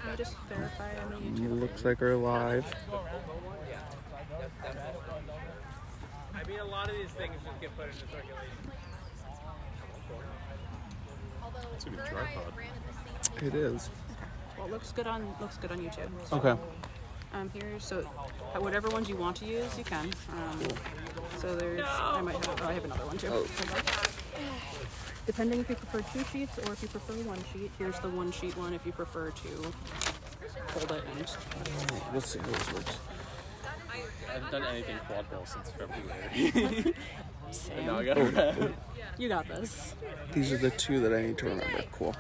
Can I just verify on the YouTube? Looks like we're live. I mean, a lot of these things just get put into circulation. It's a good tripod. It is. Well, it looks good on YouTube. Okay. Here, so whatever ones you want to use, you can. So there's, I have another one too. Oh. Depending if you prefer 2 sheets or if you prefer 1 sheet, here's the 1 sheet one if you prefer to hold it and. We'll see how this works. I haven't done anything quadball since February. Same. Now I got it. You got this. These are the 2 that I need to remember. Cool.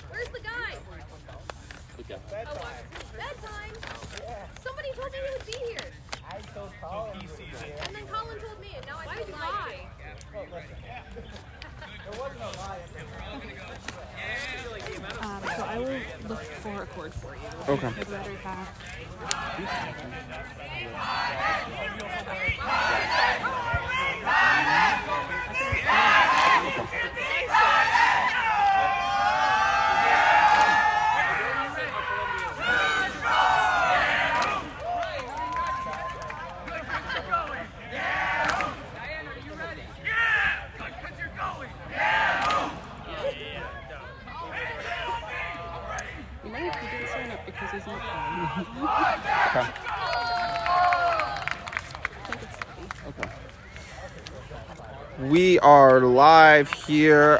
Where's the guy? Okay. Bedtime. Somebody told me he would be here. I told Colin. And then Colin told me, and now I told lie. So I will look for a chord for you. Okay. I'd rather have. You know, he didn't sign up because he's not playing. Okay. I think it's funny. Okay. We are live here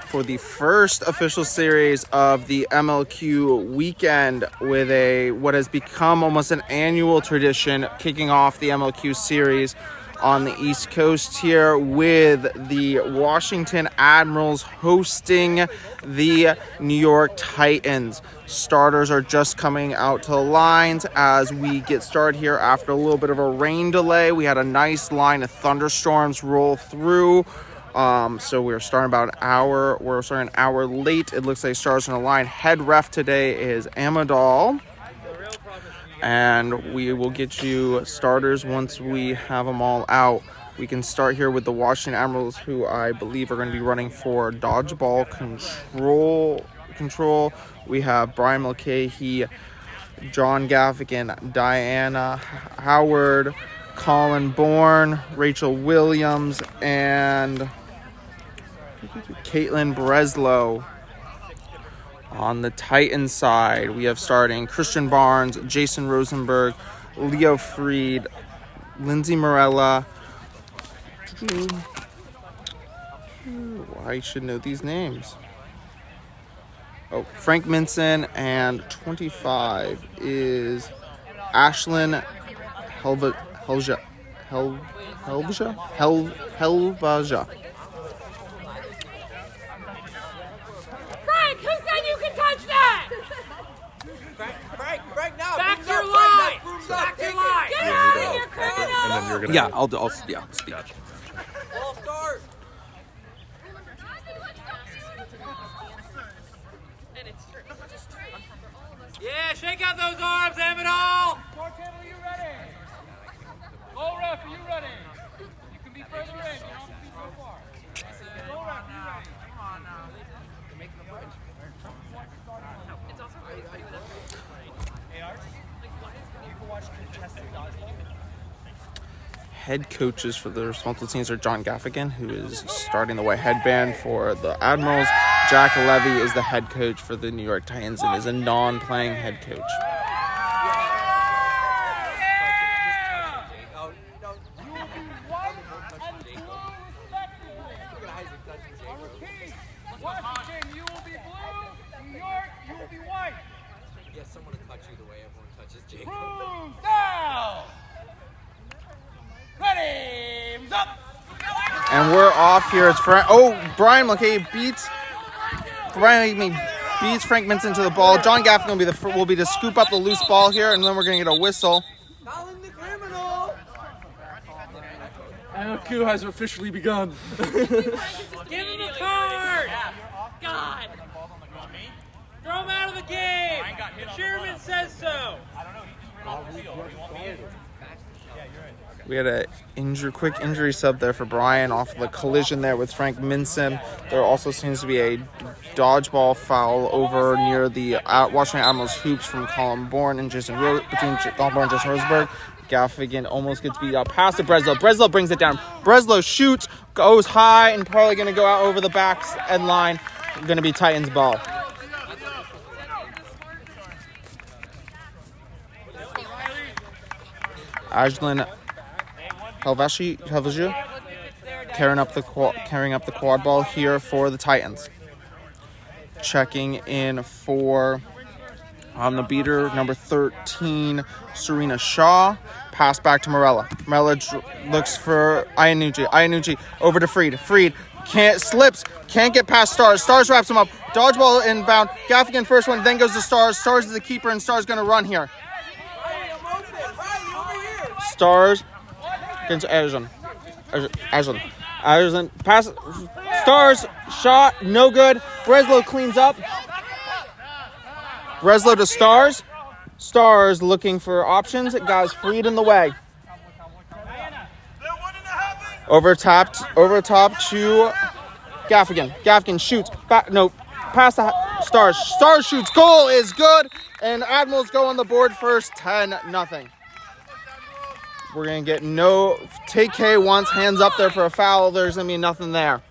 for the first official series of the MLQ weekend with what has become almost an annual tradition, kicking off the MLQ series on the East Coast here with the Washington Admirals hosting the New York Titans. Starters are just coming out to the lines as we get started here after a little bit of a rain delay. We had a nice line of thunderstorms roll through. So we're starting about an hour. We're starting an hour late. It looks like starters on the line. Head ref today is Amadal. And we will get you starters once we have them all out. We can start here with the Washington Admirals, who I believe are going to be running for dodgeball control. We have Brian Mulcahy, John Gaffigan, Diana Howard, Colin Bourne, Rachel Williams, and Caitlin Breslow. On the Titan side, we have starting Christian Barnes, Jason Rosenberg, Leo Freed, Lindsay Morella. I should know these names. Oh, Frank Minson, and 25 is Ashlyn Helvaja. Frank, who said you could touch that? Frank, now! Back your line! Back your line! Get out of here, criminal! And then you're gonna. Yeah, I'll speak. Ball start! Yeah, shake out those arms, Amadal! Bartender, are you ready? Go ref, are you ready? You can be further in, you don't have to be so far. Go ref, are you ready? Come on now. You're making the bridge. It's also really funny with us. Hey, Art, you ever watch contested dodgeball? Head coaches for the responsible teams are John Gaffigan, who is starting the white headband for the Admirals. Jack Levy is the head coach for the New York Titans and is a non-playing head coach. Washington, you will be blue. New York, you will be white. Yes, someone to touch you the way everyone touches Jacob. Brooms down. Ready, up. And we're off here. It's Brian Mulcahy beats Frank Minson to the ball. John Gaffigan will be to scoop up the loose ball here, and then we're going to get a whistle. Colin the criminal! MLQ has officially begun. Give him a card! God! Throw him out of the game! Chairman says so! I don't know. He just ran off the field. You want me in? Yeah, you're in. Okay. We had a quick injury sub there for Brian off the collision there with Frank Minson. There also seems to be a dodgeball foul over near the Washington Admirals hoops from Colin Bourne and between Colin Bourne and Jason Rosenberg. Gaffigan almost gets beat up past to Breslow. Breslow brings it down. Breslow shoots, goes high, and probably going to go out over the back end line. Going to be Titans ball. Ajlan Helvaju carrying up the quad ball here for the Titans. Checking in for on the beater, number 13, Serena Shaw. Pass back to Morella. Morella looks for Iannucci. Iannucci over to Freed. Freed can't get past Stars. Stars wraps him up. Dodgeball inbound. Gaffigan first one, then goes to Stars. Stars is the keeper, and Stars going to run here. Stars against Ajlan. Ajlan pass. Stars shot, no good. Breslow cleans up. Breslow to Stars. Stars looking for options. Guys freed in the way. Over top to Gaffigan. Gaffigan shoots. Pass the Stars. Stars shoots. Goal is good. And Admirals go on the board first, 10-0. We're going to get no... Take K once, hands up there for a foul. There's going to be nothing there.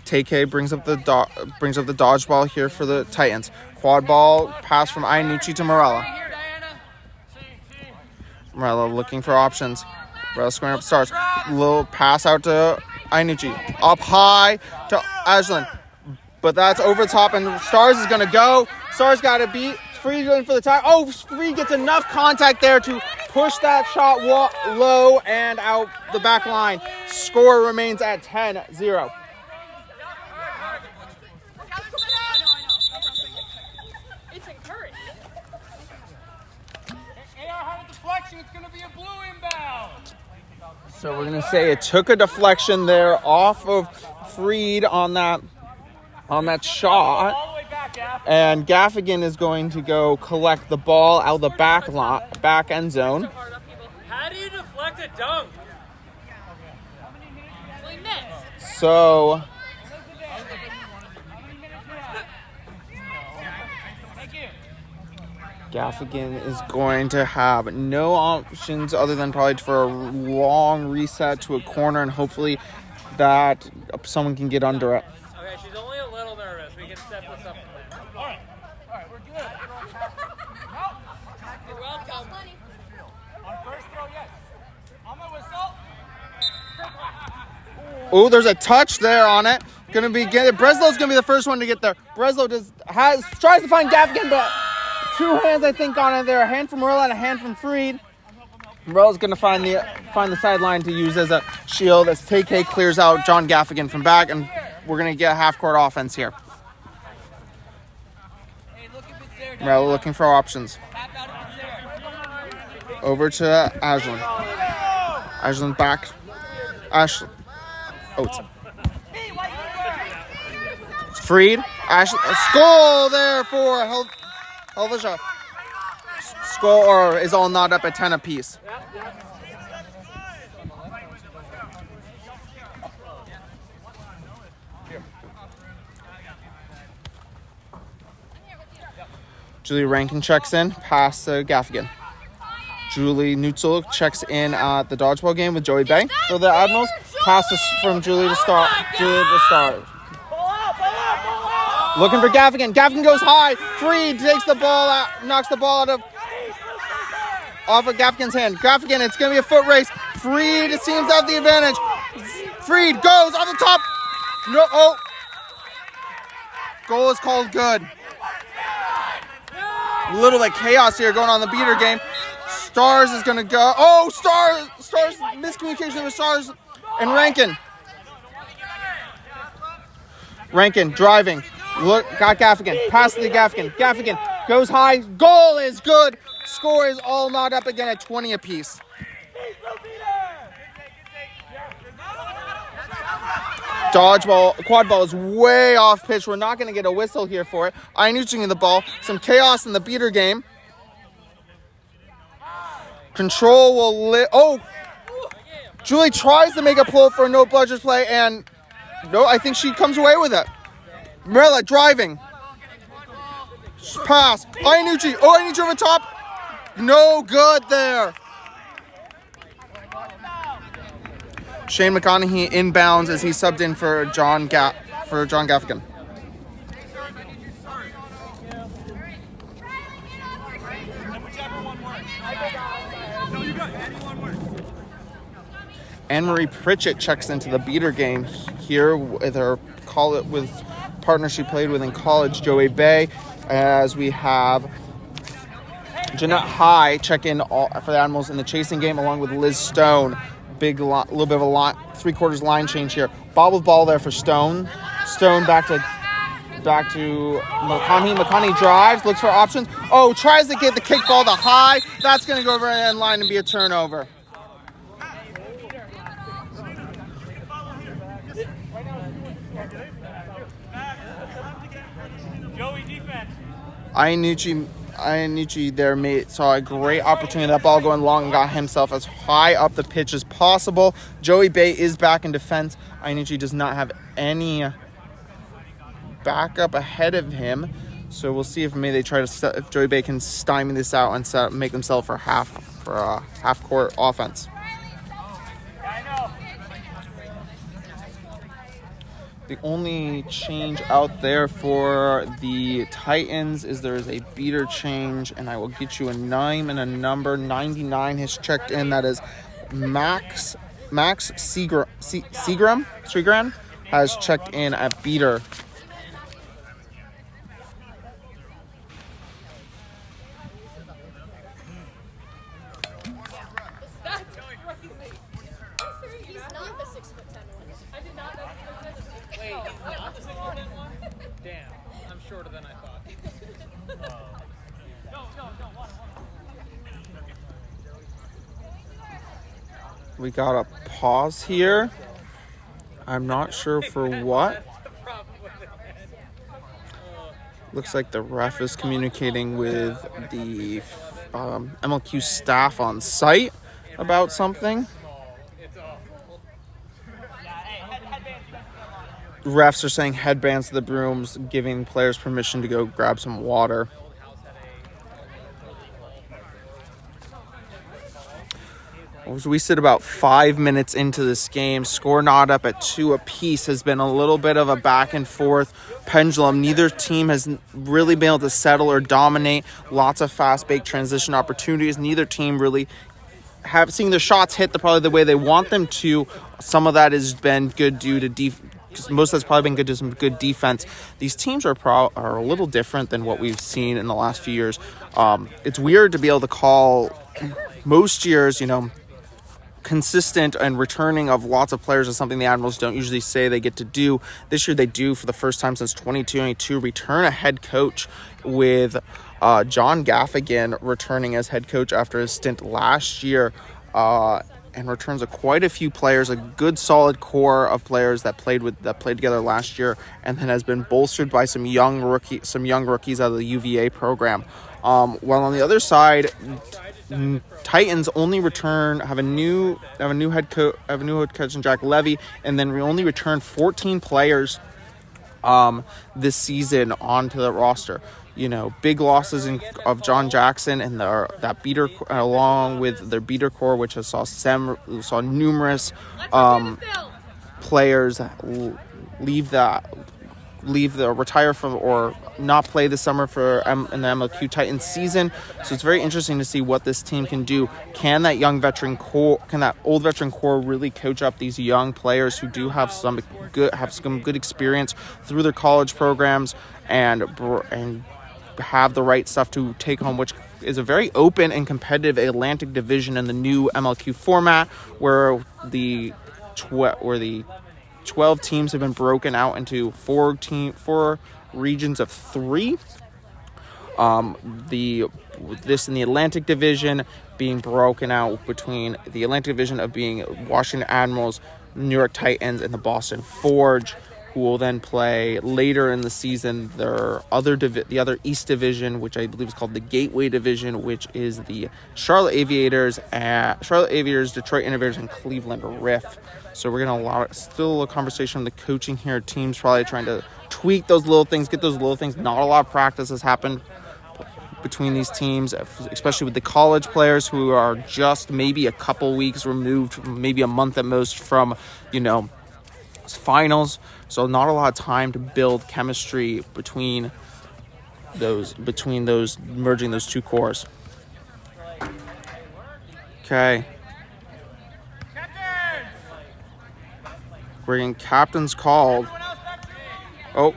Take K brings up the dodgeball here for the Titans. Quad ball, pass from Iannucci to Morella. Morella looking for options. Morella squaring up Stars. Little pass out to Iannucci. Up high to Ajlan. But that's over the top, and Stars is going to go. Stars got to beat. Free going for the tie. Oh, Free gets enough contact there to push that shot low and out the back line. Score remains at 10-0. It's encouraged. Deflection, it's going to be a blue inbound. So we're going to say it took a deflection there off of Freed on that shot. And Gaffigan is going to go collect the ball out of the back end zone. How do you deflect a dunk? So Gaffigan is going to have no options other than probably for a long reset to a corner, and hopefully that someone can get under it. Okay, she's only a little nervous. We can set this up from there. All right, we're good. You're welcome. On first throw, yes. On my whistle. Oh, there's a touch there on it. Breslow's gonna be the first one to get there. Breslow tries to find Gaffigan, but two hands I think on it there. A hand from Morella and a hand from Freed. Morella's gonna find the sideline to use as a shield as TK clears out John Gaffigan from back, and we're gonna get a half-court offense here. Morella looking for options. Over to Ajlan. Ajlan back. Ashley. It's Freed. Goal there for Helvesha. Score is all knotted up at 10 apiece. Julie Rankin checks in, pass to Gaffigan. Julie Neutzel checks in at the dodgeball game with Joey Bay for the Admirals. Passes from Julie to Stars. Looking for Gaffigan. Gaffigan goes high. Freed takes the ball out, knocks the ball off of Gaffigan's hand. Gaffigan, it's going to be a foot race. Freed seems to have the advantage. Freed goes off the top. No, goal is called good. A little bit of chaos here going on in the beater game. Stars is going to go. Oh, Stars miscommunication with Stars and Rankin. Rankin driving. Got Gaffigan. Pass to the Gaffigan. Gaffigan goes high. Goal is good. Score is all knotted up again at 20 apiece. Quad ball is way off pitch. We're not going to get a whistle here for it. Iannucci in the ball. Some chaos in the beater game. Control will oh! Julie tries to make a pull for a no bludgers play, and no, I think she comes away with it. Marilla driving. Pass. Iannucci. Oh, Iannucci over top. No good there. Shane McConaughey inbounds as he subbed in for John Gaffigan. Anne-Marie Pritchett checks into the beater game here with her partner she played with in college, Joey Bay, as we have Jeanette High check in for the Admirals in the chasing game along with Liz Stone. Little bit of a three-quarters line change here. Bobble ball there for Stone. Stone back to McConaughey. McConaughey drives, looks for options. Oh, tries to get the kick ball to High. That's going to go over the end line and be a turnover. Iannucci there saw a great opportunity. That ball going long and got himself as high up the pitch as possible. Joey Bay is back in defense. Iannucci does not have any backup ahead of him. So we'll see if maybe they try to if Joey Bay can stymie this out and make themselves for a half court offense. The only change out there for the Titans is there is a beater change, and I will get you a name and a number. 99 has checked in. That is Max Seagram has checked in at beater. We got a pause here. I'm not sure for what. Looks like the ref is communicating with the MLQ staff on site about something. Refs are saying headbands to the brooms, giving players permission to go grab some water. We sit about 5 minutes into this game. Score not up at 2 apiece. Has been a little bit of a back and forth pendulum. Neither team has really been able to settle or dominate. Lots of fast break transition opportunities. Neither team really have seen their shots hit probably the way they want them to. Some of that has been good due to most of that's probably been good to some good defense. These teams are a little different than what we've seen in the last few years. It's weird to be able to call most years, consistent and returning of lots of players is something the Admirals don't usually say they get to do. This year they do, for the first time since 2022, return a head coach with John Gaffigan returning as head coach after his stint last year, and returns quite a few players, a good solid core of players that played together last year, and then has been bolstered by some young rookies out of the UVA program. While on the other side, Titans only have a new head coach in Jack Levy, and then we only returned 14 players this season onto the roster. Big losses of John Jackson and that beater, along with their beater core, which saw numerous players retire from or not play this summer in the MLQ Titans season. So it's very interesting to see what this team can do. Can that old veteran core really coach up these young players who do have some good experience through their college programs and have the right stuff to take home, which is a very open and competitive Atlantic division in the new MLQ format, where the 12 teams have been broken out into four regions of 3. This in the Atlantic division being broken out between the Atlantic division of being Washington Admirals, New York Titans, and the Boston Forge. who will then play later in the season the other East Division, which I believe is called the Gateway Division, which is the Charlotte Aviators, Detroit Innovators, and Cleveland Riff. So we're gonna still a conversation on the coaching here. Teams probably trying to tweak those little things, get those little things. Not a lot of practice has happened between these teams, especially with the college players who are just maybe a couple weeks removed, maybe a month at most from, finals. So not a lot of time to build chemistry between those merging those two cores. Okay. We're getting captains called. Oh,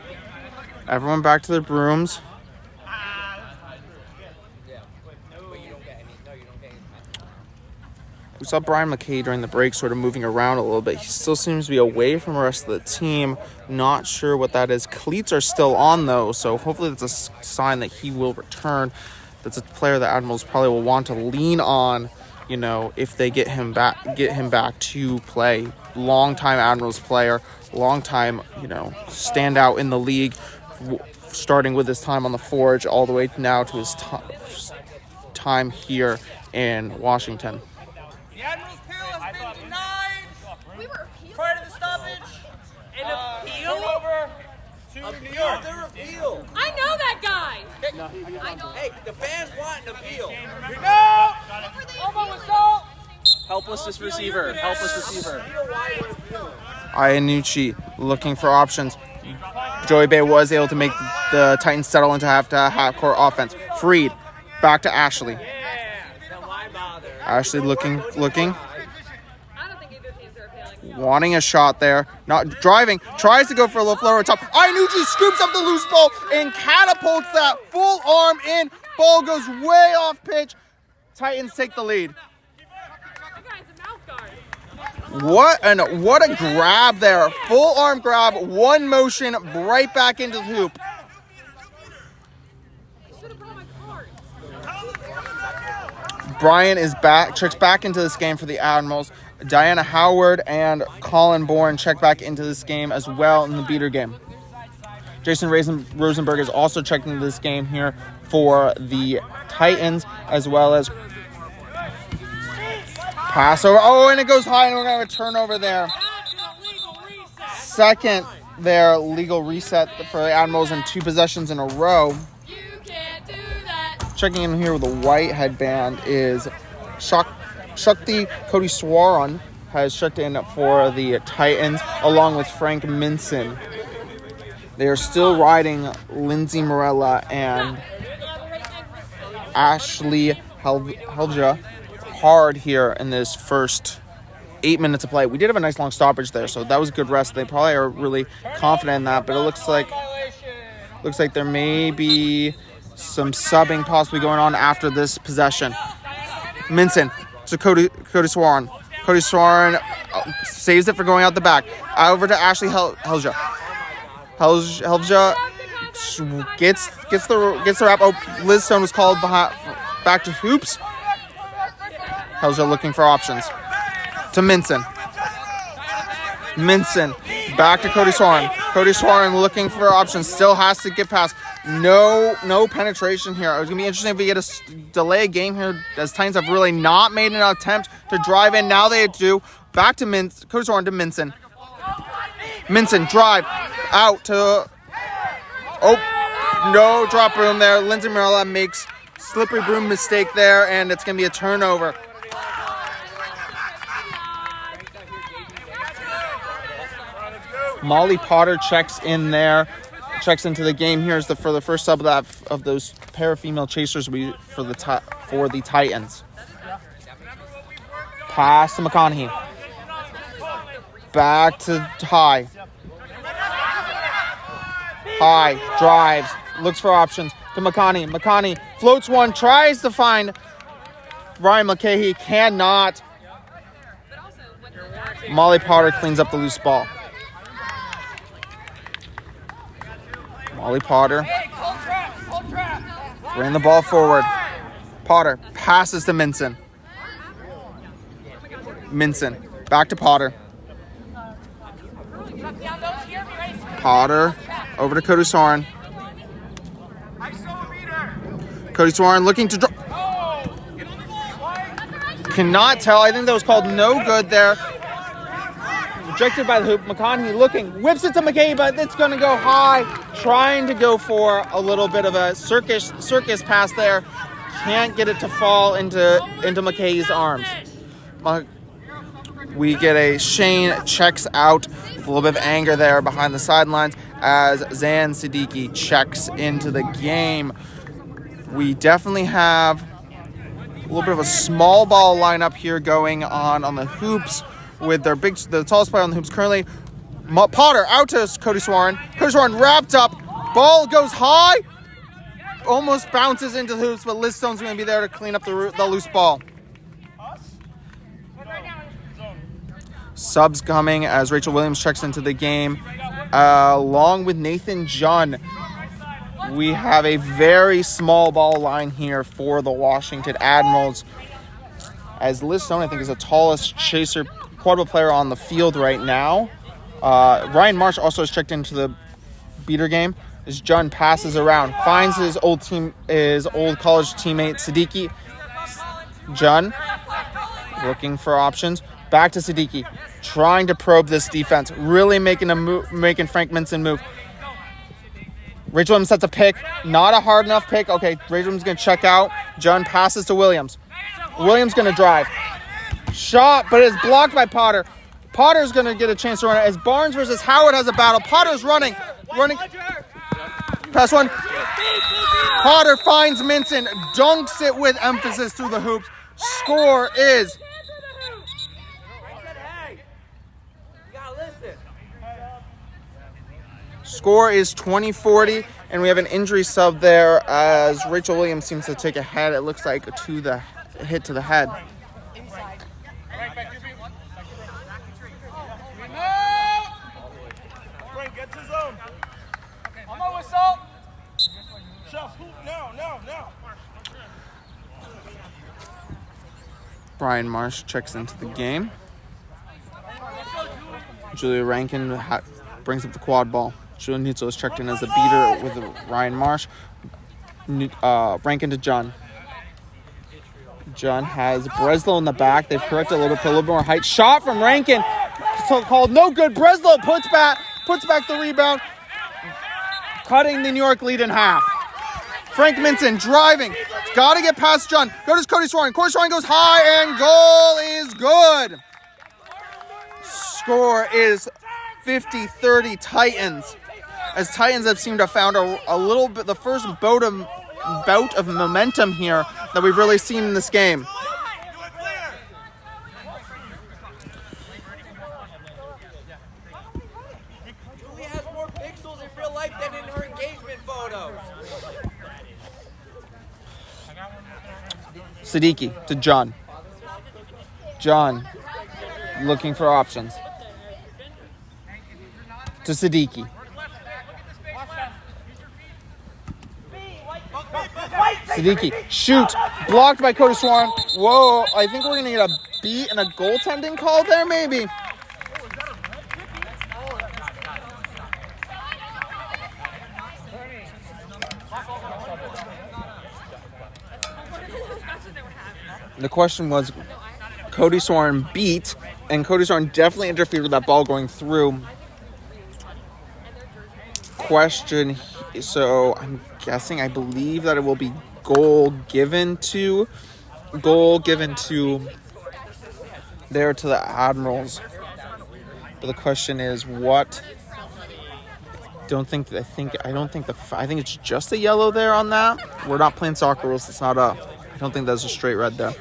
everyone back to their brooms. We saw Brian McKay during the break sort of moving around a little bit. He still seems to be away from the rest of the team. Not sure what that is. Cleats are still on, though, so hopefully that's a sign that he will return. That's a player that Admirals probably will want to lean on, if they get him back to play. Long-time Admirals player, long-time, standout in the league, starting with his time on the Forge all the way now to his time here in Washington. The Admirals' appeal has been denied. We were appealed prior to the stoppage. An appeal? Over to New York. Their appeal. I know that guy. I know. Hey, the fans want an appeal. No! Almost assault. Helpless receiver. Iannucci looking for options. Joey Bay was able to make the Titans settle into half-court offense. Freed. Back to Ashley. Ashley looking. I don't think either teams are appealing. Wanting a shot there. Not driving. Tries to go for a low floater on top. Iannucci scoops up the loose ball and catapults that full arm in. Ball goes way off pitch. Titans take the lead. That guy's a mouth guard. What a grab there. Full arm grab, one motion, right back into the hoop. Should have brought my card. Brian is back, checks back into this game for the Admirals. Diana Howard and Colin Bourne check back into this game as well in the beater game. Jason Rosenberg is also checking into this game here for the Titans, as well as pass over. Oh, and it goes high, and we're going to have a turnover there. Second there, legal reset for the Admirals in 2 possessions in a row. You can't do that. Checking in here with a white headband is Shakti Cody Swaran has checked in for the Titans, along with Frank Minson. They are still riding Lindsay Morella and Ashley Helja hard here in this first 8 minutes of play. We did have a nice long stoppage there, so that was a good rest. They probably are really confident in that, but it looks like there may be some subbing possibly going on after this possession. Minson to Cody Swaran. Cody Swaran saves it for going out the back. Over to Ashley Helja. Helja gets the wrap. Oh, Liz Stone was called back to hoops. Helja looking for options. To Minson. Minson back to Cody Swaran. Cody Swaran looking for options. Still has to get past. No penetration here. It was going to be interesting if we get a delay a game here, as Titans have really not made an attempt to drive in. Now they do. Back to Cody Swaran to Minson. Minson drive out to... Oh, no drop room there. Lindsay Morella makes slippery broom mistake there, and it's going to be a turnover. Molly Potter checks into the game here for the first sub of those pair of female chasers for the Titans. Pass to McConaughey. Back to High. High drives, looks for options to McConaughey. McConaughey floats one, tries to find Ryan McKay. Cannot. Molly Potter cleans up the loose ball. Molly Potter bring the ball forward. Potter passes to Minson. Minson back to Potter. Potter over to Cody Soren. Cody Soren looking to draw. Cannot tell. I think that was called no good there. Rejected by the hoop. McConaughey looking. Whips it to McKay, but it's going to go high. Trying to go for a little bit of a circus pass there. Can't get it to fall into McKay's arms. We get a Shane checks out. A little bit of anger there behind the sidelines as Zan Siddiqui checks into the game. We definitely have a little bit of a small ball lineup here going on the hoops with the tallest player on the hoops currently. Potter out to Cody Soren. Cody Soren wrapped up. Ball goes high. Almost bounces into the hoops, but Liz Stone's going to be there to clean up the loose ball. Subs coming as Rachel Williams checks into the game, along with Nathan Junn. We have a very small ball line here for the Washington Admirals, as Liz Stone, I think, is the tallest chaser quadball player on the field right now. Ryan Marsh also has checked into the beater game as Junn passes around, finds his old college teammate Siddiqui. Junn looking for options. Back to Siddiqui, trying to probe this defense, really making Frank Minson move. Rachel Williams sets a pick, not a hard enough pick. Okay, Rachel Williams going to check out. Junn passes to Williams. Williams going to drive. Shot, but it's blocked by Potter. Potter's going to get a chance to run it as Barnes versus Howard has a battle. Potter's running. Pass one. Potter finds Minson, dunks it with emphasis through the hoops. Score is... Score is 20-40, and we have an injury sub there as Rachel Williams seems to take a head, it looks like, to the hit to the head. Frank gets his own. I'm on whistle. No. Brian Marsh checks into the game. Julia Rankin brings up the quad ball. Julia Nutzel is checked in as the beater with Ryan Marsh. Rankin to Junn. Junn has Breslow in the back. They've corrected a little bit more height. Shot from Rankin. Called no good. Breslow puts back the rebound. Cutting the New York lead in half. Frank Minson driving. Got to get past Junn. Goes Cody Soren. Cody Soren goes high and goal is good. Score is 50-30 Titans. As Titans have seemed to have found a little bit, the first bout of momentum here that we've really seen in this game. Julie has more pixels in real life than in her engagement photos. Siddiqui to Junn. Junn looking for options. To Siddiqui. Siddiqui, shoot, blocked by Cody Soren. Whoa, I think we're going to get a beat and a goaltending call there, maybe. The question was, Cody Soren beat, and Cody Soren definitely interfered with that ball going through. Question, so I'm guessing, I believe that it will be goal given to there to the Admirals. But the question is what? I think it's just a yellow there on that. We're not playing soccer rules. It's not a. I don't think that's a straight red there.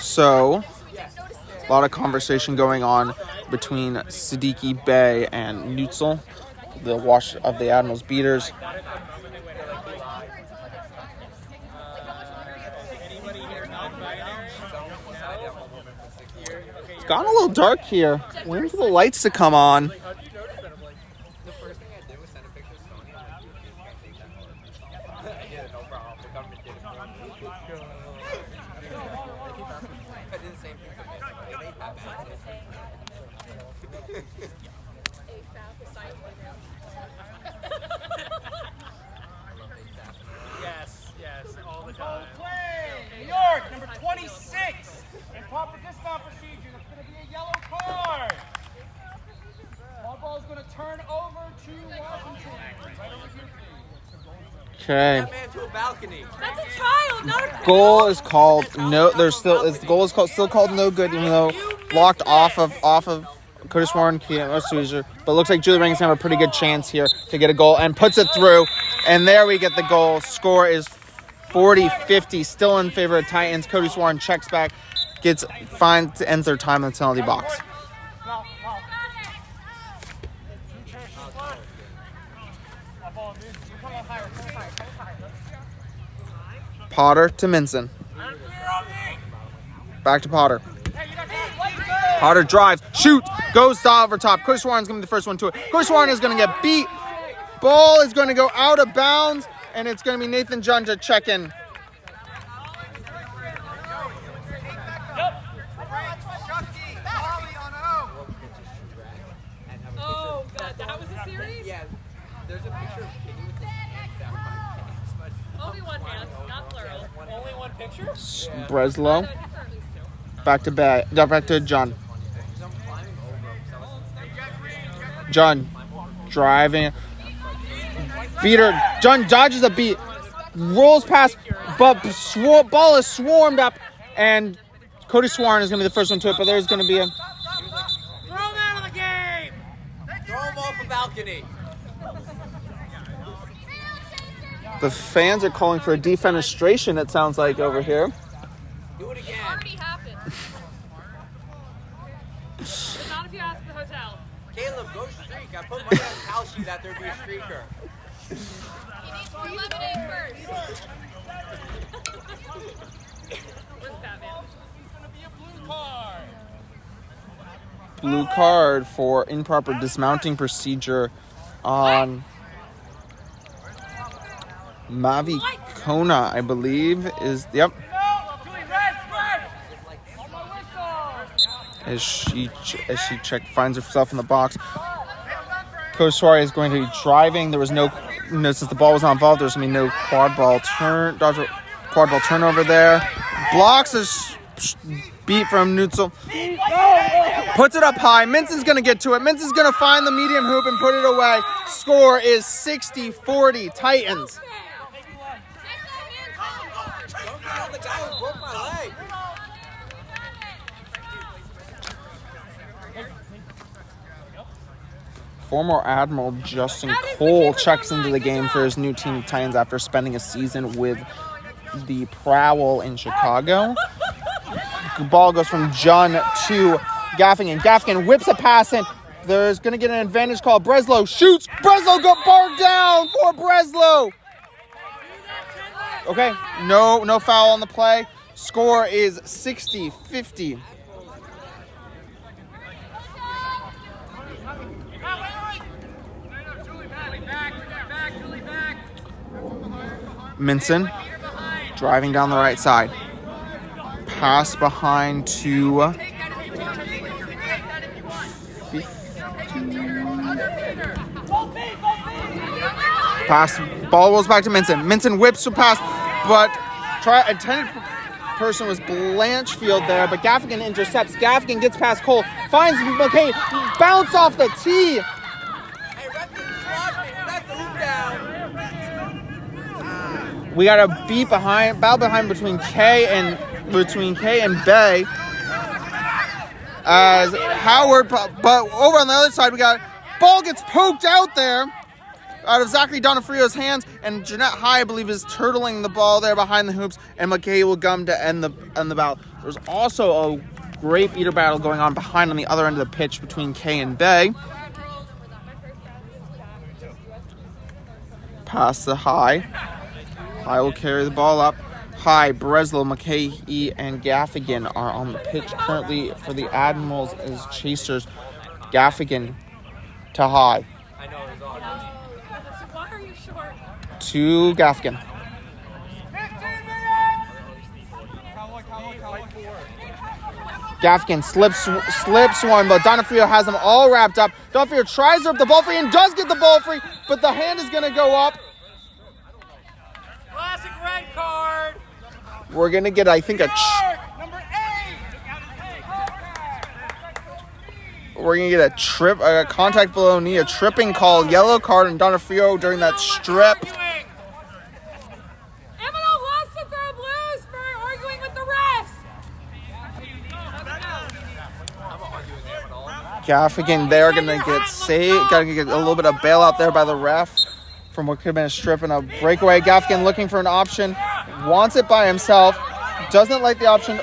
So, a lot of conversation going on between Siddiqui, Bay, and Nutzel, the wash of the Admirals beaters. It's gotten a little dark here. Waiting for the lights to come on. going to turn over to Washington. Right over here, please. Okay. That man to a balcony. That's a child, not a Goal is called no. There's still. It's the goal is still called no good, even though blocked off of Cody Swarn, Caesar. But it looks like Julie Ring's gonna have a pretty good chance here to get a goal and puts it through. And there we get the goal. Score is 40-50, still in favor of Titans. Cody Swarn checks back, ends their time in the penalty box. Potter to Minson. Back to Potter. Potter drives, shoots, goes over top. Cody Swarn's going to be the first one to it. Cody Swarn is going to get beat. Ball is going to go out of bounds, and it's going to be Nathan John to check in. Oh, God, that was a series? Yeah, there's a picture of Kenny with his hands down. Only one hand, not plural. Only one picture? Breslow. Back to John. John driving. Beater. John dodges a beat. Rolls past, but ball is swarmed up, and Cody Swarn is going to be the first one to it, but there's going to be a... Throw him out of the game! Throw him off a balcony. The fans are calling for a defenestration, it sounds like, over here. Do it again. Already happened. But not if you ask the hotel. Caleb, go streak. I put money on Kalshi that there'd be a streaker. He needs to eliminate first. What's Batman? It's going to be a blue card. Blue card for improper dismounting procedure on Mavi Kona, I believe, is... Yep. As she finds herself in the box. Coach Suarez is going to be driving. There was no, since the ball was not involved, there's going to be no quad ball turnover there. Blocks a beat from Nutzel. Puts it up high. Minson's going to get to it. Minson's going to find the medium hoop and put it away. Score is 60-40 Titans. The guy who broke my leg. Former Admiral Justin Cole checks into the game for his new team, Titans, after spending a season with the Prowl in Chicago. The ball goes from John to Gaffigan. Gaffigan whips a pass in. There's going to get an advantage call. Breslow shoots. Breslow got barred down for Breslow. Okay, no foul on the play. Score is 60-50. Minson driving down the right side. Pass behind to pass. Ball rolls back to Minson. Minson whips the pass, but intended person was Blanchfield there, but Gaffigan intercepts. Gaffigan gets past Cole, finds McKay, bounce off the tee. Hey, ref didn't watch me. Let the hoop down. We got a beat battle behind between K and Bay. As Howard, but over on the other side, we got ball gets poked out there out of Zachary Donofrio's hands, and Jeanette High, I believe, is turtling the ball there behind the hoops, and McKay will come to end the battle. There's also a great beater battle going on behind on the other end of the pitch between K and Bay. Pass the High. High will carry the ball up. High, Breslow, McKay, and Gaffigan are on the pitch currently for the Admirals as chasers. Gaffigan to High. I know it's on. Why are you short? To Gaffigan. 15 minutes! Gaffigan slips one, but Donofrio has them all wrapped up. Donofrio tries to rip the ball free and does get the ball free, but the hand is going to go up. Classic red card. We're going to get, I think, Number 8! We're going to get a contact below knee, a tripping call, yellow card, and Donofrio during that strip. Eminem wants to throw blues for arguing with the refs. Gaffigan there going to get saved. Got to get a little bit of bailout there by the ref from what could have been a strip and a breakaway. Gaffigan looking for an option. Wants it by himself. Doesn't like the option.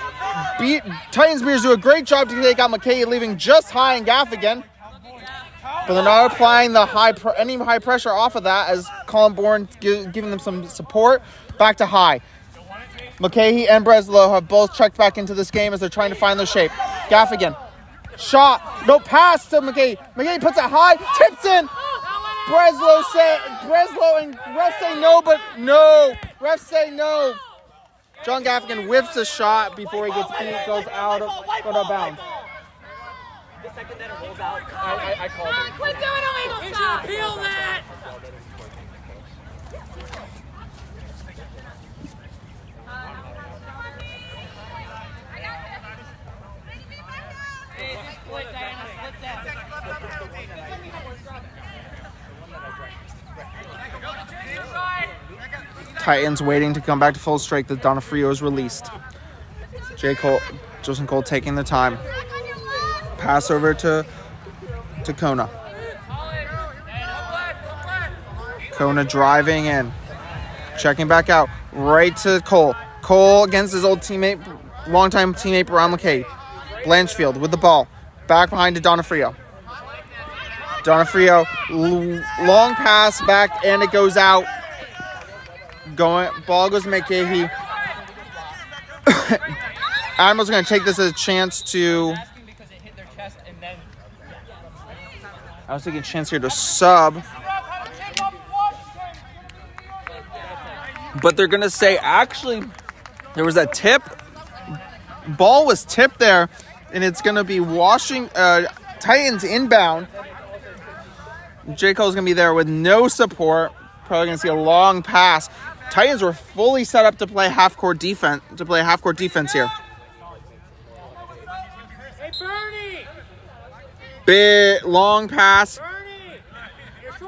Titans Beers do a great job to take out McKay, leaving just high and Gaffigan. But they're not applying the any high pressure off of that as Colin Bourne giving them some support. Back to high. McKay and Breslow have both checked back into this game as they're trying to find their shape. Gaffigan. Shot. No pass to McKay. McKay puts it high. Tips in. Breslow and refs say no, but no. Refs say no. John Gaffigan whiffs a shot before he gets beat, goes out of bounds. The second that it rolls out, I called it. Quit doing illegal stuff. You should appeal that. Hey, just split Diana, split that. Titans waiting to come back to full strike. The Donofrio is released. Justin Cole taking the time. Pass over to Kona. Kona driving in. Checking back out. Right to Cole. Cole against his old teammate, longtime teammate, Brian McKay. Blanchfield with the ball. Back behind to Donofrio. Donofrio, long pass back, and it goes out. Ball goes to McKay. Admirals going to take this as a chance to... I was taking a chance here to sub. But they're going to say, actually, there was a tip. Ball was tipped there, and it's going to be Titans inbound. J. Cole's going to be there with no support. Probably going to see a long pass. Titans were fully set up to play half-court defense. Here. Hey, Bernie! Big long pass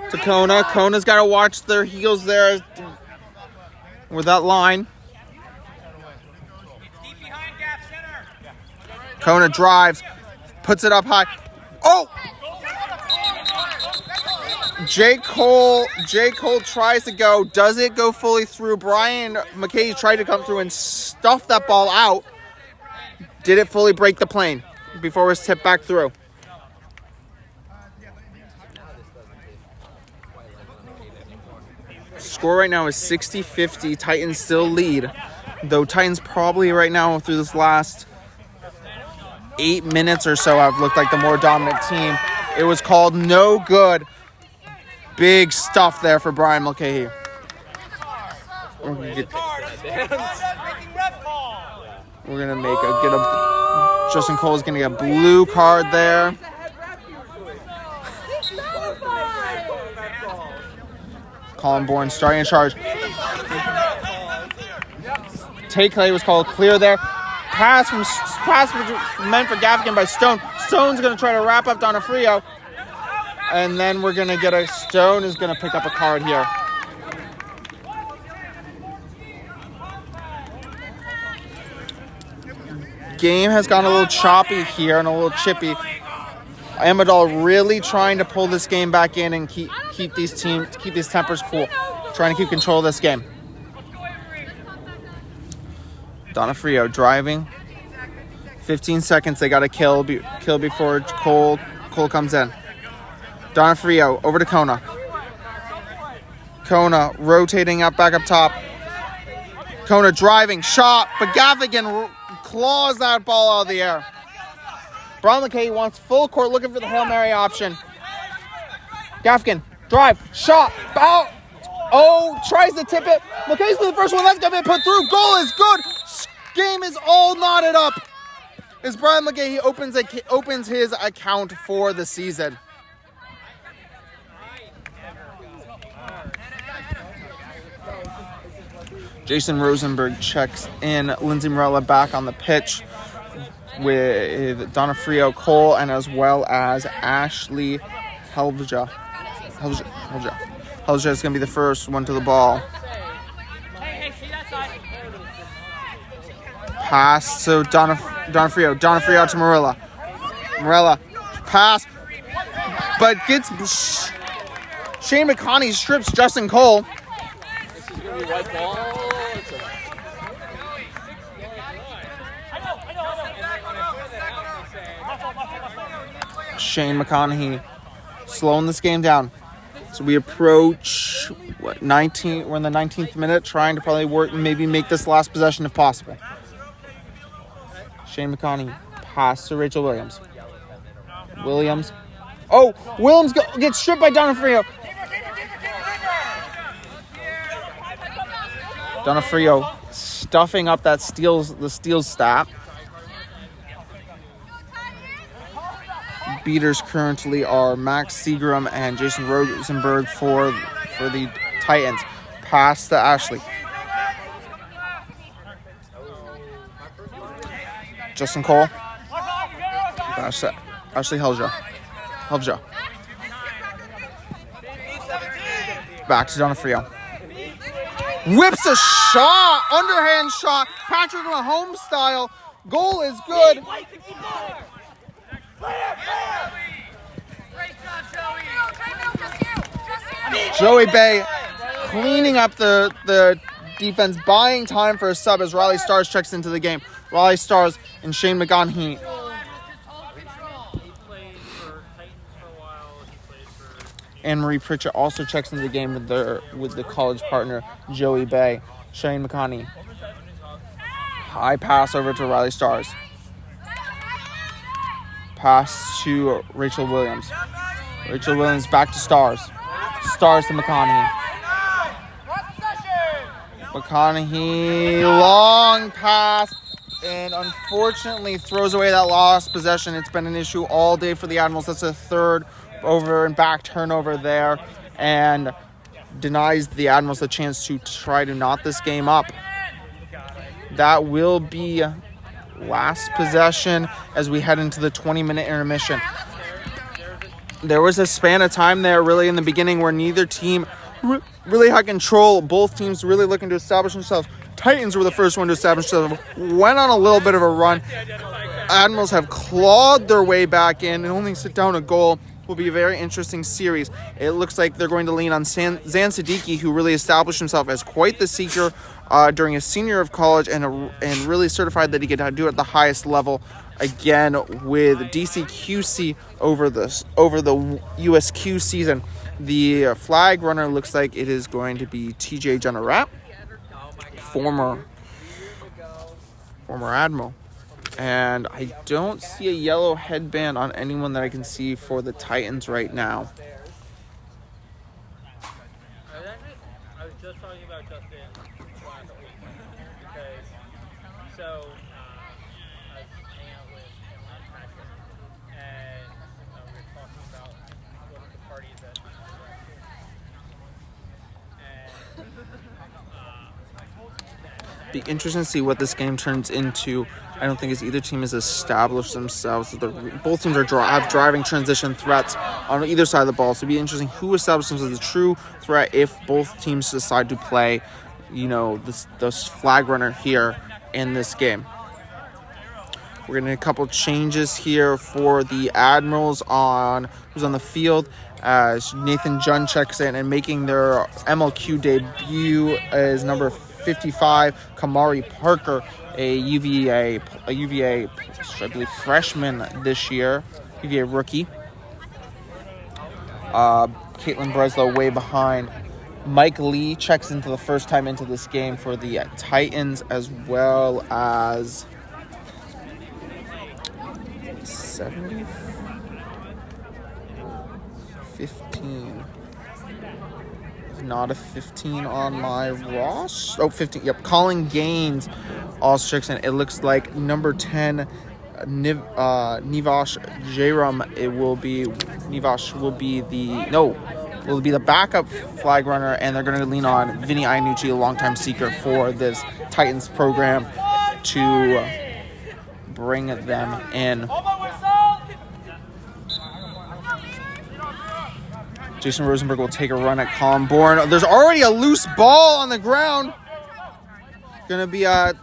to Kona. Kona's got to watch their heels there with that line. Kona drives, puts it up high. Oh! J. Cole tries to go. Does it go fully through? Brian McKay tried to come through and stuff that ball out. Did it fully break the plane before it was tipped back through? Score right now is 60-50. Titans still lead. Though Titans probably right now through this last 8 minutes or so have looked like the more dominant team. It was called no good. Big stuff there for Brian Mulcahy. We're gonna Justin Cole's gonna get a blue card there. Colin Bourne starting in charge. Take Clay was called clear there. Pass meant for Gaffigan by Stone. Stone's gonna try to wrap up Donofrio. And then we're going to get Stone is going to pick up a card here. Game has gone a little choppy here and a little chippy. Amadal really trying to pull this game back in and keep these tempers cool. Trying to keep control of this game. Donofrio driving. 15 seconds. They got to kill before Cole comes in. Donofrio over to Kona. Kona rotating back up top. Kona driving, shot, but Gaffigan claws that ball out of the air. Brian McKay wants full court, looking for the Hail Mary option. Gaffigan, drive, shot, bow. Oh, tries to tip it. McKay's for the first one. That's going to be put through. Goal is good. Game is all knotted up. As Brian McKay opens his account for the season. Jason Rosenberg checks in. Lindsay Morella back on the pitch. with Donofrio Cole and as well as Ashley Helja. Helja is going to be the first one to the ball. Hey, see that side? Pass to Donofrio. Donofrio out to Marilla. Marilla. Pass. But gets... Shane McConney strips Justin Cole. This is going to be white ball. Shane McConaughey slowing this game down. So we approach, 19? We're in the 19th minute, trying to probably maybe make this last possession if possible. Shane McConaughey, pass to Rachel Williams. Williams. Oh, Williams gets stripped by Donofrio. Donofrio stuffing up the steals stat. Beaters currently are Max Seagram and Jason Rosenberg for the Titans. Pass to Ashley. Justin Cole. Pass to Ashley Helja. Back to Donofrio. Whips a shot, underhand shot, Patrick Mahomes style. Goal is good. Joey Bay cleaning up the defense, buying time for a sub as Riley Stars checks into the game. Riley Stars and Shane McGonaghy. Anne-Marie Pritchett also checks into the game with the college partner, Joey Bay. Shane McConney. High pass over to Riley Stars. Pass to Rachel Williams. Rachel Williams back to Stars. Stars to McConaughey. McConaughey, long pass, and unfortunately throws away that lost possession. It's been an issue all day for the Admirals. That's a third over and back turnover there, and denies the Admirals the chance to try to knot this game up. That will be last possession as we head into the 20-minute intermission. There was a span of time there really in the beginning where neither team really had control. Both teams really looking to establish themselves. Titans were the first one to establish themselves. Went on a little bit of a run. Admirals have clawed their way back in and only sit down a goal. Will be a very interesting series. It looks like they're going to lean on Zan Siddiqui, who really established himself as quite the seeker during his senior year of college and really certified that he could do it at the highest level again with DCQC over the USQ season. The flag runner looks like it is going to be TJ Jennerat, former Admiral. And I don't see a yellow headband on anyone that I can see for the Titans right now. I was just talking about Justin last week because I was hanging out with him last practice and we were talking about one of the parties that Be interesting to see what this game turns into. I don't think as either team has established themselves. Both teams have driving transition threats on either side of the ball. So it'd be interesting who establishes themselves as a true threat if both teams decide to play, this flag runner here in this game. We're getting a couple changes here for the Admirals who's on the field as Nathan Junn checks in and making their MLQ debut as number 55, Kamari Parker, a UVA, I believe, freshman this year, UVA rookie. Caitlin Breslow way behind. Mike Lee checks into the first time into this game for the Titans, as well as 15. Not a 15 on my roster. Oh, 15. Yep. Colin Gaines also checks in. It looks like number 10, Nivash Jairam. Will be the backup flag runner, and they're going to lean on Vinny Iannucci, a longtime seeker for this Titans program, to bring them in. Jason Rosenberg will take a run at Colin Bourne. There's already a loose ball on the ground. Gonna be a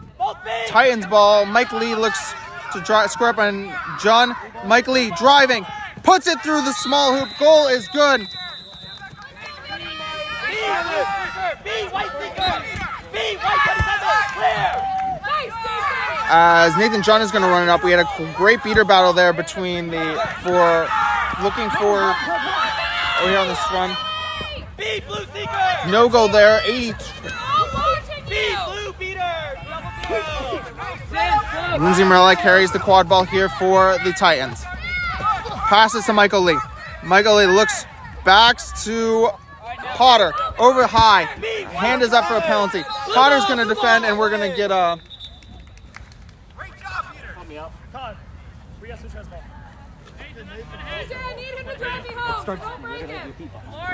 Titans ball. Mike Lee looks to score up on John. Mike Lee driving, puts it through the small hoop. Goal is good. As Nathan John is going to run it up, we had a great beater battle there between looking for here on this run. No goal there. 80. Lindsay Morella carries the quad ball here for the Titans. Passes to Michael Lee. Michael Lee looks, backs to Potter. Over high. Hand is up for a penalty. Potter's going to defend, and we're going to get a...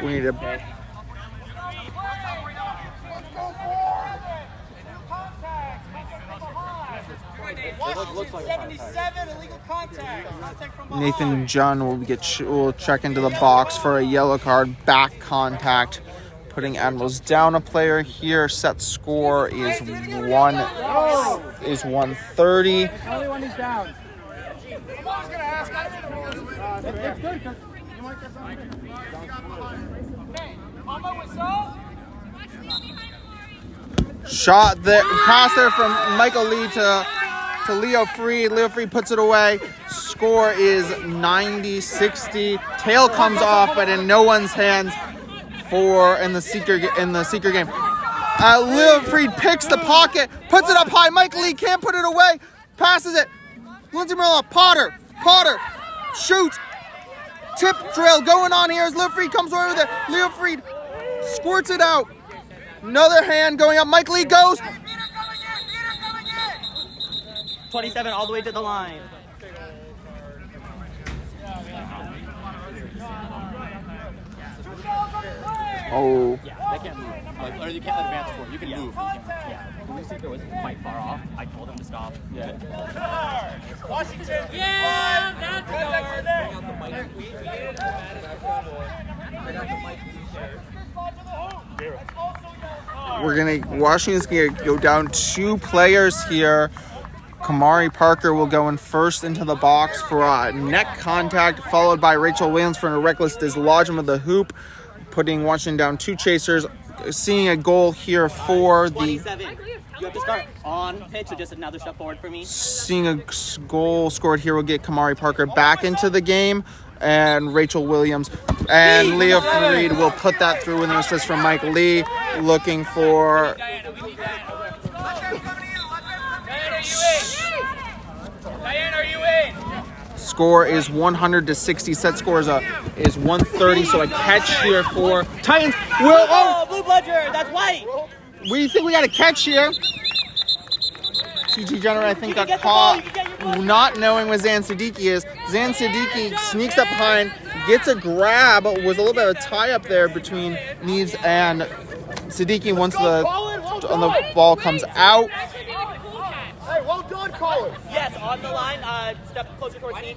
We need a... Nathan John will check into the box for a yellow card, back contact, putting Admirals down a player here. Set score is 130. Only one is down. Shot there, pass there from Michael Lee to Leo Freed. Leo Freed puts it away. Score is 90-60. Tail comes off, but in no one's hands in the seeker game. Leo Freed picks the pocket, puts it up high. Michael Lee can't put it away. Passes it. Lindsay Morella, Potter, shoots. Tip drill going on here as Leo Freed comes over there. Leo Freed squirts it out. Another hand going up. Mike Lee goes. 27 all the way to the line. Oh. Yeah, they can't move. Like, or you can't advance for it. You can move. Yeah. The receiver was quite far off. I told him to stop. Yeah. Washington. Yeah, that's Washington's gonna go down 2 players here. Kamari Parker will go in first into the box for a neck contact, followed by Rachel Williams for a reckless dislodgement of the hoop, putting Washington down 2 chasers. Seeing a goal here for the... 27. You have to start on pitch or just another step forward for me. Seeing a goal scored here will get Kamari Parker back into the game, and Rachel Williams and Leah Freed will put that through with an assist from Mike Lee, looking for... Diane, are you in? Score is 100-60. Set score is 130. So a catch here for Titans. Oh, blue bludger. That's white. We think we got a catch here. CG Jenner, I think, got caught not knowing where Zan Siddiqui is. Zan Siddiqui sneaks up behind, gets a grab. Was a little bit of a tie up there between Neves and Siddiqui once the ball comes out. Hey, well done, Colin. Yes, on the line. Step closer towards me.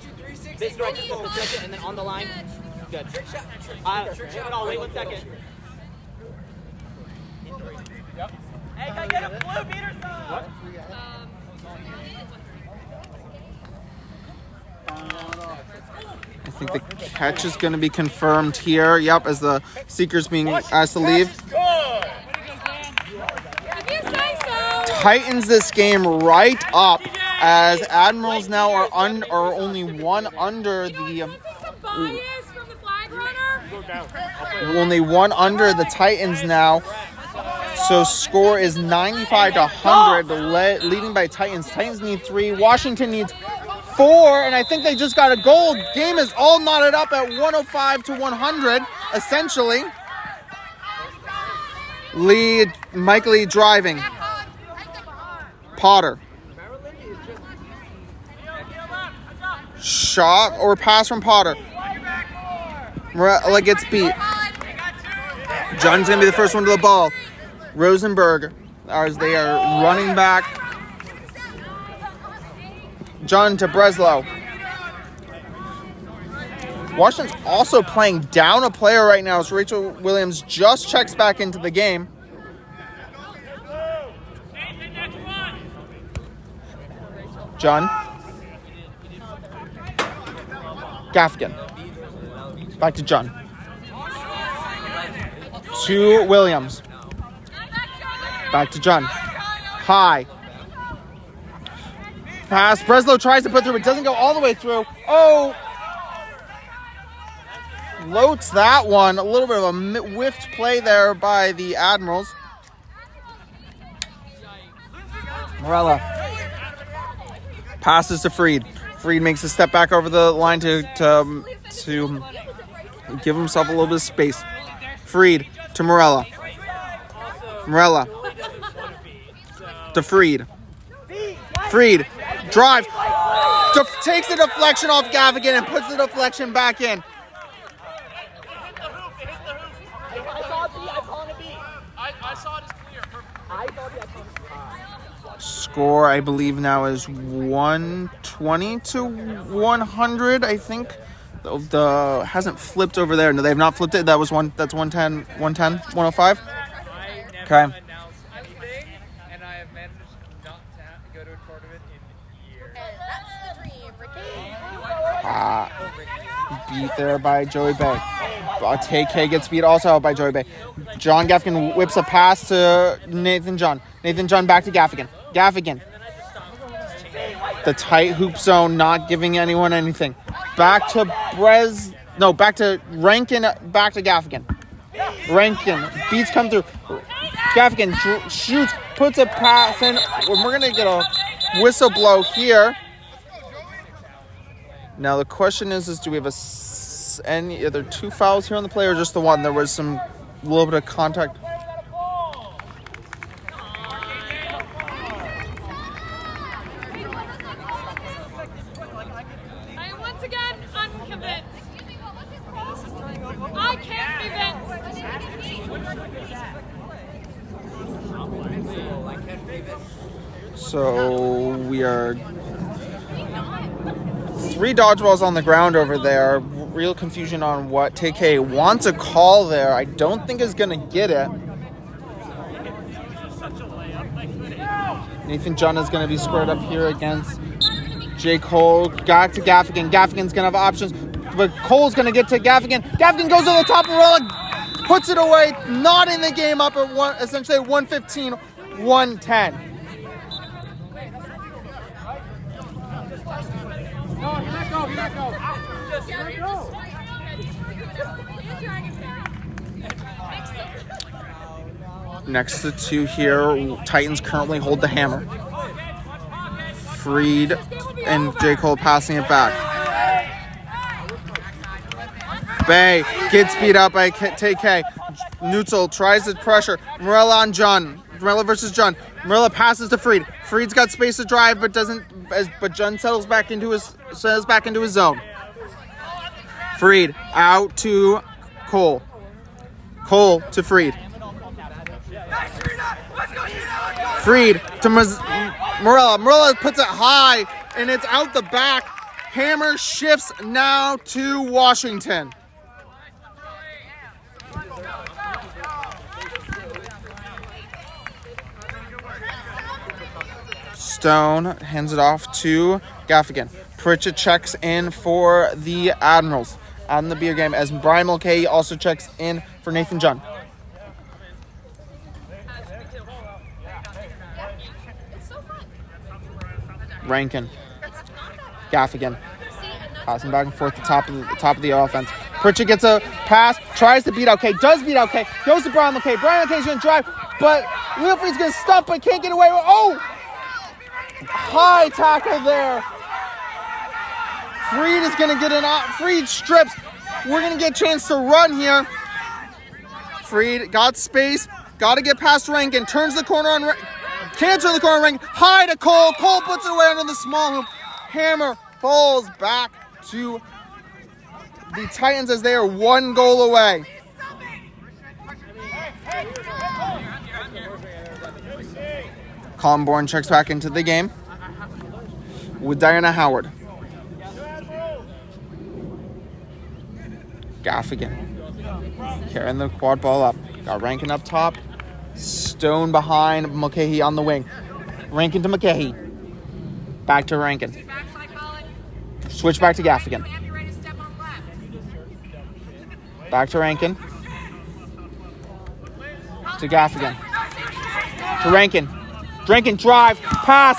This direction, and then on the line. Good. No, wait 1 second. Hey, can I get a blue beater sub? I think the catch is going to be confirmed here. Yep, as the Seeker's being asked to leave. Tightens this game right up as Admirals now are only one under the Titans now. So score is 95-100, leading by Titans. Titans need 3. Washington needs 4, and I think they just got a goal. Game is all knotted up at 105-100, essentially. Mike Lee driving. Potter. Shot or pass from Potter. Morella gets beat. John's going to be the first one to the ball. Rosenberg, as they are running back. John to Breslow. Washington's also playing down a player right now as Rachel Williams just checks back into the game. John. Gaffigan. Back to John. To Williams. Back to John. High. Pass. Breslow tries to put through, but doesn't go all the way through. Oh! Floats that one. A little bit of a whiffed play there by the Admirals. Morella. Passes to Freed. Freed makes a step back over the line to give himself a little bit of space. Freed to Morella. Morella to Freed. Freed drives. Takes the deflection off Gaffigan and puts the deflection back in. Score, I believe, now is 120 to 100, I think. The hasn't flipped over there. No, they have not flipped it. That's 110, 105. Okay. Announced anything, and I have managed not to go to a tournament in years. And that's the dream, Ricky. Beat there by Joey Bay. TK gets beat also out by Joey Bay. John Gaffigan whips a pass to Nathan John. Nathan John back to Gaffigan. Gaffigan. The tight hoop zone, not giving anyone anything. Back to back to Rankin, back to Gaffigan. Rankin, beats come through. Gaffigan shoots, puts a pass in. We're going to get a whistle blow here. Now the question is do we have any other two fouls here on the play or just the one? There was a little bit of contact. I can't be So we are 3 dodgeballs on the ground over there. Real confusion on what TK wants a call there. I don't think is going to get it. Nathan John is going to be squared up here against J. Cole. Got to Gaffigan. Gaffigan's going to have options, but Cole's going to get to Gaffigan. Gaffigan goes to the top of the roll, puts it away, knotting the game up at essentially 115, 110. Next to 2 here, Titans currently hold the hammer. Freed and J. Cole passing it back. Bay gets beat up by TK. Neutral tries to pressure. Morella on John. Morella versus John. Morella passes to Freed. Freed's got space to drive, but doesn't. But John settles back into his zone. Freed out to Cole. Cole to Freed. Freed to Morella. Morella puts it high, and it's out the back. Hammer shifts now to Washington. Stone hands it off to Gaffigan. Pritchett checks in for the Admirals on the beer game as Brian Mulcahy also checks in for Nathan John. Rankin. Gaffigan. Passing back and forth the top of the offense. Pritchett gets a pass, tries to beat OK, does beat OK, goes to Brian Mulcahy. Brian Mulcahy's going to drive, but Wilfried's going to stump but can't get away. Oh! High tackle there. Freed is going to get Freed strips. We're going to get a chance to run here. Freed got space. Got to get past Rankin. Turns the corner on Can't turn the corner on Rankin. High to Cole. Cole puts it away under the small hoop. Hammer falls back to the Titans as they are 1 goal away. Colin Bourne checks back into the game. with Diana Howard. Gaffigan carrying the quad ball up. Got Rankin up top. Stone behind Mulcahy on the wing. Rankin to Mulcahy. Back to Rankin. Switch back to Gaffigan. Back to Rankin. To Gaffigan. To Rankin. Rankin drive. Pass.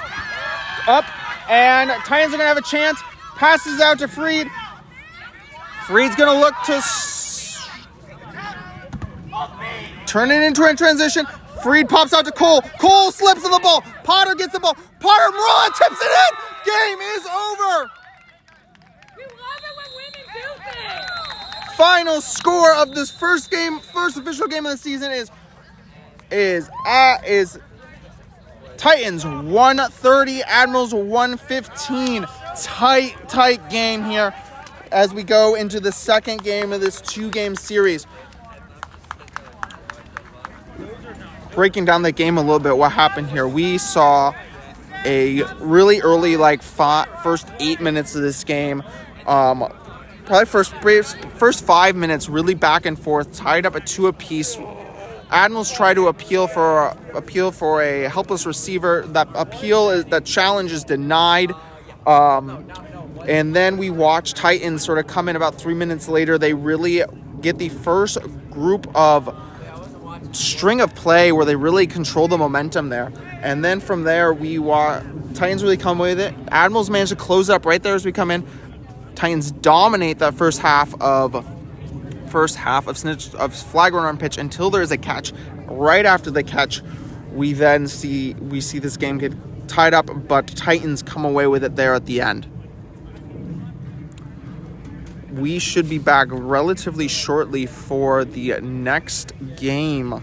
Up. And Titans are going to have a chance. Passes out to Freed. Freed's going to look to turn it into a transition. Freed pops out to Cole. Cole slips on the ball. Potter gets the ball. Potter, Marilla tips it in. Game is over. We love it when women do things. Final score of this first official game of the season is Titans 130, Admirals 115. Tight game here as we go into the second game of this 2-game series. Breaking down the game a little bit, what happened here? We saw a really early, first 8 minutes of this game. Probably first 5 minutes, really back and forth, tied up at 2 apiece. Admirals try to appeal for a helpless receiver. That challenge is denied. And then we watch Titans sort of come in about 3 minutes later. They really get the first group of string of play where they really control the momentum there. And then from there, Titans really come away with it. Admirals manage to close up right there as we come in. Titans dominate that first half of flag runner on pitch until there is a catch. Right after the catch, we see this game get tied up, but Titans come away with it there at the end. We should be back relatively shortly for the next game.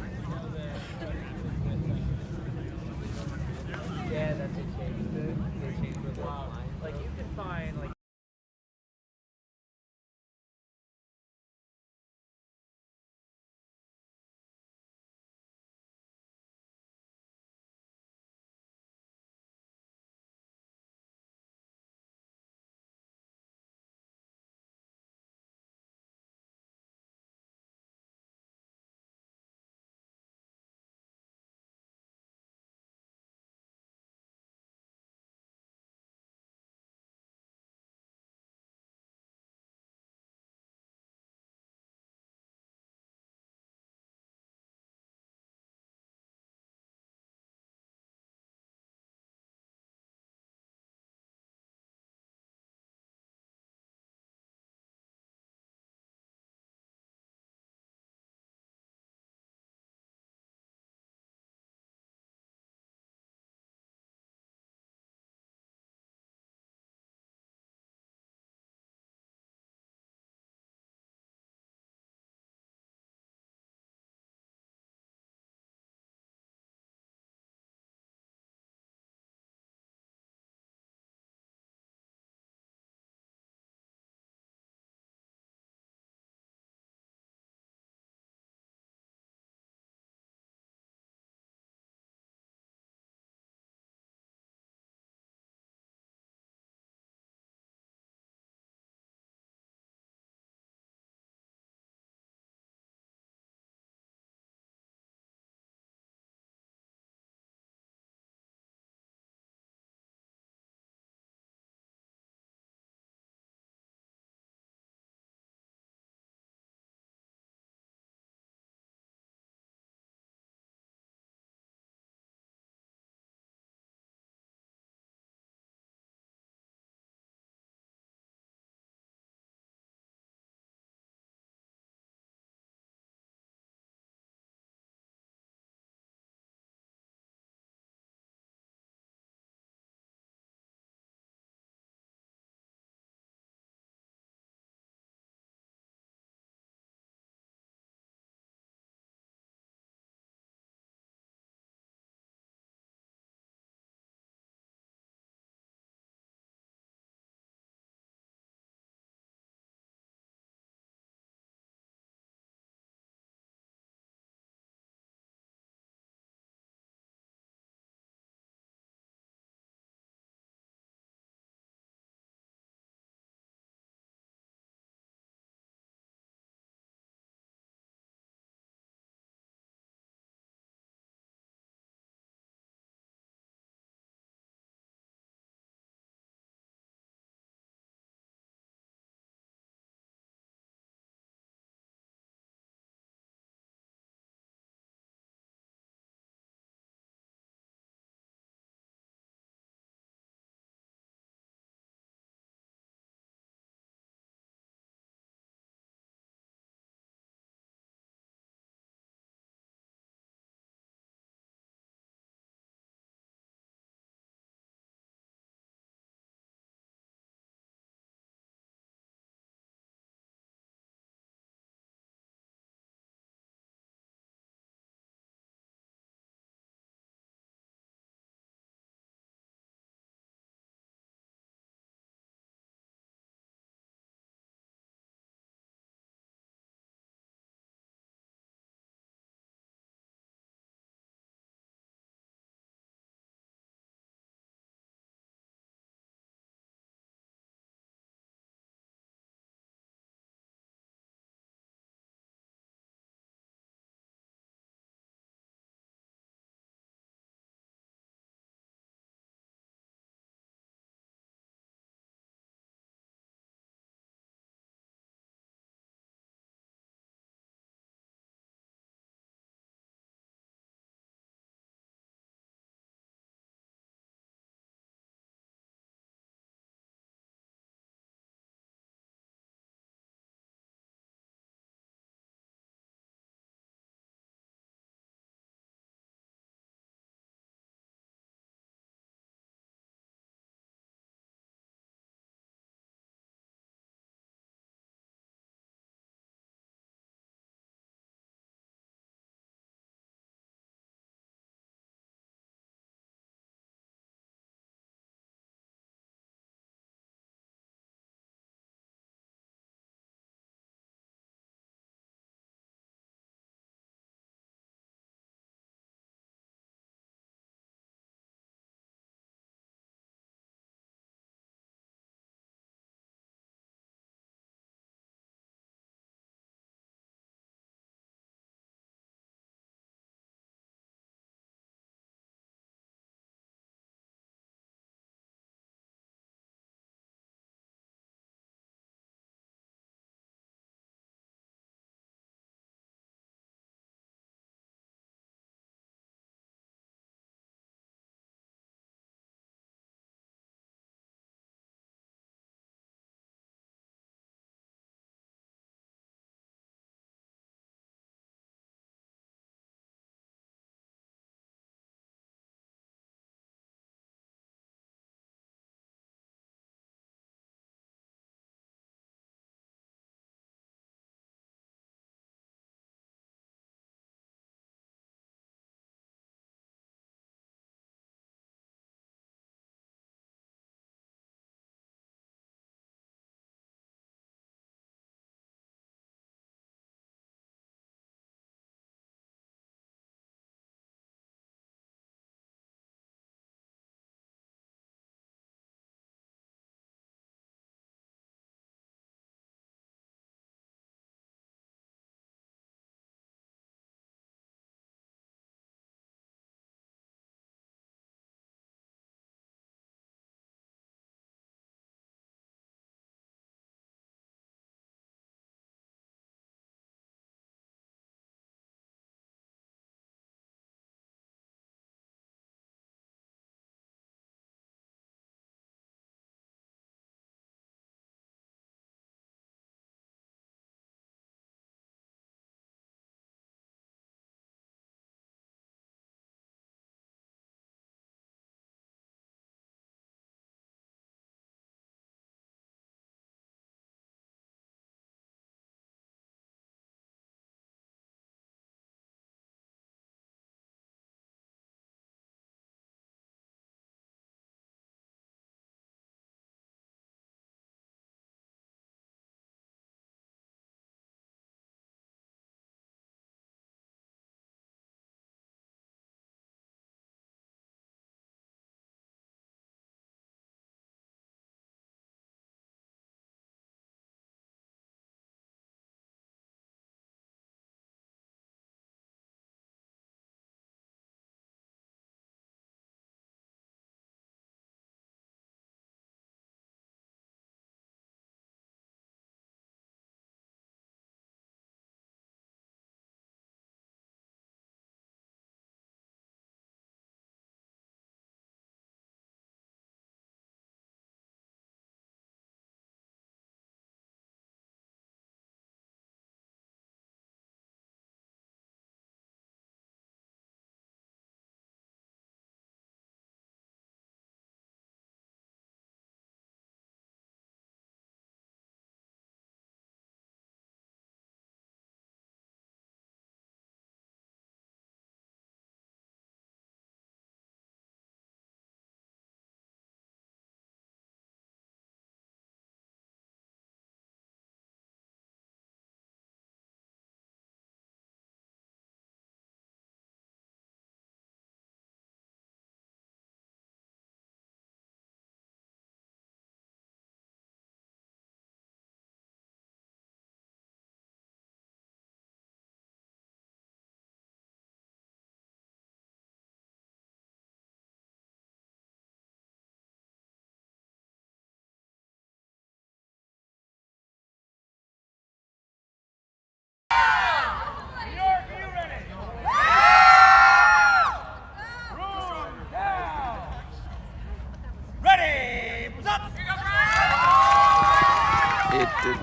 did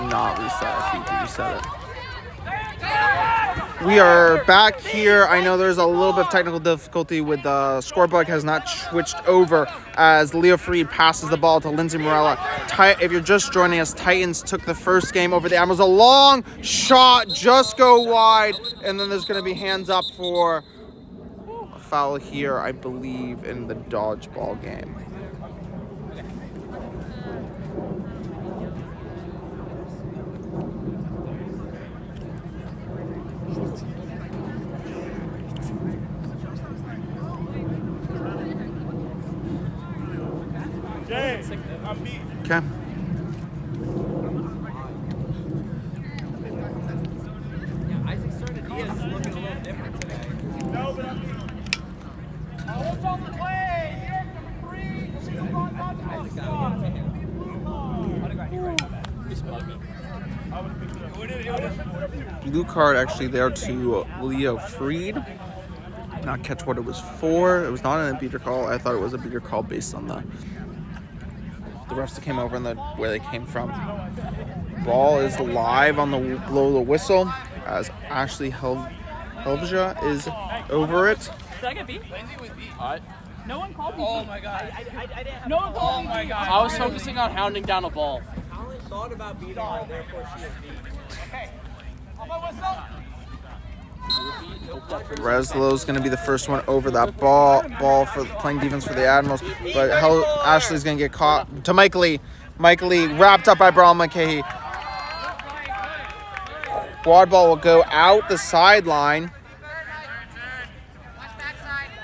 not reset. If he reset it. We are back here. I know there's a little bit of technical difficulty with the scorebook has not switched over as Leo Freed passes the ball to Lindsay Morella. If you're just joining us, Titans took the first game over the Admirals. A long shot, just go wide, and then there's going to be hands up for a foul here, I believe, in the dodgeball game. Okay. Blue card actually there to Leo Freed. Not catch what it was for. It was not a beater call. I thought it was a beater call based on the refs that came over and where they came from. Ball is live on the blow the whistle as Ashley Helvja is over it. Did I get beat? No one called me. Oh my god. I didn't. No one called me. Oh my god. I was focusing on hounding down a ball. Colin thought about beating her, therefore she was beat. Okay. On my whistle. Breslow's going to be the first one over that ball for playing defense for the Admirals. But Ashley's going to get caught to Mike Lee. Mike Lee wrapped up by Brian McKay. Quad ball will go out the sideline.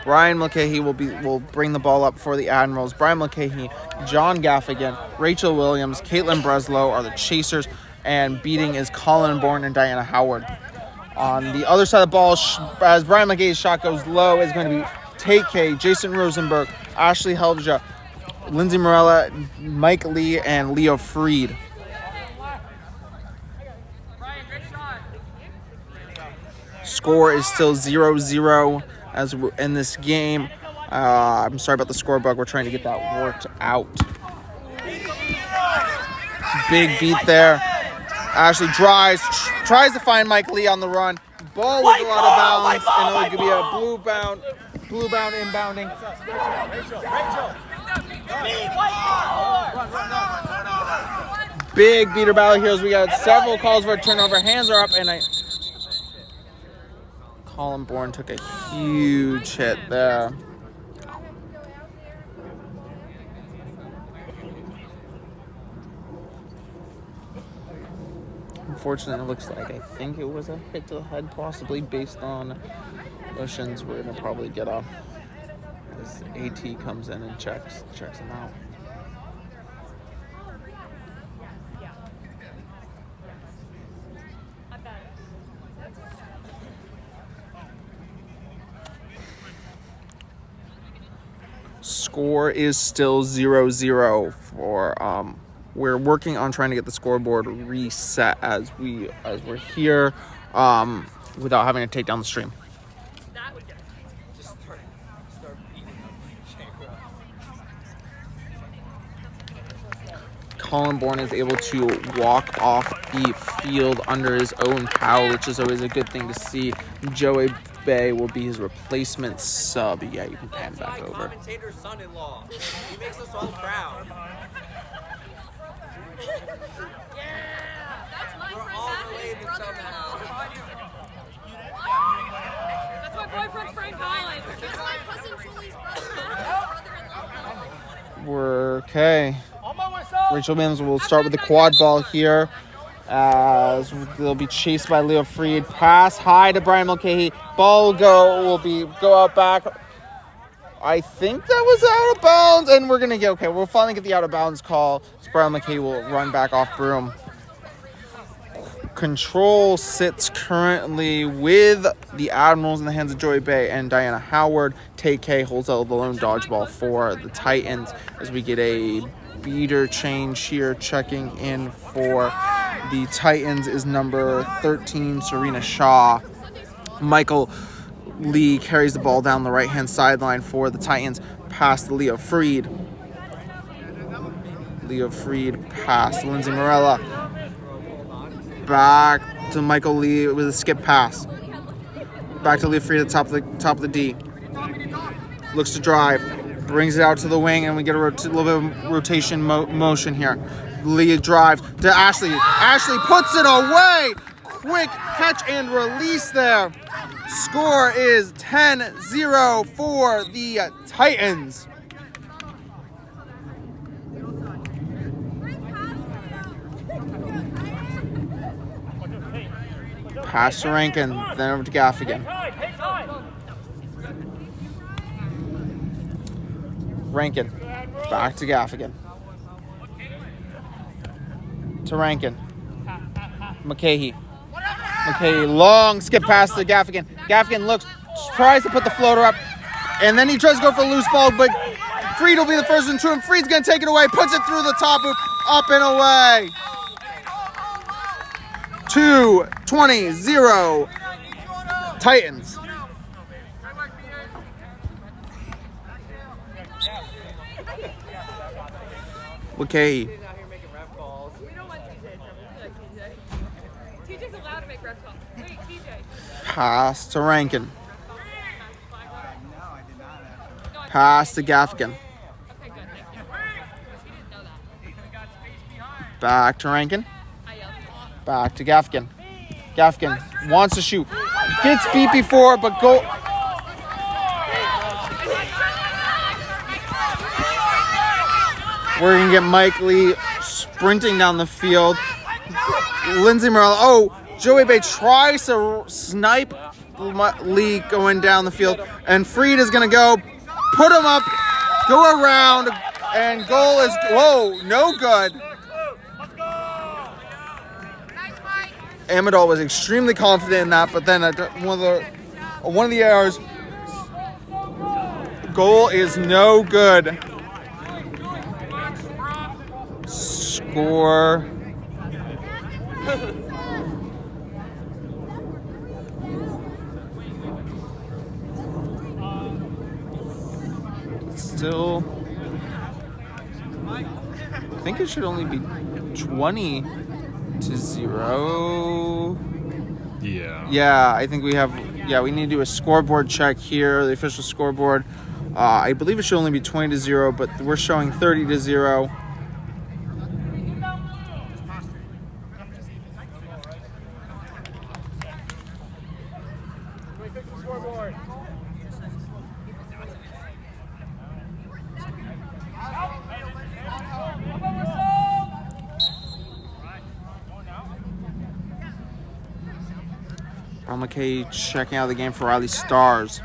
Brian Mulcahy will bring the ball up for the Admirals. Brian Mulcahy, John Gaffigan, Rachel Williams, Caitlin Breslow are the chasers, and beating is Colin Bourne and Diana Howard. On the other side of the ball, as Brian McGay's shot goes low, is going to be TK, Jason Rosenberg, Ashley Helvja, Lindsay Morella, Mike Lee, and Leo Freed. Score is still 0-0 as we're in this game. I'm sorry about the scorebook. We're trying to get that worked out. Big beat there. Ashley tries to find Mike Lee on the run. Ball was a lot of bounds, and it could be a blue bound inbounding. Big beater battle here as we got several calls for a turnover. Hands are up, and Colin Bourne took a huge hit there. Unfortunately, it looks like I think it was a hit to the head, possibly based on motions. We're gonna probably get a as AT comes in and checks him out. Score is still 0-0 for we're working on trying to get the scoreboard reset as we're here without having to take down the stream. Colin Bourne is able to walk off the field under his own power, which is always a good thing to see. Joey Bay will be his replacement sub. Yeah, you can pan back over. Commentator's son-in-law. He makes us all proud. That's my We're friend all Matthew's related brother-in-law. That's my boyfriend Frank Holland. That's my cousin Julie's brother-in-law. We're okay. On my whistle. Rachel Mims will start with the quad ball here. As they'll be chased by Leo Freed. Pass high to Brian Mulcahy. Ball will go out back. I think that was out of bounds, and we're gonna get okay. We'll finally get the out of bounds call. So Brian Mulcahy will run back off broom. Control sits currently with the Admirals in the hands of Joey Bay and Diana Howard. TK holds out the lone dodgeball for the Titans as we get a beater change here. Checking in for the Titans is number 13, Serena Shaw. Michael Lee carries the ball down the right-hand sideline for the Titans, past Leo Freed. Leo Freed pass. Lindsay Morella. Back to Michael Lee with a skip pass. Back to Lee Free at the top of the D. Looks to drive. Brings it out to the wing, and we get a little bit of rotation motion here. Lee drives to Ashley. Ashley puts it away. Quick catch and release there. Score is 10-0 for the Titans. Pass to Rankin, then over to Gaffigan. Rankin, back to Gaffigan. To Rankin. McCahey. McCahey, long skip pass to Gaffigan. Gaffigan looks, tries to put the floater up, and then he tries to go for a loose ball, but Freed will be the first one to him. Freed's going to take it away, puts it through the top hoop, up and away. 2-20-0 Titans. McCahey. We don't want TJ. We like TJ. TJ's allowed to make ref calls. Wait, TJ. Pass to Rankin. Pass to Gaffigan. Okay, good. Thank you. He didn't know that. Back to Rankin. I yelled. Back to Gaffigan. Gaffigan wants to shoot. Gets beat before, but go. We're going to get Mike Lee sprinting down the field. Lindsay Morello. Oh, Joey Bay tries to snipe Lee going down the field. And Freed is going to go, put him up, go around, and goal is, whoa, no good. Amador was extremely confident in that, but then at one of the errors, goal is no good. Score. Still, I think it should only be 20-0. Yeah, I think we have. Yeah, we need to do a scoreboard check here. The official scoreboard. I believe it should only be 20-0, but we're showing 30-0. Ron McKay checking out the game for Riley Stars.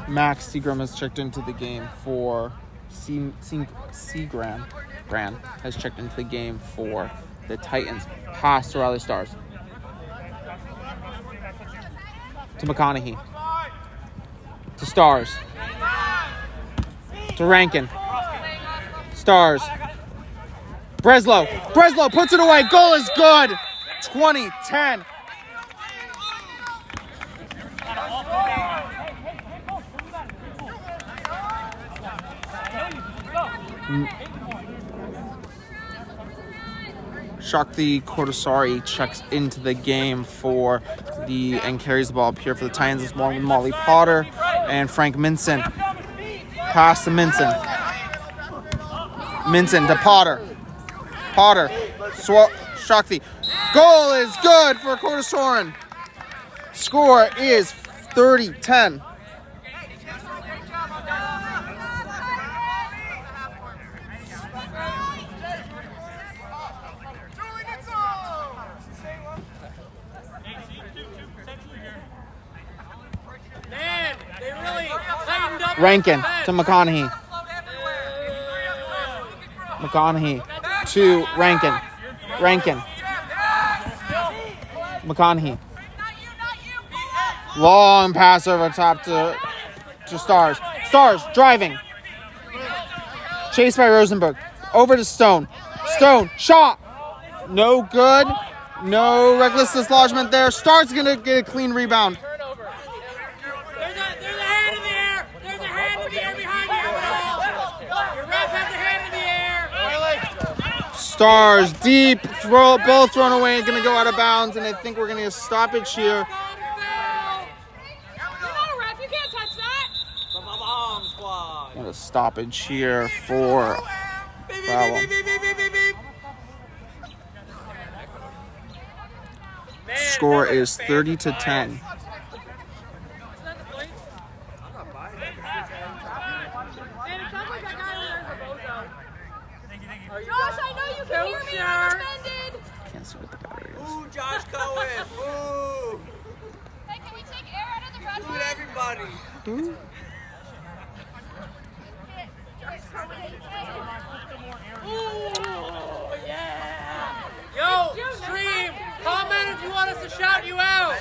Max Seagram has checked into the game for Seagram. Gran has checked into the game for the Titans. Pass to Riley Stars. To McConaughey. To Stars. To Rankin. Stars. Breslow puts it away. Goal is good. 20-10. Shakti Kordasari checks into the game and carries the ball up here for the Titans, along with Molly Potter and Frank Minson. Pass to Minson. Minson to Potter. Shakti. Goal is good for Kordasoran. Score is 30-10. Rankin to McConaughey. McConaughey to Rankin. McConaughey. Long pass over top to Stars. Stars driving. Chased by Rosenberg. Over to Stone. Stone shot. No good. No reckless dislodgement there. Stars gonna get a clean rebound. There's a hand in the air. There's a hand in the air behind you. Stars deep, ball thrown away, going to go out of bounds, and I think we're going to get a stoppage here. You know, ref, you can't touch that. Bomb squad. And a stoppage here for foul. Score is 30-10. Josh, I know you can hear me. I'm offended. Can't see what the battery is. Ooh, Josh Cohen. Ooh. Hey, can we take air out of the red Ooh, one? everybody. Oh, yeah. Yo, stream, comment if you want us to shout you out.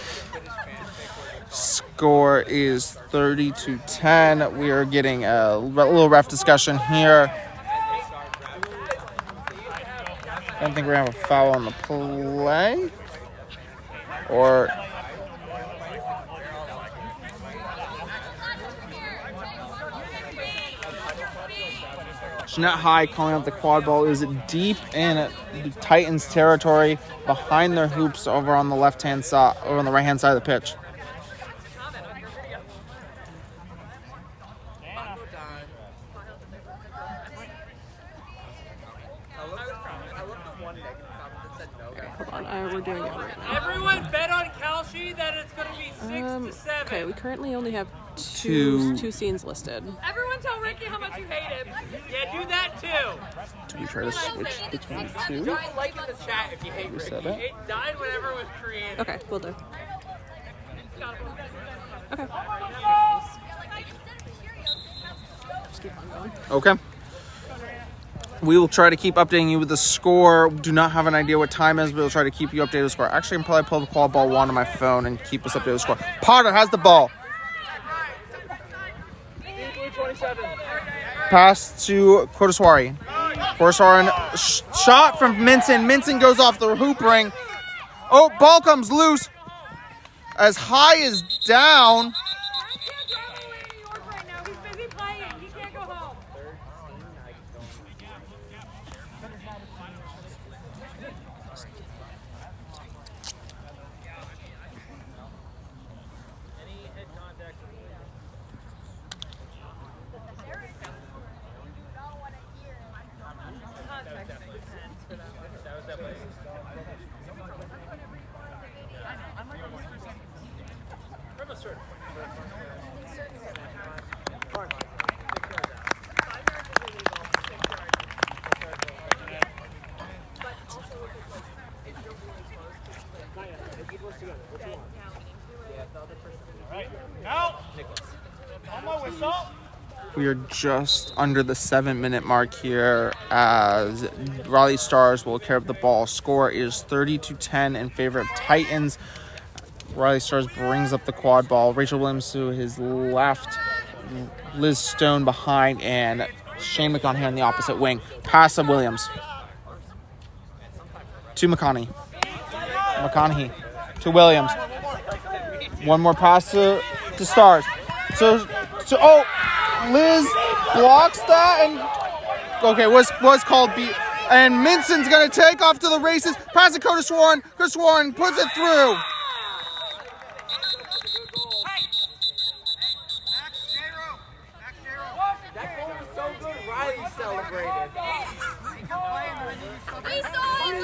Score is 30-10. We are getting a little ref discussion here. I don't think we're going to have a foul on the play. Or... Jeanette High calling out the quad ball. Is deep in the Titans territory behind their hoops over on the left-hand side, over on the right-hand side of the pitch. Hold on, we're doing it right now. Everyone bet on Kalshi that it's going to be 6 to 7. Okay, we currently only have Two. two scenes listed. Everyone tell Ricky how much you hate him. Yeah, do that too. Do we try to switch between the two? Don't like in the chat if you hate Ricky. said it? It died whenever it was created. Okay, we'll do. Okay. Just keep on going. Okay. We will try to keep updating you with the score. Do not have an idea what time it is, but we'll try to keep you updated with the score. Actually, I'm probably pull the quad ball one on my phone and keep us updated with the score. Potter has the ball. Pass to Kodaswari. Kodaswari, shot from Minson. Minson goes off the hoop ring. Oh, ball comes loose. As high as down. He can't travel away to New York right now. He's busy playing. He can't go home. We are just under the 7-minute mark here as Raleigh Stars will carry up the ball. Score is 30-10 in favor of Titans. Raleigh Stars brings up the quad ball. Rachel Williams to his left, Liz Stone behind, and Shane McConaughey on the opposite wing. Pass to Williams. To McConaughey. McConaughey to Williams. One more pass to Stars. Oh, Liz blocks that and okay, was called beat. And Minson's gonna take off to the races. Pass to Curtis Warren. Curtis Warren puts it through. That goal was so good. Riley celebrated. We saw it,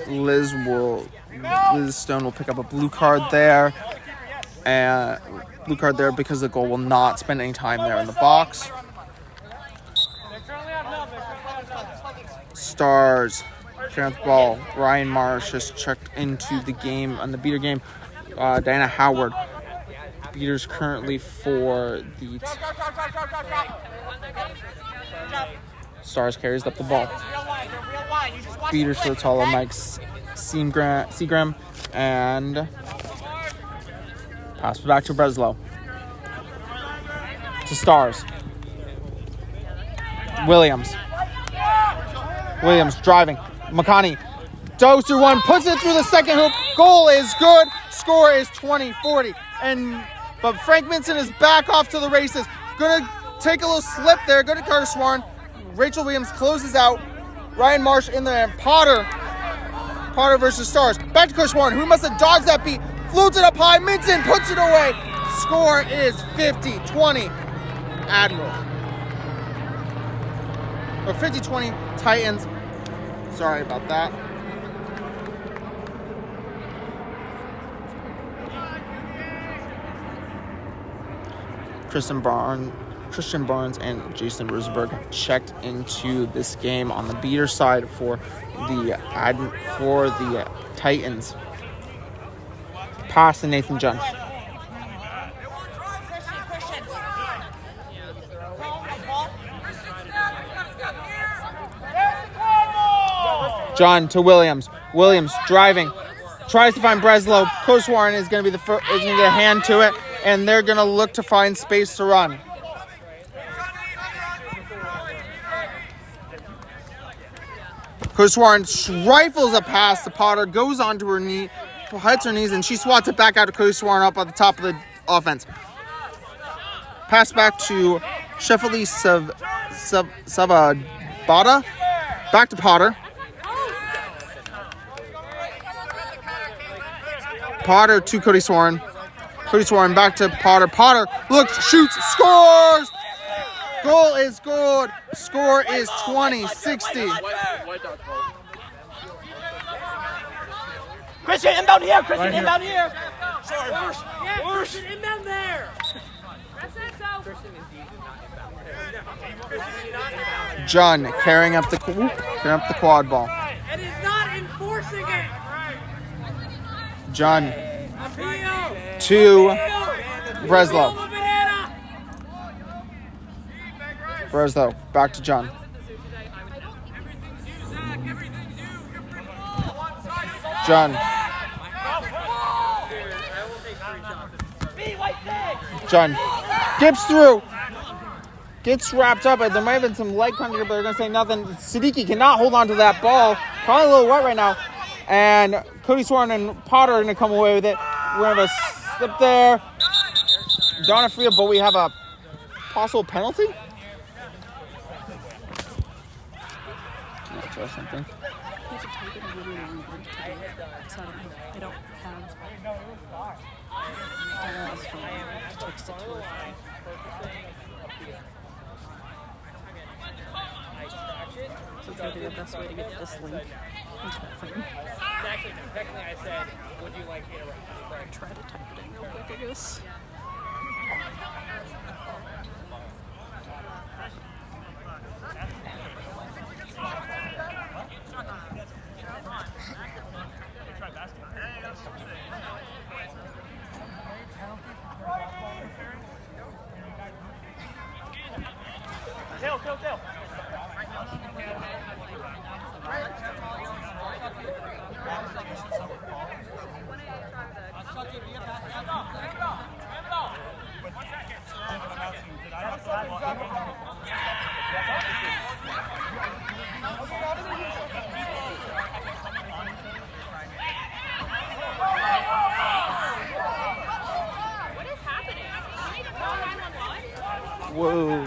Liz. Liz Stone will pick up a blue card there. And blue card there because the goal will not spend any time there in the box. Stars, carrying the ball. Ryan Marsh has checked into the game on the beater game. Diana Howard. Beaters currently for the Stars carries up the ball. Beaters for the taller Mike Seagram and pass back to Breslow. To Stars. Williams driving. McConaughey goes through one, puts it through the second hoop. Goal is good. Score is 20-40. But Frank Minson is back off to the races. Gonna take a little slip there. Go to Curtis Warren. Rachel Williams closes out. Ryan Marsh in there. Potter versus Stars. Back to Coach Warren, who must have dodged that beat. Floats it up high. Minton puts it away. Score is 50-20 Admiral. Or 50-20 Titans. Sorry about that. Christian Barnes and Jason Rosenberg checked into this game on the beater side for the Titans. Pass to Nathan John. John to Williams. Williams driving. Tries to find Breslow. Coach Warren is going to be is going to get a hand to it, and they're going to look to find space to run. Coach Warren rifles a pass to Potter, goes onto her knee, hits her knees, and she swats it back out to Coach Warren up at the top of the offense. Pass back to Shefali Savabata. Back to Potter. Potter to Cody Swarn. Cody Swarn back to Potter. Potter looks, shoots, scores! Goal is good. Score is 20-60. Christian, inbound here. Christian, inbound here. Christian, inbound there. That's it, so. John carrying up the quad ball. And he's not enforcing it. John to Breslow. Breslow back to John. John. John gets through. Gets wrapped up. There might have been some leg contact, but they're going to say nothing. Siddiqui cannot hold on to that ball. Probably a little wet right now. And Cody Swarn and Potter are going to come away with it. We're going to have a slip there. Donna Fria, but we have a possible penalty? Can I try something? I don't have to text it to her. So it's maybe the best way to get this link into that thing. Technically, I said, would you like me to Try to type it in real quick, I guess. Tail. What is happening? I need to call 911. Whoa.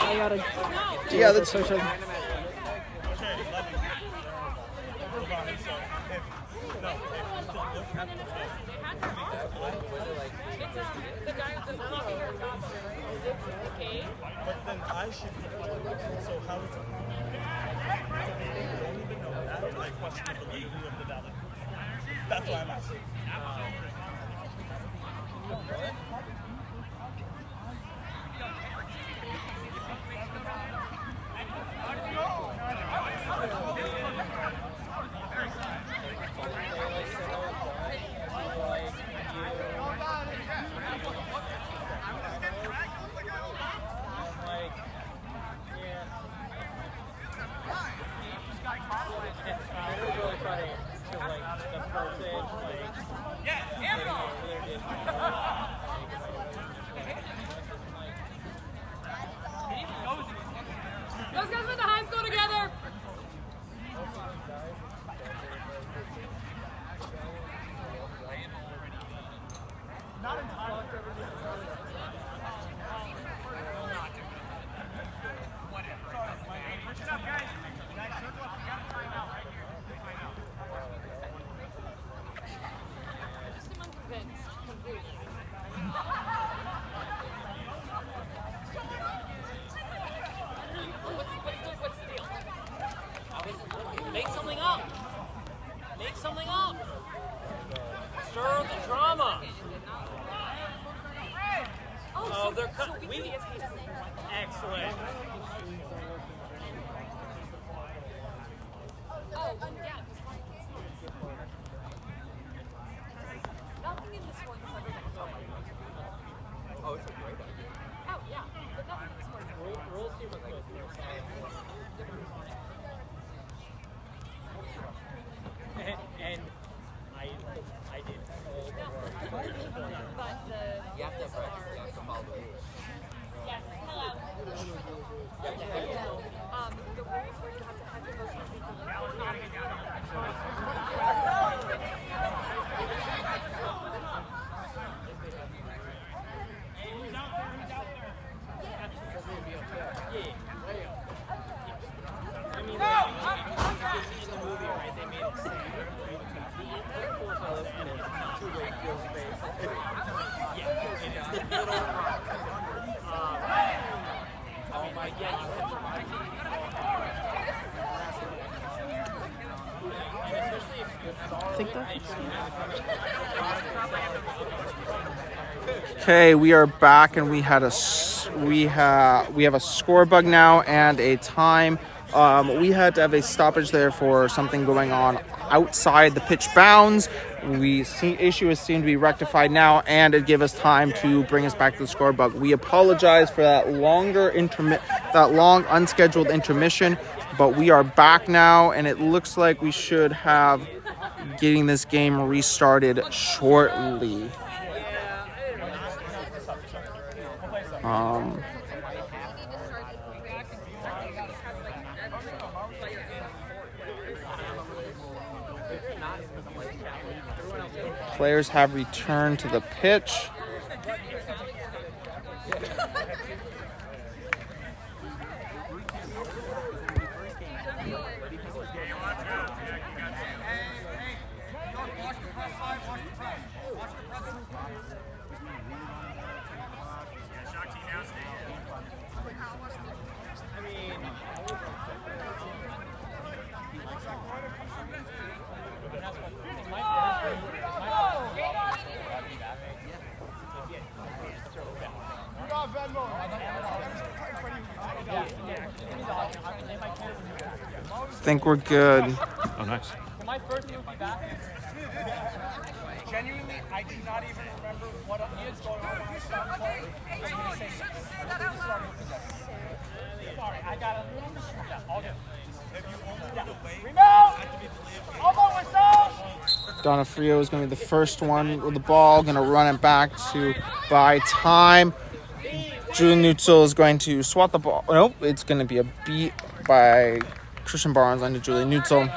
I gotta Yeah, that's social. But then I should be so how is it? I don't even know that. I question the validity of the ballot. That's why I'm asking. Oh, they're excellent. Oh, yeah. Nothing in this one. Oh, it's a great idea. Oh, yeah. But nothing in this one. Rules seem like good. And I did all the work. But the You have to have practice. You have to follow the rules. yes, hello. The rules where you have to have your motion I mean, like, in the movie, right, they made it say, the force of the animal is two-way field space. Yeah, and it's the middle. I mean, like, yeah, you have to Okay, we are back, and we have a score bug now and a time. We had to have a stoppage there for something going on outside the pitch bounds. Issue has seemed to be rectified now, and it gave us time to bring us back to the score bug. We apologize for that long unscheduled intermission, but we are back now, and it looks like we should have getting this game restarted shortly. Players have returned to the pitch. I think we're good. Oh, nice. My first movie back. Genuinely, I do not even remember what is going on. Sorry, I got a little bit. Yeah, all good. Donofrio is going to be the first one with the ball. Going to run it back to buy time. Julian Neutzel is going to swat the ball. Nope, it's going to be a beat by Christian Barnes onto Julian Neutzel.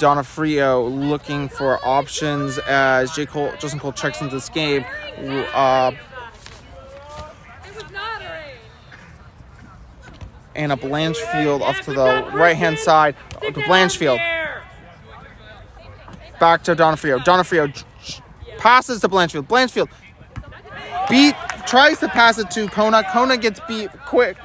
Donofrio looking for options as Justin Cole checks into this game. Anna Blanchfield off to the right-hand side to Blanchfield. Back to Donofrio. Donofrio passes to Blanchfield. Blanchfield tries to pass it to Kona. Kona gets beat quick.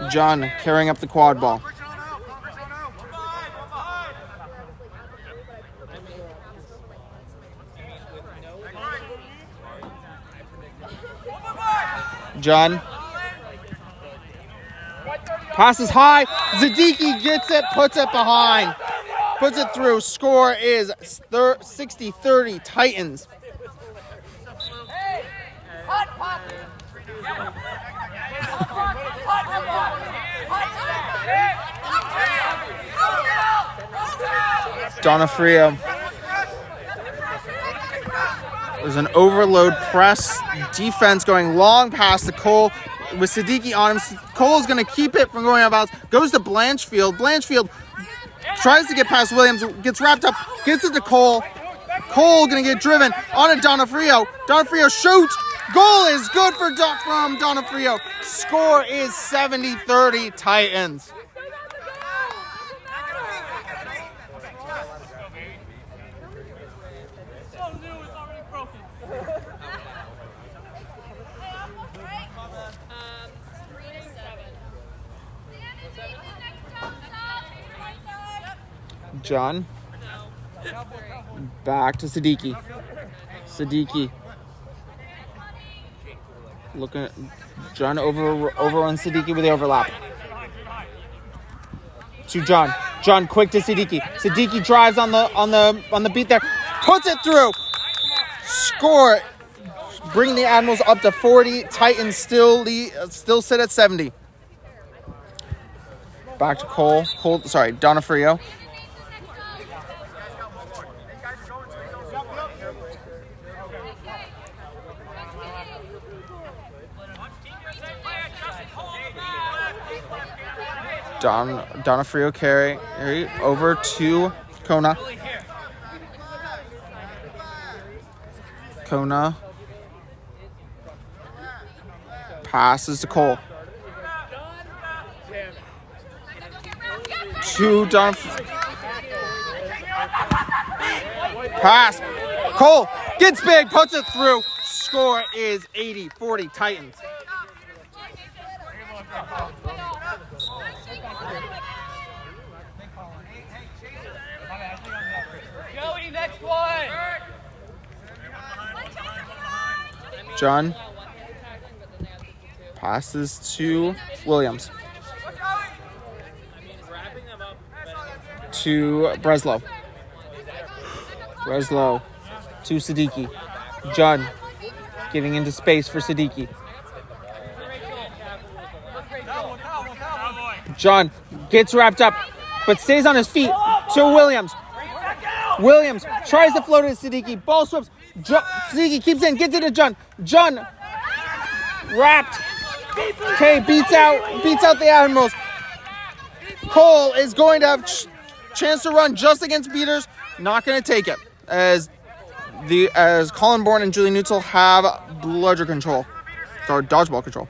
John carrying up the quad ball. John passes high. Zadiki gets it, puts it behind. Puts it through. Score is 60-30 Titans. Donofrio. There's an overload press. Defense going long past to Cole with Siddiqui on him. Cole's going to keep it from going out of bounds. Goes to Blanchfield. Blanchfield tries to get past Williams. Gets wrapped up. Gets it to Cole. Cole going to get driven on to Donofrio. Donofrio shoots. Goal is good from Donofrio. Score is 70-30 Titans. John. Back to Siddiqui. Siddiqui. Looking at John over on Siddiqui with the overlap. To John. John quick to Siddiqui. Siddiqui drives on the beat there. Puts it through. Score. Bring the Admirals up to 40. Titans still sit at 70. Back to Cole. Donofrio. Donofrio carry over to Kona. Kona passes to Cole. To pass. Cole gets big, puts it through. Score is 80-40 Titans. Joey, next one. John passes to Williams. To Breslow. Breslow to Siddiqui. John giving into space for Siddiqui. John gets wrapped up, but stays on his feet to Williams. Williams tries to float it to Siddiqui. Ball slips. Siddiqui keeps in, gets it to John. John wrapped. Okay, beats out the Admirals. Cole is going to have chance to run just against beaters. Not going to take it as Colin Bourne and Julie Neutzel have bludger control. Or dodgeball control.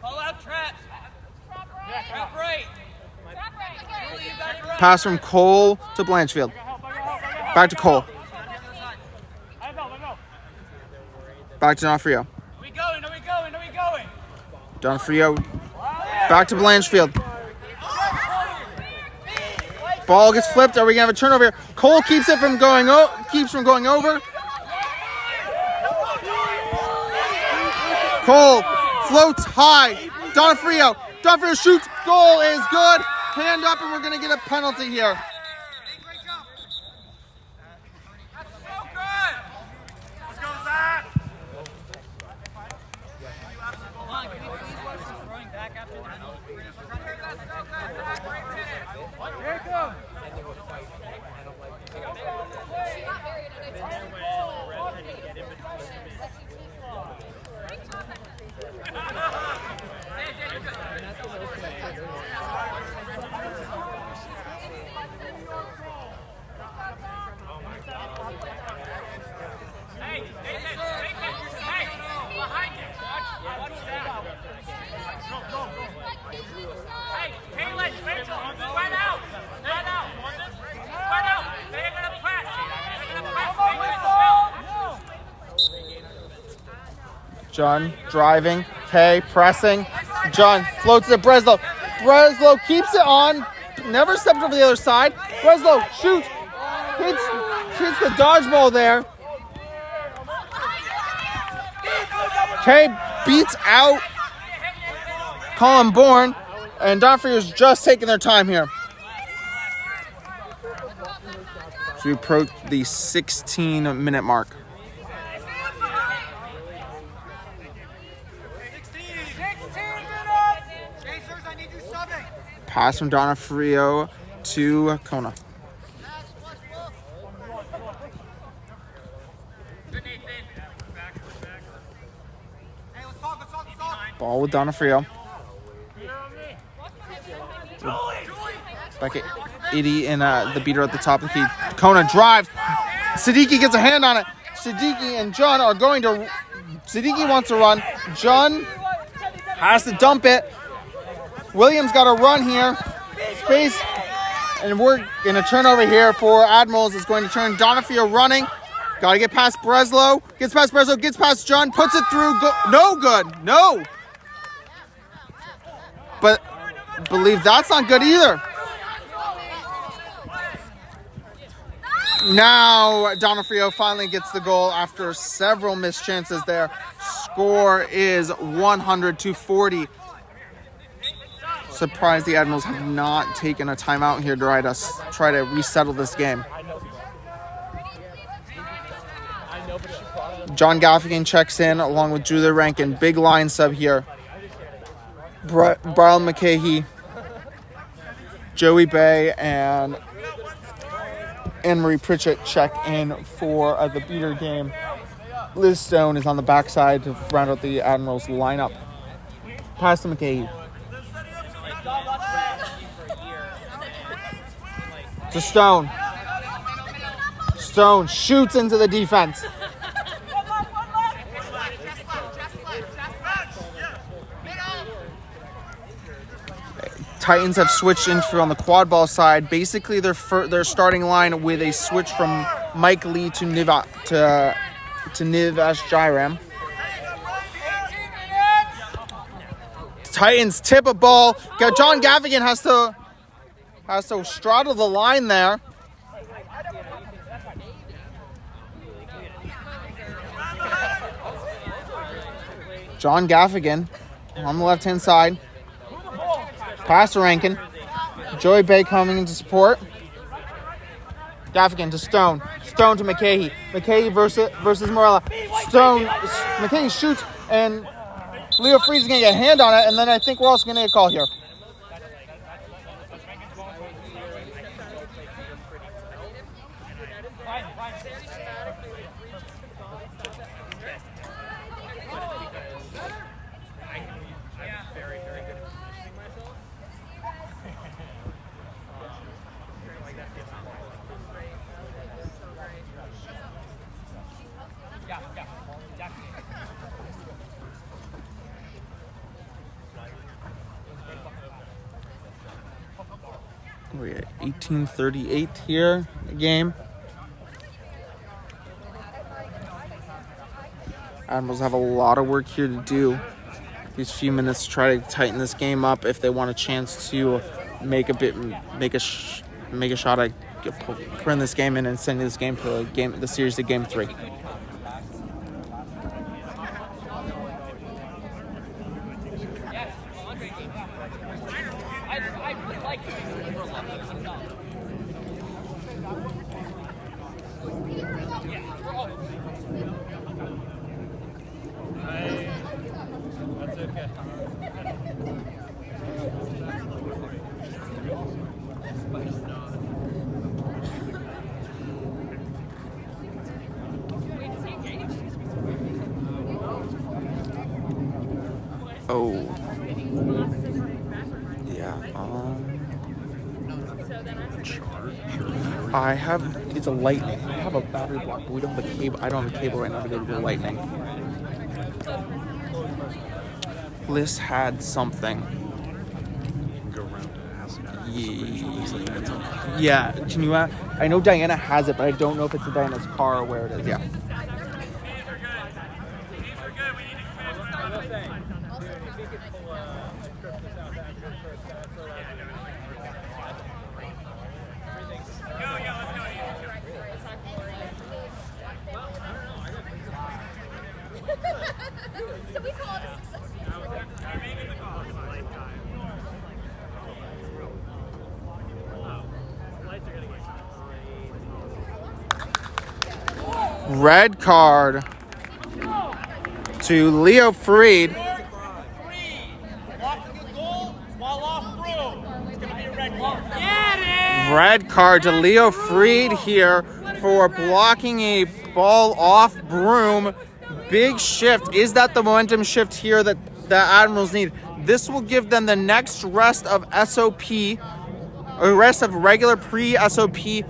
Pass from Cole to Blanchfield. Back to Cole. Back to Donofrio. Are we going? Donofrio. Back to Blanchfield. Ball gets flipped. Are we gonna have a turnover here? Cole keeps from going over. Cole floats high. Donofrio shoots. Goal is good. Hand up, and we're gonna get a penalty here. John driving. Okay, pressing. John floats to Breslow. Breslow keeps it on. Never stepped over the other side. Breslow shoots. Hits the dodgeball there. Okay, beats out Colin Bourne. And Donofrio's just taking their time here. So we approach the 16-minute mark. Pass from Donofrio to Kona. Ball with Donofrio. Back at 80 and the beater at the top of the key. Kona drives. Siddiqui gets a hand on it. Siddiqui and John are going to... Siddiqui wants to run. John has to dump it. Williams got a run here. Space. And we're going to turn over here for Admirals. It's going to turn Donofrio running. Got to get past Breslow. Gets past Breslow. Gets past John. Puts it through. No good. No. But believe that's not good either. Now Donofrio finally gets the goal after several missed chances there. Score is 100-40. Surprised the Admirals have not taken a timeout here to try to resettle this game. John Gaffigan checks in along with Julia Rankin. Big line sub here. Brian McCahey, Joey Bay, and Anne-Marie Pritchett check in for the beater game. Liz Stone is on the backside to round out the Admirals lineup. Pass to McCahey. To Stone. Stone shoots into the defense. Titans have switched into on the quad ball side. Basically, their starting line with a switch from Mike Lee to Nivesh Jairam. Titans tip a ball. John Gaffigan has to straddle the line there. John Gaffigan on the left-hand side. Pass to Rankin. Joey Bay coming into support. Gaffigan to Stone. Stone to McCahey. McCahey versus Morella. Stone. McCahey shoots, and Leo Freed is going to get a hand on it, and then I think we're also going to get a call here. We're at 18:38 here, the game. Admirals have a lot of work here to do. These few minutes to try to tighten this game up if they want a chance to make a shot at putting this game in and sending this game to the series to game 3. Oh. Yeah. I have. It's a Lightning. I have a battery block, but we don't have a cable. I don't have a cable right now to go to the Lightning. Bliss had something. Yeah. Can you? I know Diana has it, but I don't know if it's in Diana's car or where it is. Yeah. So we call it a success. Red card to Leo Freed. Red card to Leo Freed here for blocking a ball off Broom. Big shift. Is that the momentum shift here that the Admirals need? This will give them the next rest of SOP, or rest of regular pre-SOP,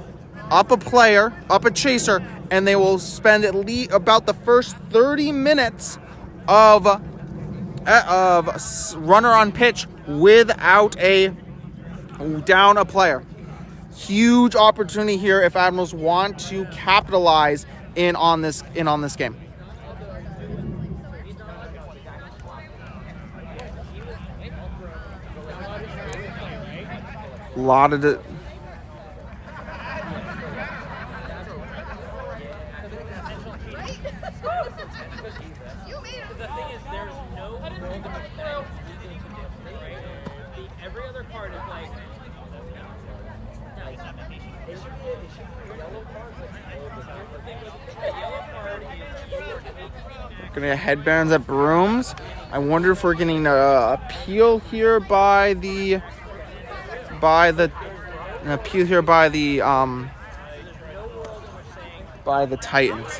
up a player, up a chaser, and they will spend at least about the first 30 minutes of runner on pitch without down a player. Huge opportunity here if Admirals want to capitalize in on this game. Gonna get headbands at brooms. I wonder if we're getting an appeal here by the Titans.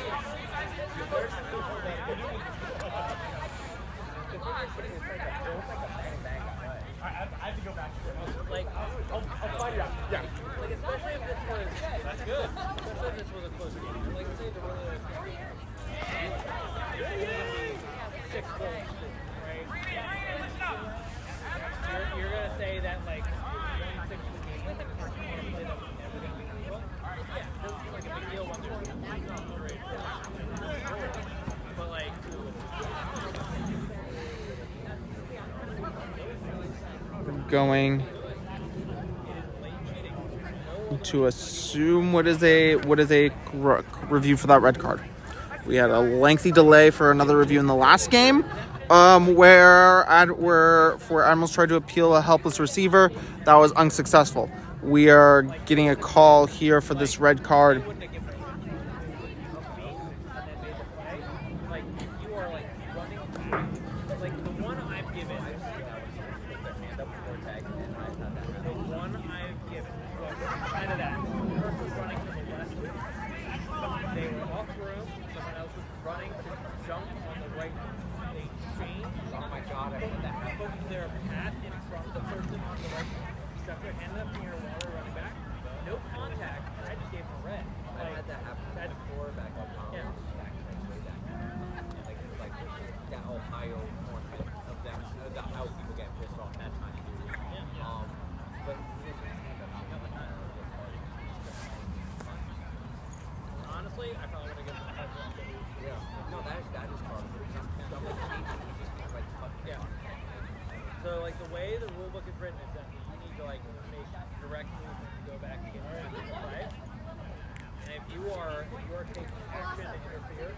You're gonna say that like but like Going to assume what is a review for that red card. We had a lengthy delay for another review in the last game, where Admirals tried to appeal a helpless receiver. That was unsuccessful. We are getting a call here for this red card. like you are like running like the one I've given. The one I've given was kind of that. The person was running to the left. They were off room. Someone else was running to jump on the right. They changed. Oh my god! I put their path in front of the person on the right. Stuck their hand up near water, running back. No contact. I just gave him a red. I had that happen before back on Yeah. Like that Ohio tournament of them, how people get pissed off that time. But Honestly, I probably would have given them a heads up. yeah, no, that is hard. Yeah. So like the way the rule book is written is that you need to like make direct movement to go back and get ready to play. And if you are taking action to interfere,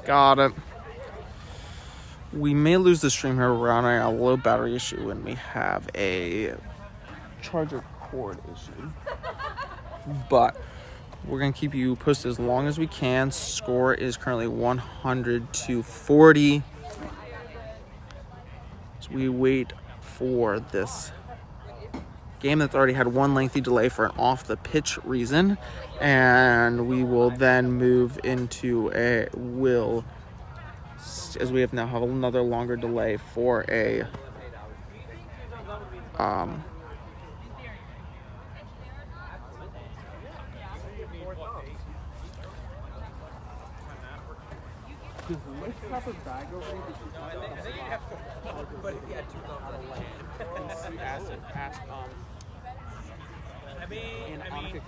Got it. We may lose the stream here. We're on a low battery issue and we have a charger cord issue. But we're going to keep you posted as long as we can. Score is currently 100-40. So we wait for this game that's already had one lengthy delay for an off-the-pitch reason. And we will then move into as we have another longer delay for a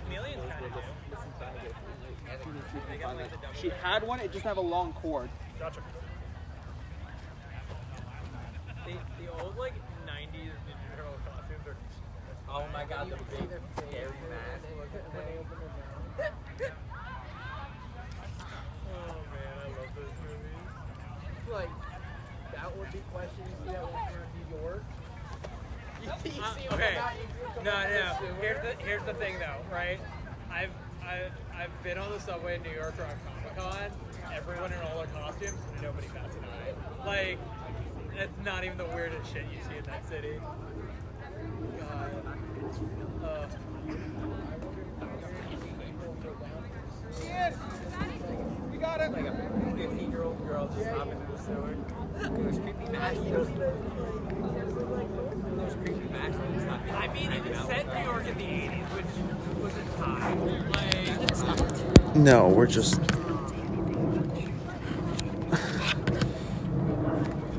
Chameleon's kind of She had one, it just have a long cord. Gotcha. the old like 90s Ninja Turtle costumes are. oh my god, the big scary mask. Oh man, I love those movies. Like, that would be questions you see that one from New York. Okay. No. Here's the thing though, right? I've been on the subway in New York around Comic-Con. Everyone in all their costumes, nobody bats an eye. Like, that's not even the weirdest shit you see in that city. God. You got it. Like a 15-year-old girl just hopping into the sewer. Those creepy masks. Those creepy masks. I mean, it was set in New York in the 80s, which was a time. Like, It's not. No, we're just...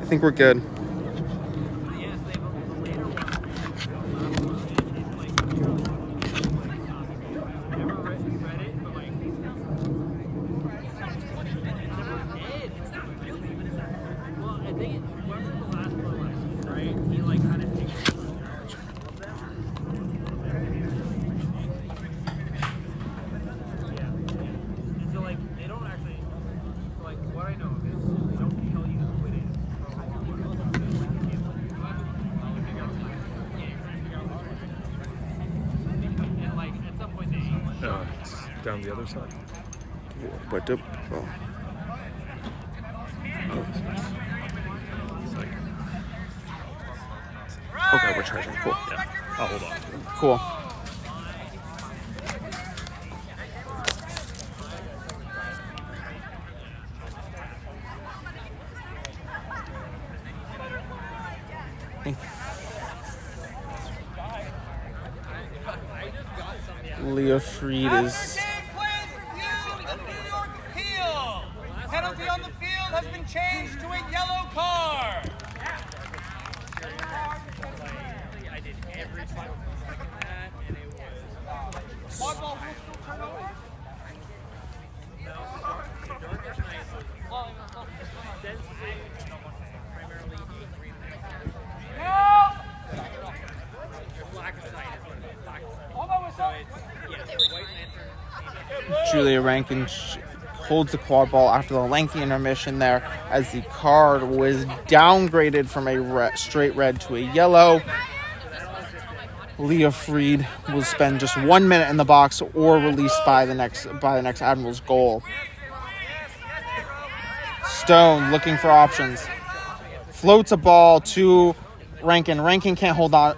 I think we're good. yes, they have the later one. Like, never read it, but like, it's not really. Well, I think whoever the last one was, right? He like kind of takes all of them. Yeah. And so like they don't actually like what I know of is they don't tell you who it is. down the other side. But the, oh. Okay, we're charging. Cool. Yeah. I'll hold on. Cool. Leah Freed is. Penalty on the field has been changed to a yellow card. I did every single thing like that, and it was. Quadball will still turn over? Darkest night was ostensibly primarily a green light. There's black and white. That's what it is. Black and white. So it's white lantern. Julia Rankin holds the quad ball after the lengthy intermission there as the card was downgraded from a straight red to a yellow. Leah Freed will spend just 1 minute in the box or released by the next Admirals goal. Stone looking for options. Floats a ball to Rankin. Rankin can't hold on.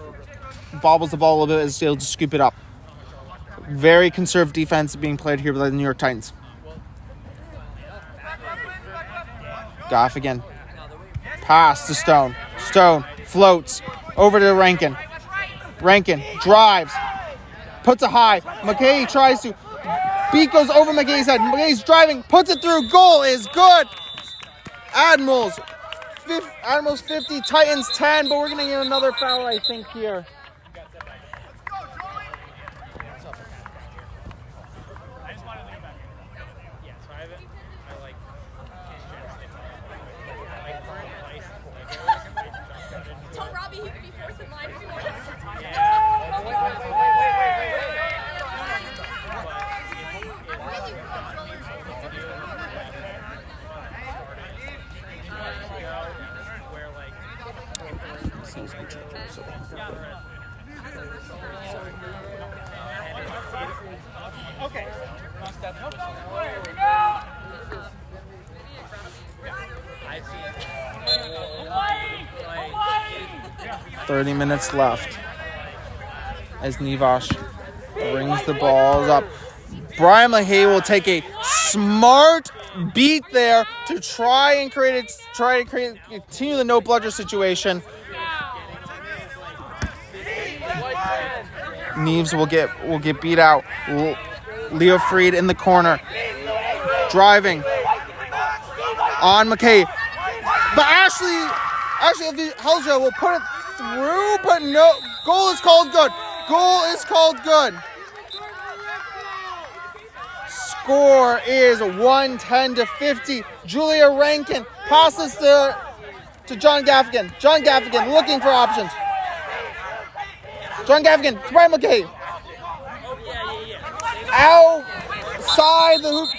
Bobbles the ball a little bit as he'll just scoop it up. Very conservative defense being played here by the New York Titans. Goff again. Pass to Stone. Stone floats over to Rankin. Rankin drives. Puts it high. McKay tries to. Beat goes over McKay's head. McKay's driving. Puts it through. Goal is good. Admirals 50, Titans 10, but we're going to get another foul, I think, here. Tell Robbie he could be first in line for us. Okay. 30 minutes left as Nivash brings the balls up. Brian Mahay will take a smart beat there to try and continue the no bludger situation. Neves will get beat out. Leo Freed in the corner, driving on McKay, but Ashley Helja will put it through, but no. Goal is called good. Goal is called good. Score is 110-50. Julia Rankin passes to John Gaffigan. John Gaffigan looking for options. John Gaffigan, Brian McKay. Outside the hoop.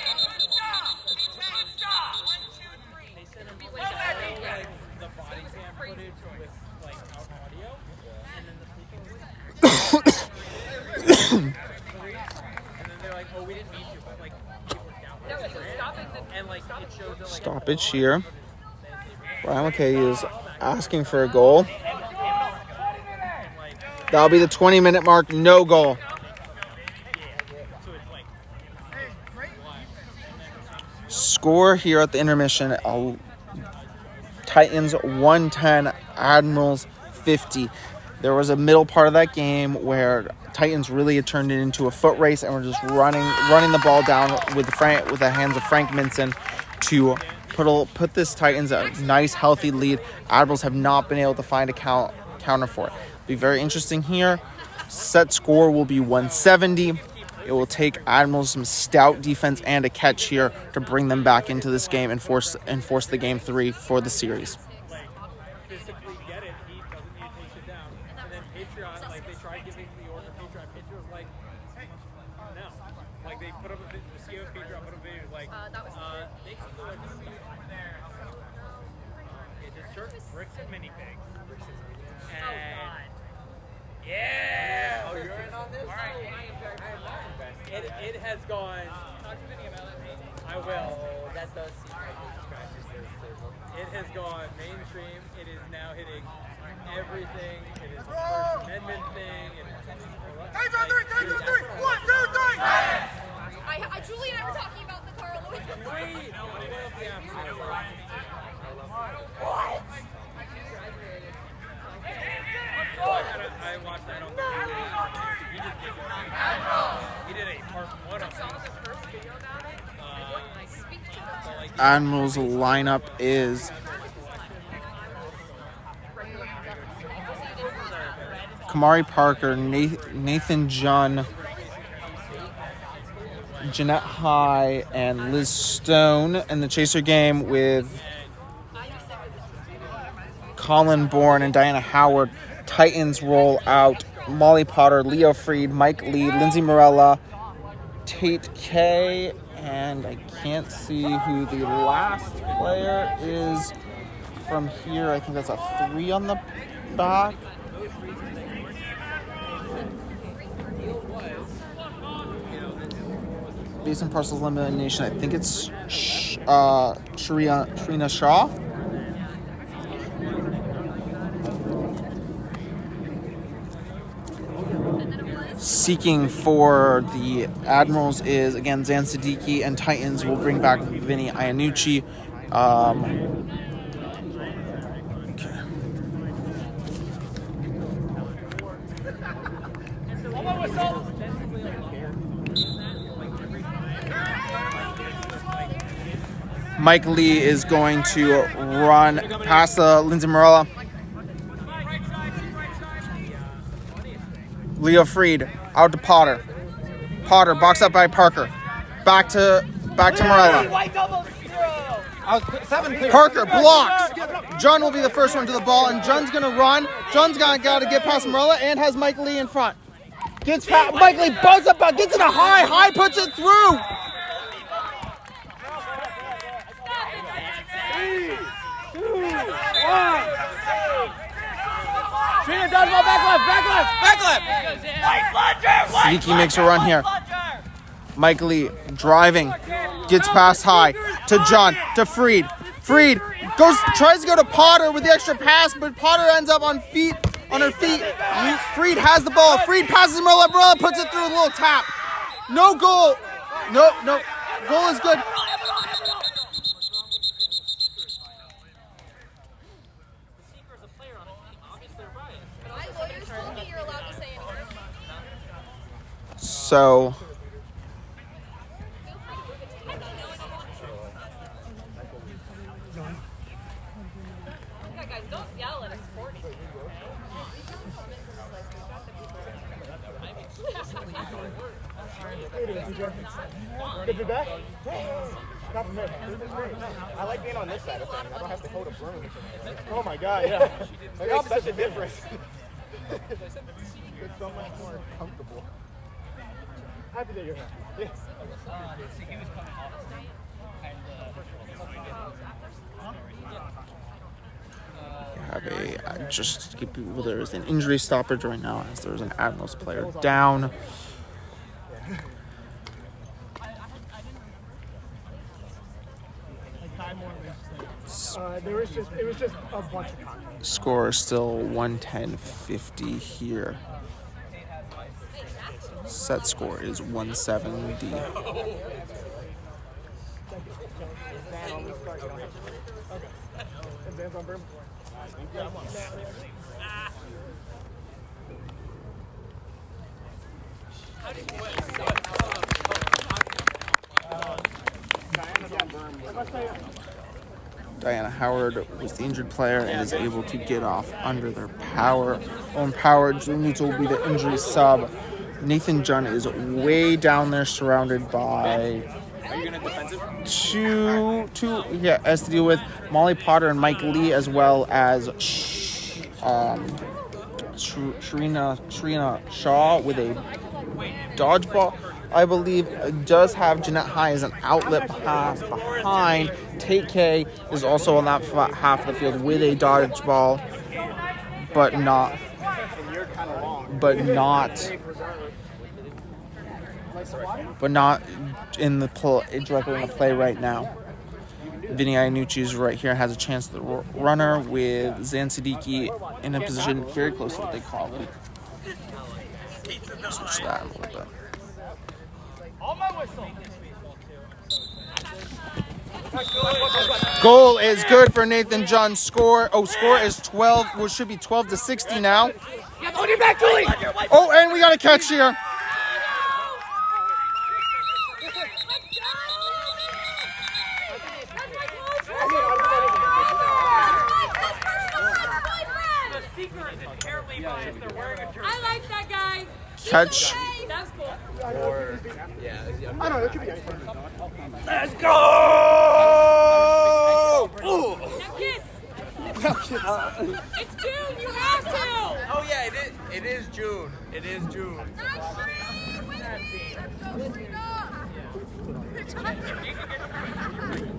Stoppage here. Brian McKay is asking for a goal. That'll be the 20-minute mark. No goal. Score here at the intermission. Titans 110, Admirals 50. There was a middle part of that game where Titans really had turned it into a foot race and were just running the ball down with the hands of Frank Minson to put this Titans a nice healthy lead. Admirals have not been able to find a counter for it. Be very interesting here. Set score will be 170. It will take Admirals some stout defense and a catch here to bring them back into this game and force the game 3 for the series. Physically get it, he doesn't need to take it down. And then Patriot, like they tried giving the order Patriot. Patriot was like, no. Like they put up the CEO Patriot put up a video like, they can go and see there. It's certain bricks and minifigs. And yeah. Oh, you're in on this? All right. It has gone mainstream. It is now hitting everything. It is a First Amendment thing. It is Julie and I were talking about the Carl Lewis. Wait, I watched that on he did a part 1 of it. Admirals lineup is Kamari Parker, Nathan Junn, Jeanette High, and Liz Stone in the chaser game with Colin Bourne and Diana Howard. Titans roll out Molly Potter, Leo Freed, Mike Lee, Lindsay Morella, Tate K, and I can't see who the last player is from here. I think that's a 3 on the back. Based on parcels elimination, I think it's Sharina Shaw. Seeking for the Admirals is, again, Zan Siddiqui, and Titans will bring back Vinny Iannucci. Mike Lee is going to run past Lindsay Morella. Leo Freed out to Potter. Potter boxed up by Parker. Back to Morella. Parker blocks. John will be the first one to the ball, and John's gonna run. John's got to get past Morella and has Mike Lee in front. Gets past Mike Lee, buzz up, gets it a high. High puts it through. Back left. Siddiqui makes a run here. Mike Lee driving, gets past High to John, to Freed. Freed tries to go to Potter with the extra pass, but Potter ends up on her feet. Freed has the ball. Freed passes Morella. Morella puts it through a little tap. No goal. No. Goal is good. So Guys, don't yell at a sporty. Did you back? Not from there. I like being on this side of things. I don't have to hold a broom. Oh my god, yeah. Like, it's such a difference. It's so much more comfortable. Happy that you're here. Yeah. There's an injury stoppage right now as there's an Admirals player down. It was just a bunch of content. Score is still 110-50 here. Set score is 170. Diana Howard was the injured player and is able to get off under their own power. Julie Neutral will be the injury sub. Nathan Junn is way down there, surrounded by two has to deal with Molly Potter and Mike Lee, as well as Sharina Shaw with a dodgeball. I believe it does have Jeanette High as an outlet pass behind. Tate K is also on that half of the field with a dodgeball, but not in the directly in the play right now. Vinny Iannucci's right here has a chance at the runner with Zan Siddiqui in a position very close to what they call it. Switch that a little bit. Goal is good for Nathan John. Score is 12, which should be 12-60 now. On your back, Julie! Oh, and we got a catch here. I like that guy. Catch. That's cool. I don't know, it could be anything. Let's go! Now kiss. It's June. You have to. Oh yeah, it is June. It is June.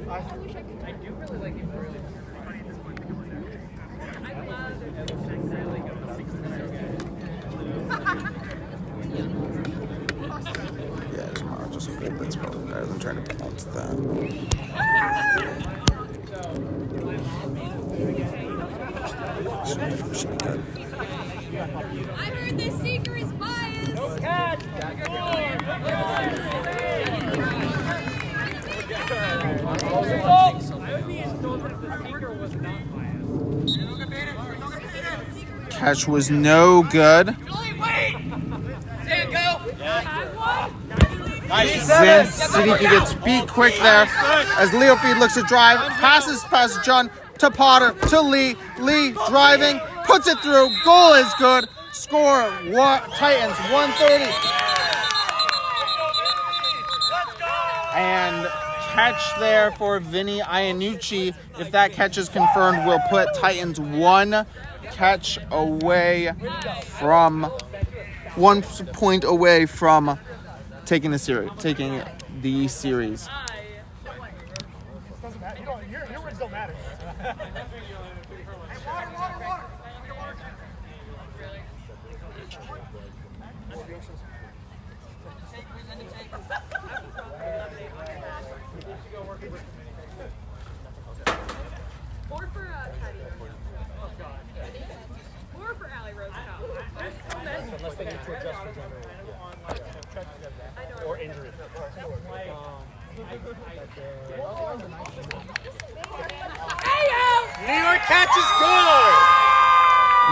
I do really like it early. Yeah, tomorrow just hold that's probably better than trying to bounce that. Should be good. I heard this seeker is biased. Catch was no good. Zan Siddiqui gets beat quick there as Leo Feed looks to drive, passes past John to Potter to Lee. Lee driving, puts it through. Goal is good. Score Titans 130. And catch there for Vinny Iannucci. If that catch is confirmed, we'll put Titans 1 catch away from 1 point away from taking the series. Doesn't matter. Your words don't matter. Or for Patty. Or for Allie Rose. Unless they need to adjust for gender. Or injury. New York catches good!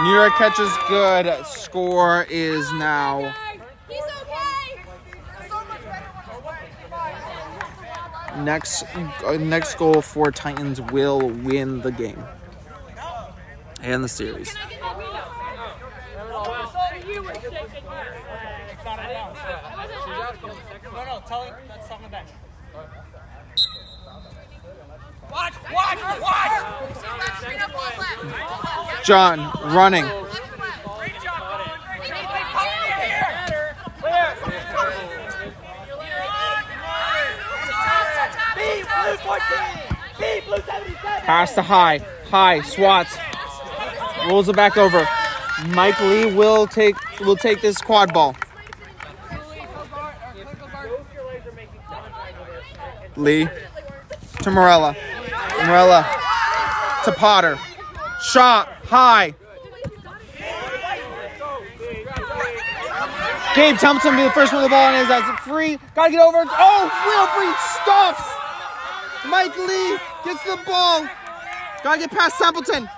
New York catches good. Score is now He's okay. next goal for Titans will win the game and the series. No, tell him that's on the bench. Watch! John running. Pass to High swats. Rolls it back over. Mike Lee will take this quad ball. Lee to Morella. Morella to Potter. Shot high. Gabe Templeton will be the first one with the ball, and is that's free. Gotta get over. Oh, Will Free stops. Mike Lee gets the ball. Gotta get past Templeton.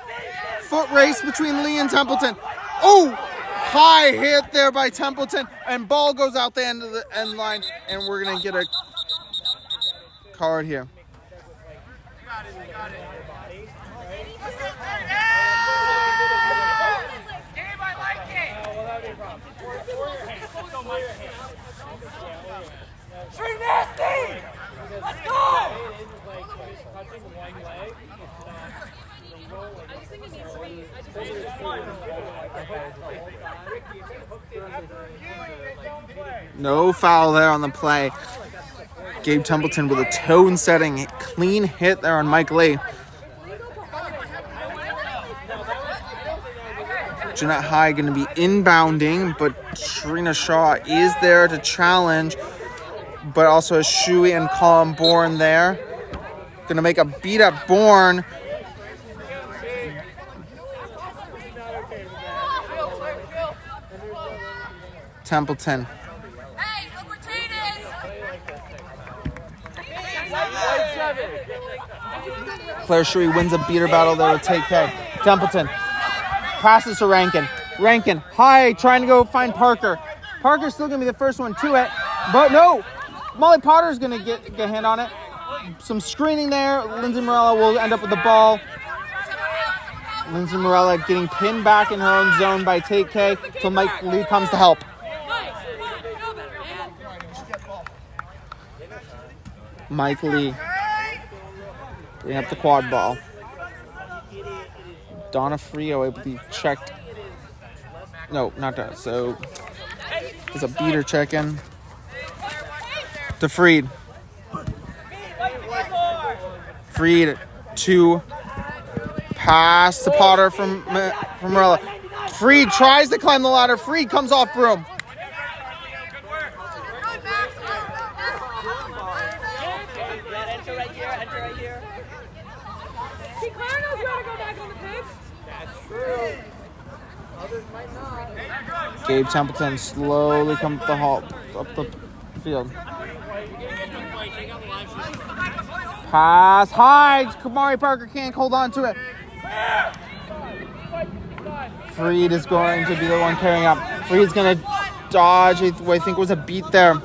Foot race between Lee and Templeton. Oh, high hit there by Templeton, and ball goes out the end of the end line, and we're gonna get a card here. Street nasty! Let's go! No foul there on the play. Gabe Templeton with a tone setting clean hit there on Mike Lee. Jeanette High going to be inbounding, but Trina Shaw is there to challenge, but also Shui and Colin Bourne there. Gonna make a beat at Bourne. Templeton. Hey, no potatoes! Claire Sheree wins a beater battle there with TK. Templeton passes to Rankin. Rankin high, trying to go find Parker. Parker's still gonna be the first one to it, but no, Molly Potter's gonna get a hand on it. Some screening there. Lindsay Morella will end up with the ball. Lindsay Morella getting pinned back in her own zone by TK till Mike Lee comes to help. Mike Lee bring up the quad ball. Donna Frio, I believe, checked. No, not that. So there's a beater check in. To Freed. Freed to pass to Potter from Morella. Freed tries to climb the ladder. Freed comes off broom. Enter right here. See, Claire knows you want to go back on the pitch. Gabe Templeton slowly comes up the field. Pass high. Kamari Parker can't hold on to it. Freed is going to be the one carrying up. Freed's going to dodge. I think it was a beat there.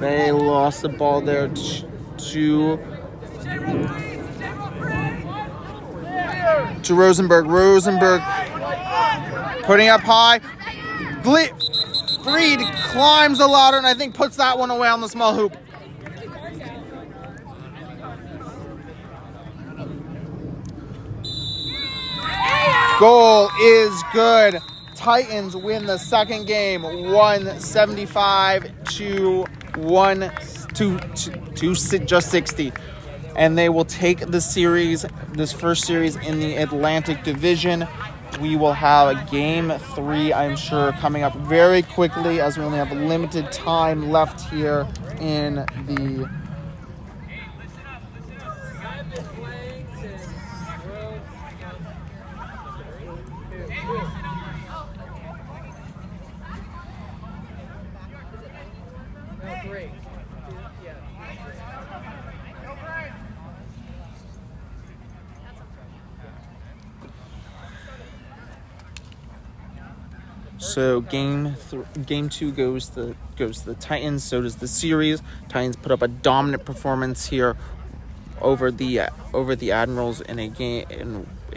They lost the ball there to Rosenberg. Rosenberg putting up high. Freed climbs the ladder and I think puts that one away on the small hoop. Goal is good. Titans win the second game, 175 to just 60. And they will take the series, this first series in the Atlantic Division. We will have a game 3, I'm sure, coming up very quickly as we only have limited time left here in the So game 2 goes to the Titans. So does the series. Titans put up a dominant performance here over the Admirals in a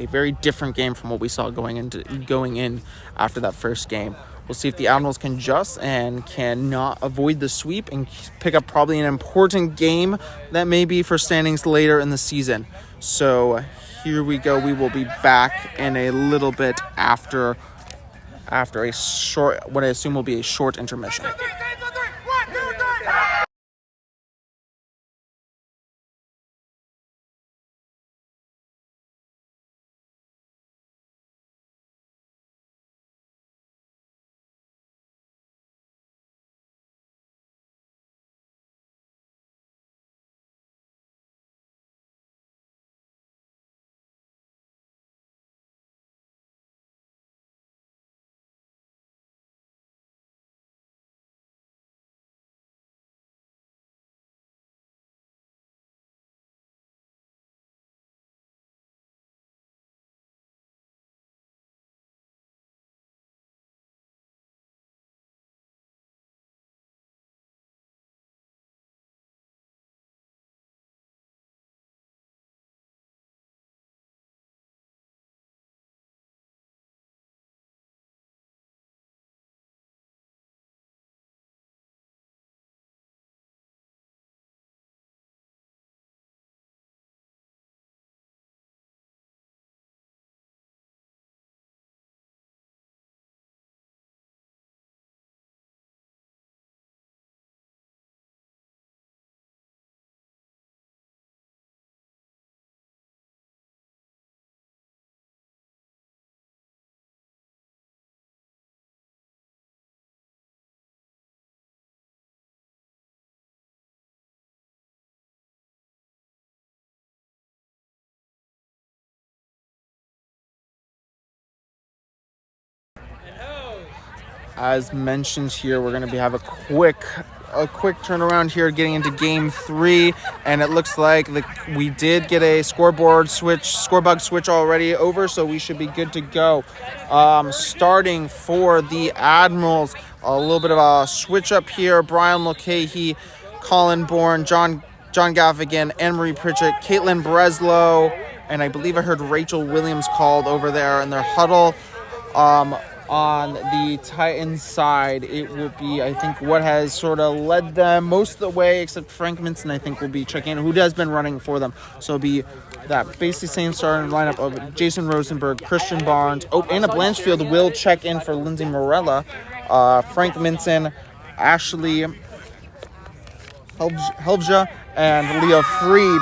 very different game from what we saw going in after that first game. We'll see if the Admirals can adjust and cannot avoid the sweep and pick up probably an important game that may be for standings later in the season. So here we go. We will be back in a little bit after a short, what I assume will be a short intermission. as mentioned here, we're going to have a quick turnaround here getting into game 3, and it looks like we did get a scoreboard switch, scorebug switch already over, so we should be good to go. Starting for the Admirals, a little bit of a switch up here. Brian Mulcahy, Colin Bourne, John Gaffigan, Anne-Marie Pritchett, Caitlin Breslow, and I believe I heard Rachel Williams called over there in their huddle. On the Titans side, it will be, I think, what has sort of led them most of the way, except Frank Minson, I think, will be checking in, who has been running for them. So it'll be that basically same starting lineup of Jason Rosenberg, Christian Barnes. Oh, Anna Blanchfield will check in for Lindsay Morella. Frank Minson, Ashley Helvja, and Leah Freed.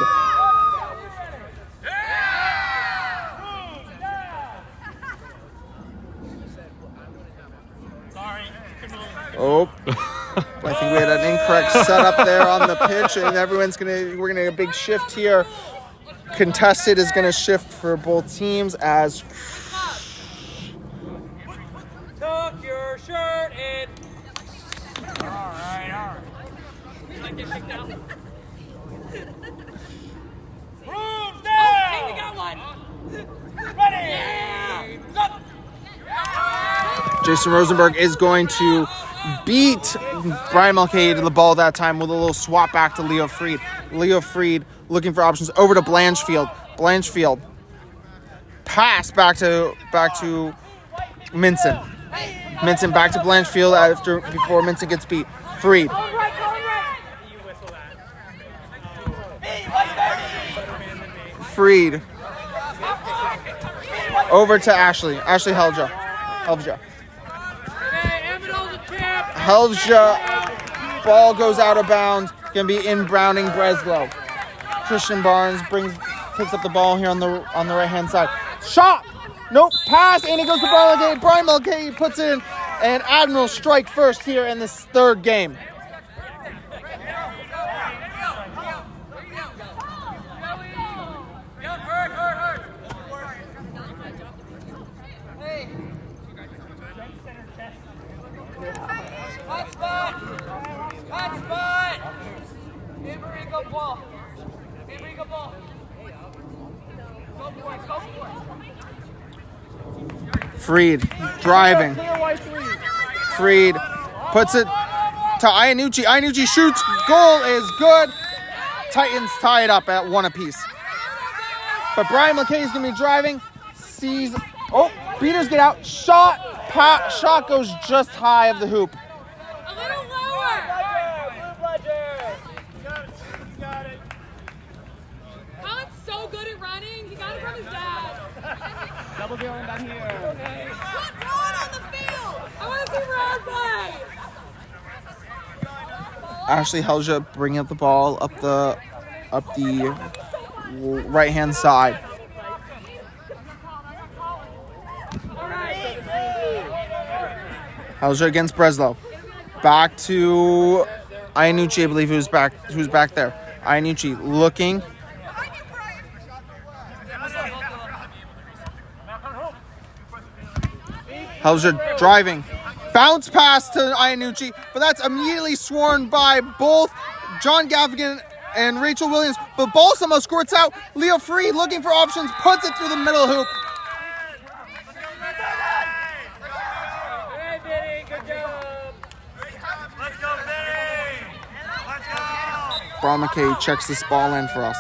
Oh, I think we had an incorrect setup there on the pitch, and we're gonna get a big shift here. Contested is gonna shift for both teams as Tuck your shirt in. All right. Like get kicked out. Brooms down. Oh, hey, we got one. Ready. Yeah. Jason Rosenberg is going to beat Brian Mulcahy to the ball that time with a little swap back to Leo Freed. Leo Freed looking for options over to Blanchfield. Blanchfield pass back to Minson. Minson back to Blanchfield before Minson gets beat. Freed. Freed over to Ashley Helvja. Helvja, ball goes out of bounds. Gonna be in Browning Breslow. Christian Barnes picks up the ball here on the right hand side. Shot! Nope, pass, and it goes to Brian Mulcahy. Brian Mulcahy puts it in, and Admirals strike first here in this third game. Freed driving. Freed puts it to Iannucci. Iannucci shoots. Goal is good. Titans tie it up at 1 apiece. But Brian Mulcahy is going to be driving. Sees. Oh, beaters get out. Shot goes just high of the hoop. A little lower. Colin's so good at running. He got it from his dad. Double dealing down here. Put Ron on the field. I want to see Ron play. Ashley Helvja bringing up the ball up the right hand side. Helvja against Breslow. Back to Iannucci, I believe, who's back there. Iannucci looking. Helvja driving. Bounce pass to Iannucci, but that's immediately sworn by both John Gaffigan and Rachel Williams. But ball somehow squirts out. Leo Freed looking for options, puts it through the middle hoop. Brian Mulcahy checks this ball in for us.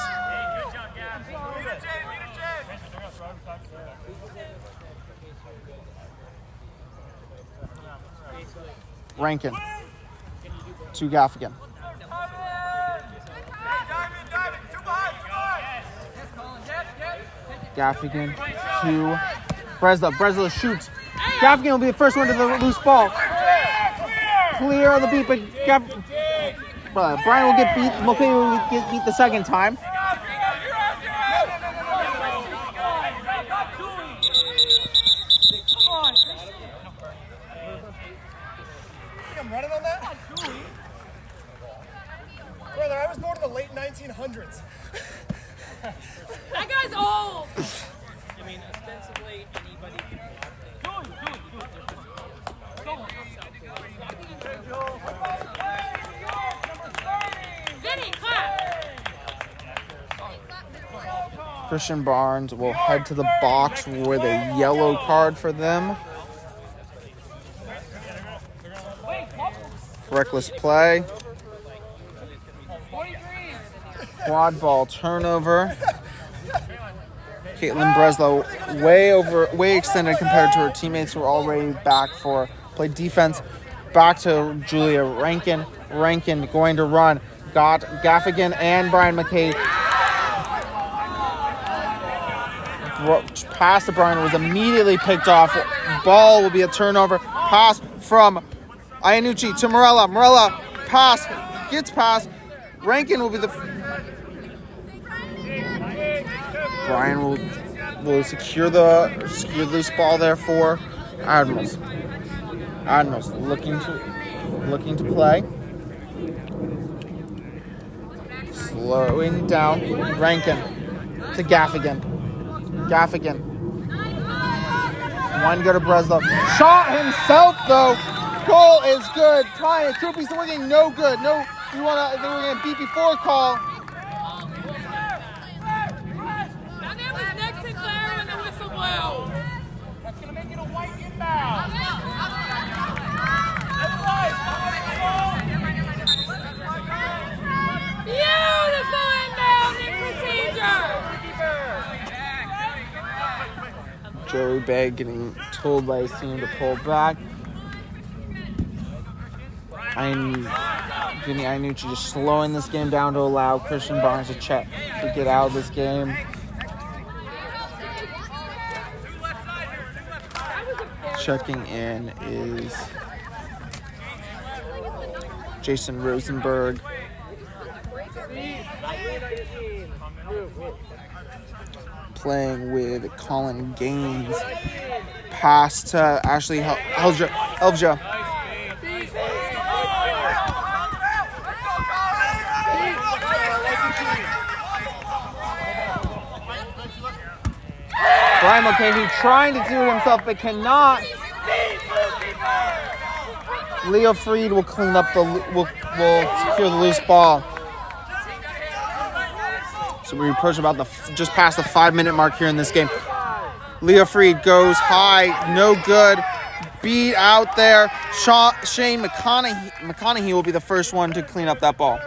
Rankin to Gaffigan. Gaffigan to Breslow. Breslow shoots. Gaffigan will be the first one to the loose ball. Clear on the beat, but Brian will get beat. Mulcahy will get beat the second time. I'm running on that? Brother, I was born in the late 1900s. That guy's old. I mean, ostensibly anybody can Christian Barnes will head to the box with a yellow card for them. Reckless play. Quad ball turnover. Caitlin Breslow way extended compared to her teammates who are already back for play defense. Back to Julia Rankin. Rankin going to run. Got Gaffigan and Brian McKay. Pass to Brian was immediately picked off. Ball will be a turnover. Pass from Iannucci to Morella. Morella pass. Gets past. Rankin will be the... Brian will secure the loose ball there for Admirals. Admirals looking to play. Slowing down. Rankin to Gaffigan. Gaffigan. One go to Breslow. Shot himself though. Goal is good. Trying it. Groupies looking no good. No, you wanna? They were gonna beat before call. That was next to Claire when the whistle blew. That's gonna make it a white inbound. Beautiful inbound in procedure. Joey Begg getting told by his team to pull back. Vinny Iannucci just slowing this game down to allow Christian Barnes to get out of this game. Checking in is Jason Rosenberg. Playing with Colin Gaines. Pass to Ashley Elvja. Brian Mulcahy trying to do it himself but cannot. Leo Freed will clean up will secure the loose ball. So we approach about just past the 5-minute mark here in this game. Leo Freed goes high, no good. Beat out there. Shane McConaughey will be the first one to clean up that ball.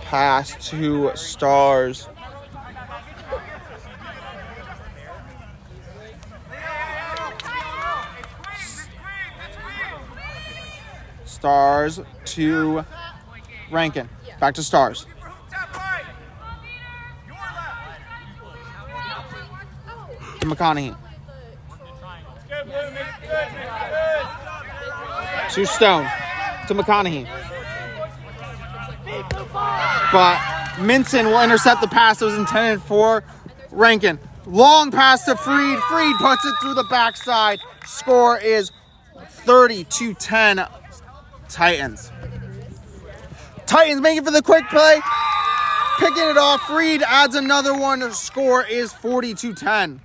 Pass to Stars. Stars to Rankin. Back to Stars. To McConaughey. To Stone. To McConaughey. But Minson will intercept the pass that was intended for Rankin. Long pass to Freed. Freed puts it through the backside. Score is 30-10 Titans. Titans making for the quick play. Picking it off. Freed adds another one. The score is 40-10.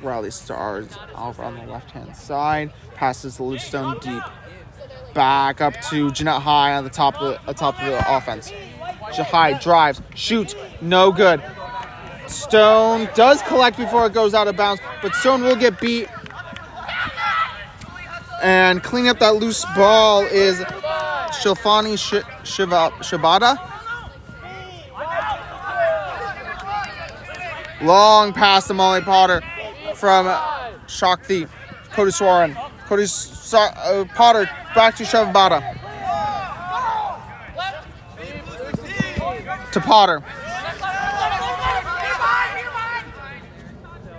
Raleigh Stars over on the left-hand side. Passes the loose stone deep. Back up to Jeanette High on the top of the offense. High drives, shoots, no good. Stone does collect before it goes out of bounds, but Stone will get beat. And cleaning up that loose ball is Shilfani Shibata. Long pass to Molly Potter from Shakti. Cody Swaran. Potter back to Shibata. To Potter.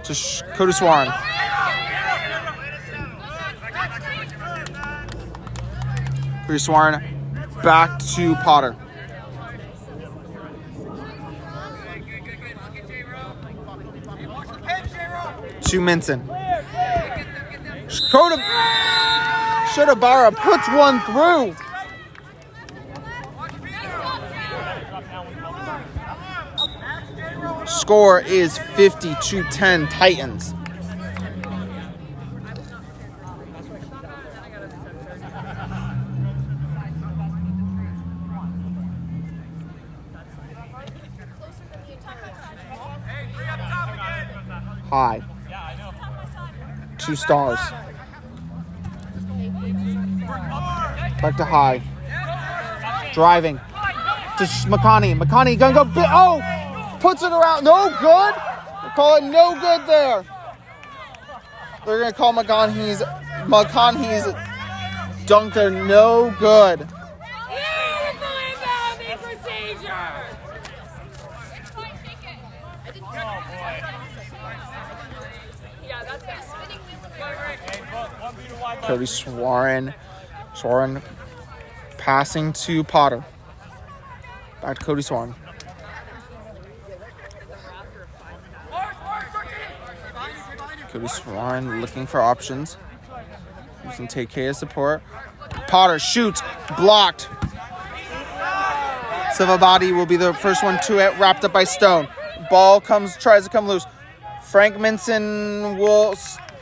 To Cody Swaran. Cody Swarn back to Potter. To Minson. Shadabara puts one through. Score is 50-10 Titans. High. 2 stars. Back to high. Driving. To McConney. McConney gonna go big. Oh! Puts it around. No good. They call it no good there. They're gonna call McConaughey's dunker no good. Cody Swarn passing to Potter. Back to Cody Swarn. Cody Swarn looking for options. Using TK as support. Potter shoots. Blocked. Silvabati will be the first one to it. Wrapped up by Stone. Ball tries to come loose. Frank Minson will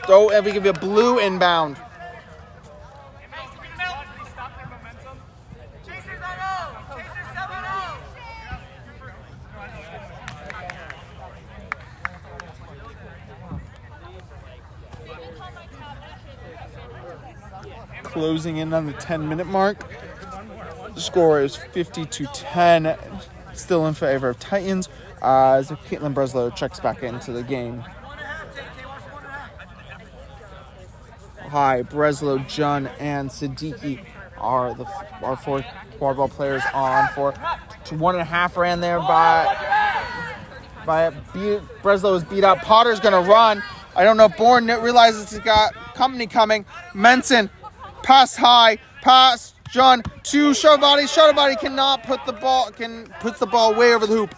throw and we give you a blue inbound. Closing in on the 10-minute mark. The score is 50-10. Still in favor of Titans as Caitlin Breslow checks back into the game. Hi, Breslow, Jun, and Siddiqui are our 4 quadball players on for 1.5 ran there by Breslow is beat up. Potter's gonna run. I don't know if Bourne realizes he's got company coming. Menson pass high, pass John to Shadabati. Shadabati cannot puts the ball way over the hoop.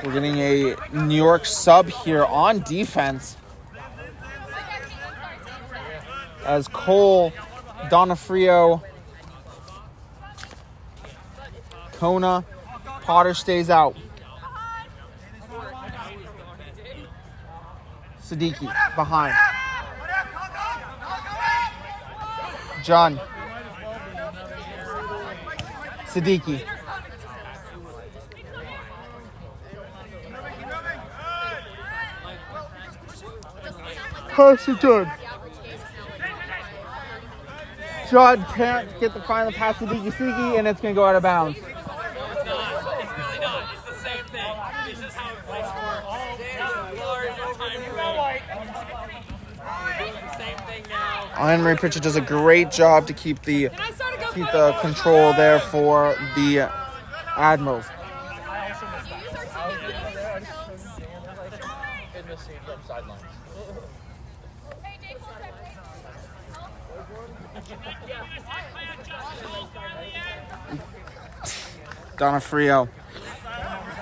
We're getting a New York sub here on defense as Cole, Donofrio, Kona, Potter stays out. Siddiqui behind. John. Siddiqui. Pass to John. John can't get the final pass to Siddiqui, and it's going to go out of bounds. Henry Pritchett does a great job to keep the control there for the Admirals. Donofrio.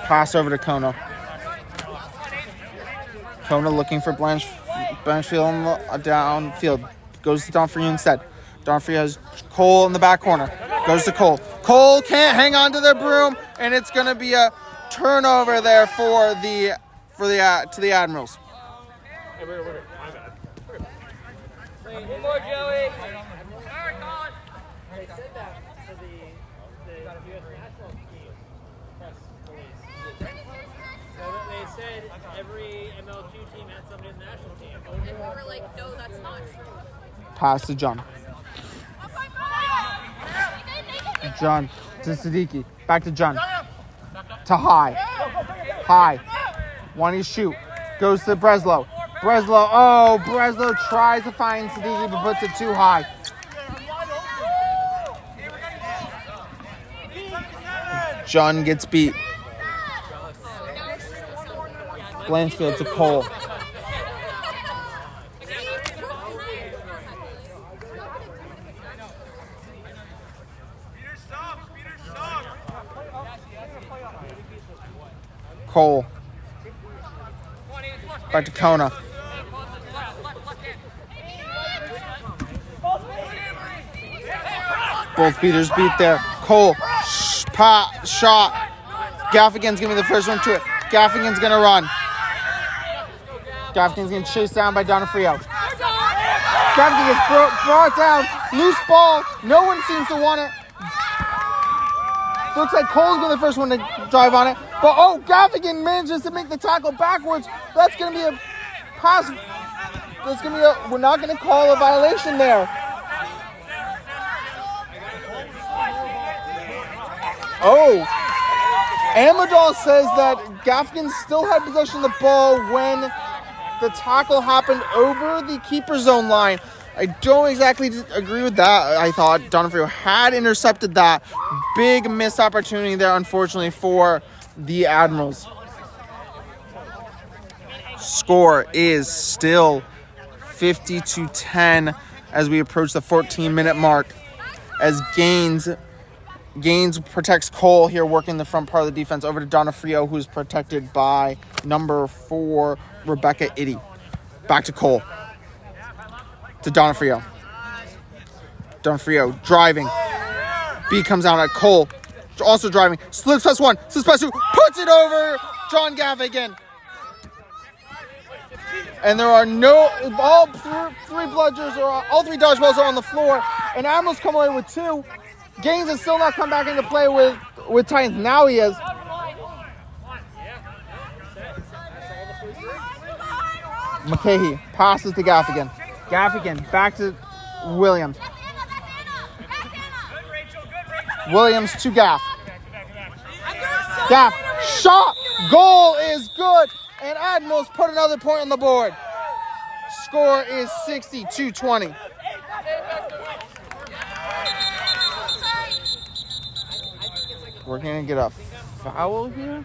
Pass over to Kona. Kona looking for Blanchfield downfield. Goes to Donofrio instead. Donofrio has Cole in the back corner. Goes to Cole. Cole can't hang on to the broom, and it's going to be a turnover there to the Admirals. One more, Joey. They said every MLQ team had somebody in the national team. And we were like, no, that's not true. Pass to John. John to Siddiqui. Back to John. To High. High. Wanting to shoot. Goes to Breslow. Breslow tries to find Siddiqui but puts it too high. John gets beat. Blanchfield to Cole. Cole. Back to Kona. Both beaters beat there. Cole. Shot. Gaffigan's going to be the first one to it. Gaffigan's going to run. Gaffigan's getting chased down by Donofrio. Gaffigan gets brought down. Loose ball. No one seems to want it. Looks like Cole's going to be the first one to drive on it. But, Gaffigan manages to make the tackle backwards. That's going to be a pass. That's going to be we're not going to call a violation there. Amadal says that Gaffigan still had possession of the ball when the tackle happened over the keeper zone line. I don't exactly agree with that. I thought Donofrio had intercepted that. Big missed opportunity there, unfortunately, for the Admirals. Score is still 50-10 as we approach the 14-minute mark. As Gaines protects Cole here, working the front part of the defense over to Donofrio, who's protected by number 4, Rebecca Itty. Back to Cole. To Donofrio. Donofrio driving. B comes out at Cole. Also driving. Slips past 1. Slips past 2. Puts it over John Gaffigan. And there are all three bludgers, or all 3 dodgeballs are on the floor. And Admirals come away with 2. Gaines has still not come back into play with Titans. Now he is. McCahey passes to Gaffigan. Gaffigan back to Williams. Williams to Gaff. Gaff shot. Goal is good. And Admirals put another point on the board. Score is 60-20. We're going to get a foul here.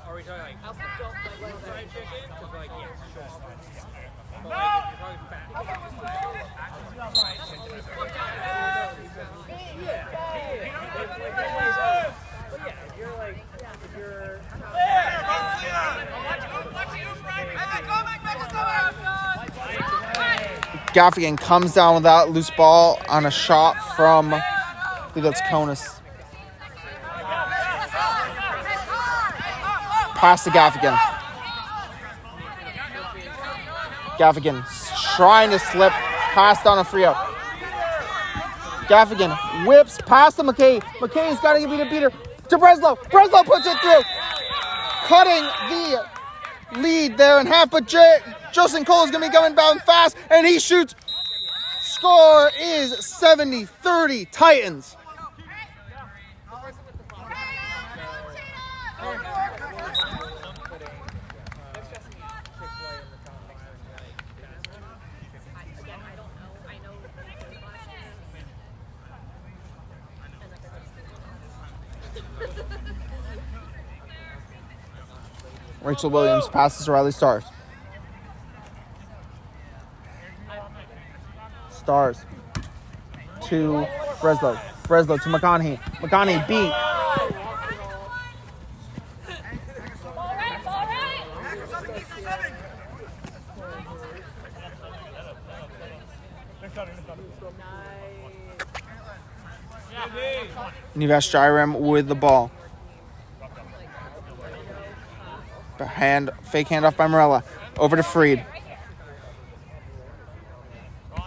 Are we talking like fried chicken? Because like, yes, sure. But like, if you're talking fat. Gaffigan comes down with that loose ball on a shot from, I think that's Conus. Pass to Gaffigan. Gaffigan trying to slip past Donofrio. Gaffigan whips past to McKay. McKay's got to beat a beater to Breslow. Breslow puts it through. Cutting the lead there in half, but Justin Cole is going to be coming down fast, and he shoots. Score is 70-30 Titans. Rachel Williams passes to Riley Stars. Stars to Breslow. Breslow to McConaughey. McConaughey beat. Nivash Jairam with the ball. Fake handoff by Morella. Over to Freed.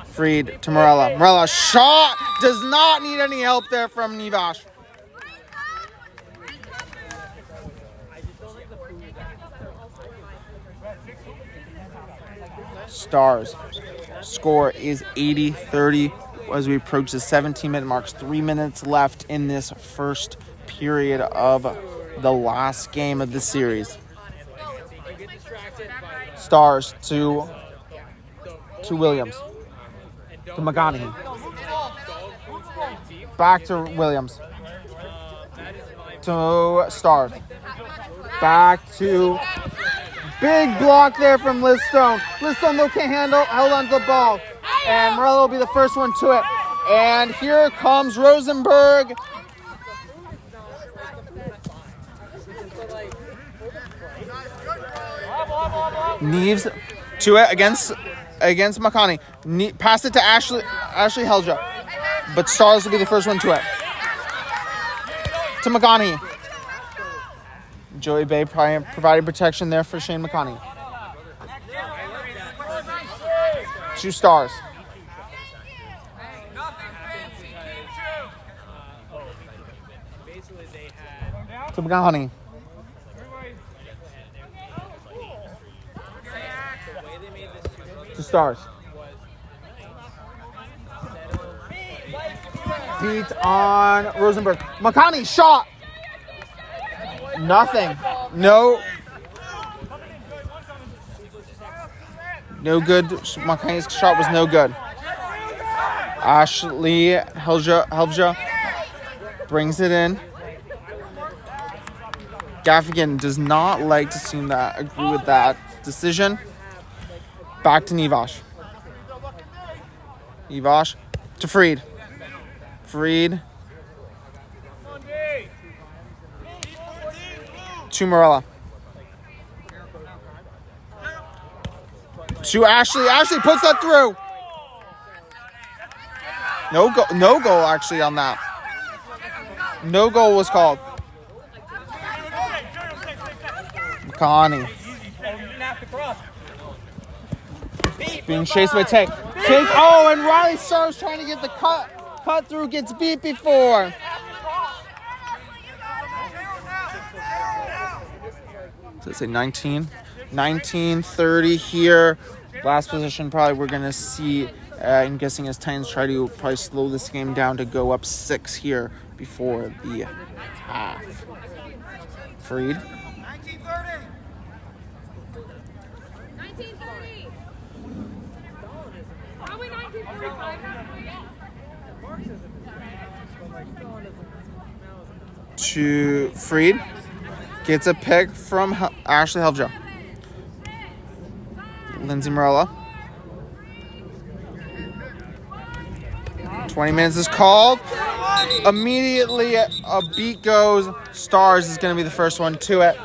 Freed to Morella. Morella shot. Does not need any help there from Nivash. Stars. Score is 80-30 as we approach the 17-minute marks. 3 minutes left in this first period of the last game of the series. Stars to Williams. To McConaughey. Back to Williams. To Stars. Back to... Big block there from Listone. Listone, though, can't held on to the ball. And Morello will be the first one to it. And here comes Rosenberg. Neves to it against McConaughey. Passed it to Ashley Helja. But Stars will be the first one to it. To McConaughey. Joey Bay providing protection there for Shane McConaughey. 2 Stars. To McConaughey. To Stars. Beat on Rosenberg. McConaughey shot. Nothing. No good. McConaughey's shot was no good. Ashley Helja brings it in. Gaffigan does not like to seem that agree with that decision. Back to Nevash. Nevash to Freed. Freed to Morella. To Ashley. Ashley puts that through. No goal actually on that. No goal was called. McConaughey. Being chased by Tank. Tank. Oh, and Riley Stars trying to get the cut through. Gets beat before. So let's say 19-30 here. Last position probably we're going to see, I'm guessing as Titans try to probably slow this game down to go up 6 here before the half. Freed. 1930. Probably 1945. To Freed. Gets a pick from Ashley Helja. Lindsay Morella. 20 minutes is called. Immediately a beat goes. Stars is going to be the first one to it.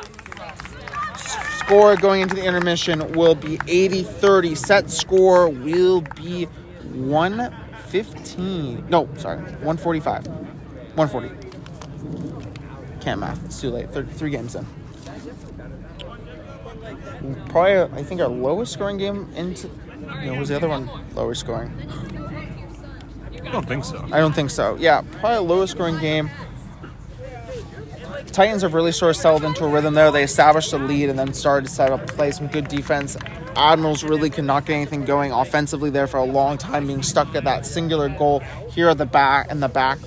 Score going into the intermission will be 80-30. Set score will be 115. No, sorry, 145. 140. Can't math. It's too late. 3 games in. Probably, I think, our lowest scoring game into... was the other one lower scoring? I don't think so. I don't think so. Yeah, probably a lowest scoring game. Titans have really sort of settled into a rhythm there. They established a lead and then started to set up play some good defense. Admirals really could not get anything going offensively there for a long time, being stuck at that singular goal here at the back in the back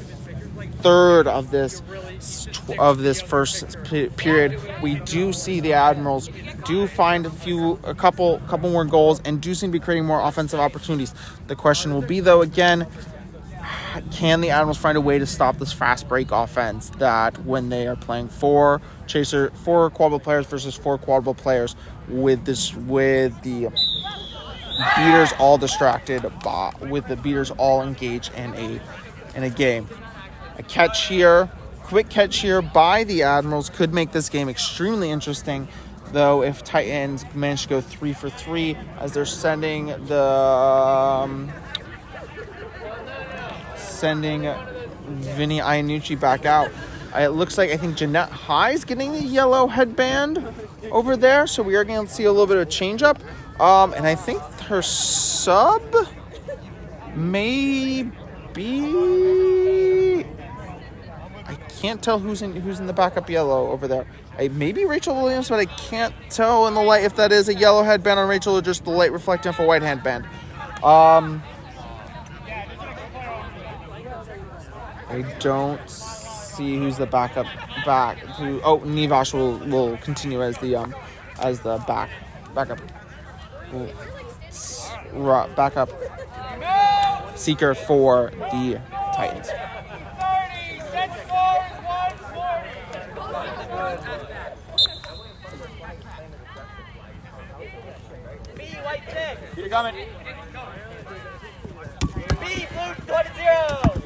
third of this first period. We do see the Admirals do find a couple more goals and do seem to be creating more offensive opportunities. The question will be, though, again, can the Admirals find a way to stop this fast break offense that when they are playing 4 quadball players versus 4 quadball players with the beaters all distracted, with the beaters all engaged in a game. Quick catch here by the Admirals could make this game extremely interesting, though, if Titans manage to go 3 for 3 as they're sending Vinny Iannucci back out. It looks like, I think, Jeanette High's getting the yellow headband over there, so we are going to see a little bit of a change up. And I think her sub may be... I can't tell who's in the backup yellow over there. Maybe Rachel Williams, but I can't tell in the light if that is a yellow headband on Rachel or just the light reflecting off a white headband. I don't see who's the backup back to. Oh, Nivash will continue as the backup. Backup seeker for the Titans. 30, set score is 140. B, white 6. Peter coming. B, blue 20-0.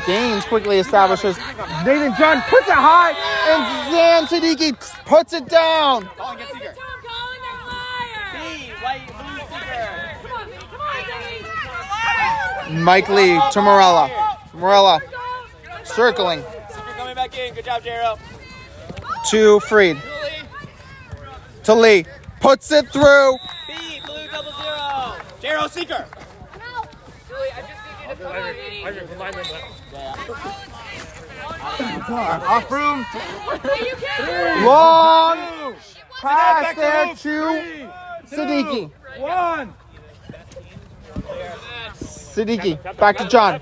Gaines quickly establishes. Nathan John puts it high, and Zan Siddiqui puts it down. Colin, get Seeker. B, white blue seeker. Mike Lee to Morella. Morella circling Seeker coming back in. Good job, Jero. to Freed. To Lee. Puts it through. B, blue 00. Jero, seeker. Off room. Long pass there to Siddiqui. Siddiqui back to John.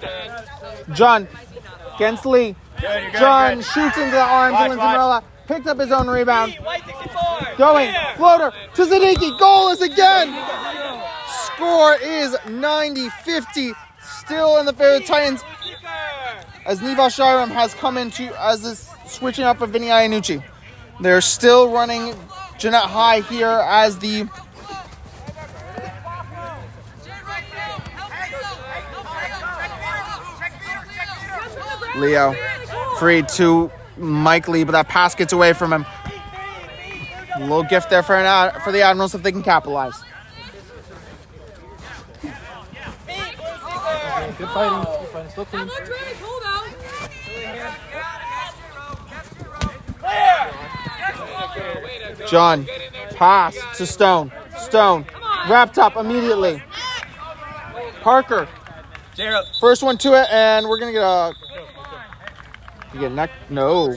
John against Lee. John shoots into the arms of Lindsay Morella. Picked up his own rebound. B, white 64. Going floater to Siddiqui. Goal is again. Score is 90-50. Still in the favor of the Titans as Niva Shiram has come into as this switching up for Vinny Iannucci. They're still running Jeanette High here as the Leo Freed to Mike Lee, but that pass gets away from him. A little gift there for the Admirals if they can capitalize. Good fighting. Still clean. John, pass to Stone. Stone, wrapped up immediately. Parker, first one to it, and we're gonna get a. You get neck? No.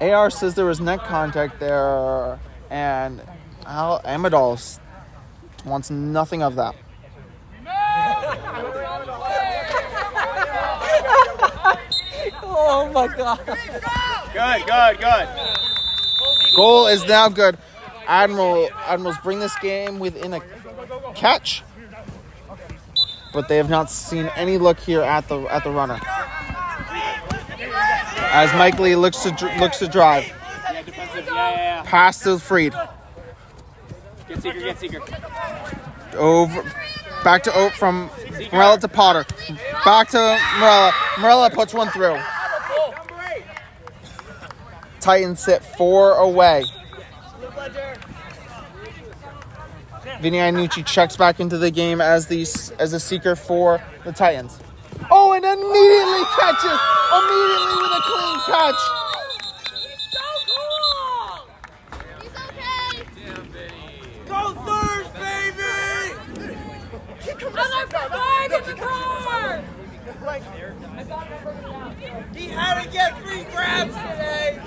AR says there was neck contact there, and Amadal wants nothing of that. Oh my God. Good. Goal is now good. Admirals bring this game within a catch, but they have not seen any look here at the runner. As Mike Lee looks to drive. Yeah, defensive. Yeah. Pass to Freed. Get Seeker. Over, back to from Morella to Potter. Back to Morella. Morella puts one through. Titans sit 4 away. Vinny Iannucci checks back into the game as a seeker for the Titans. Oh, and immediately catches! Immediately with a clean catch! He's okay. Go Thurs, baby! I'm not behind in the car! He had to get free grabs today!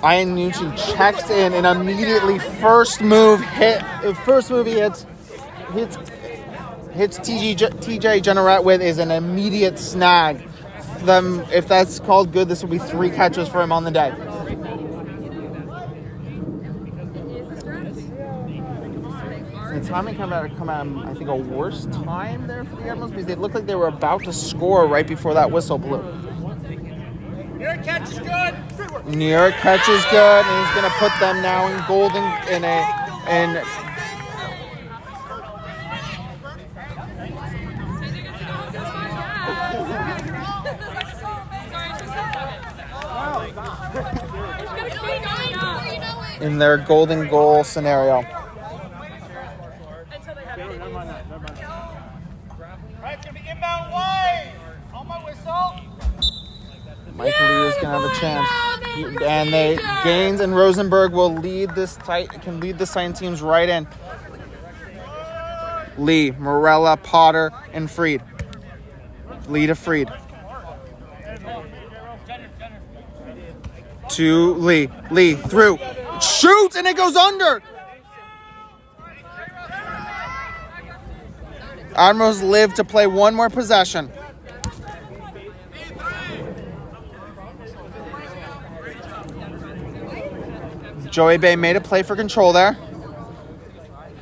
Iannucci checks in and immediately first move he hits TJ Generette with is an immediate snag. If that's called good, this will be 3 catches for him on the day. The timing come at I think a worse time there for the Admirals because they looked like they were about to score right before that whistle blew. Your catch is good! New York catch is good, and he's going to put them now in golden in their golden goal scenario. Right, gonna be inbound wide! On my whistle! Mike Lee is going to have a chance. And Gaines and Rosenberg will lead this Titan teams right in. Lee, Morella, Potter, and Freed. Lee to Freed. To Lee. Lee through. Shoots and it goes under. Admirals live to play one more possession. Joey Bay made a play for control there.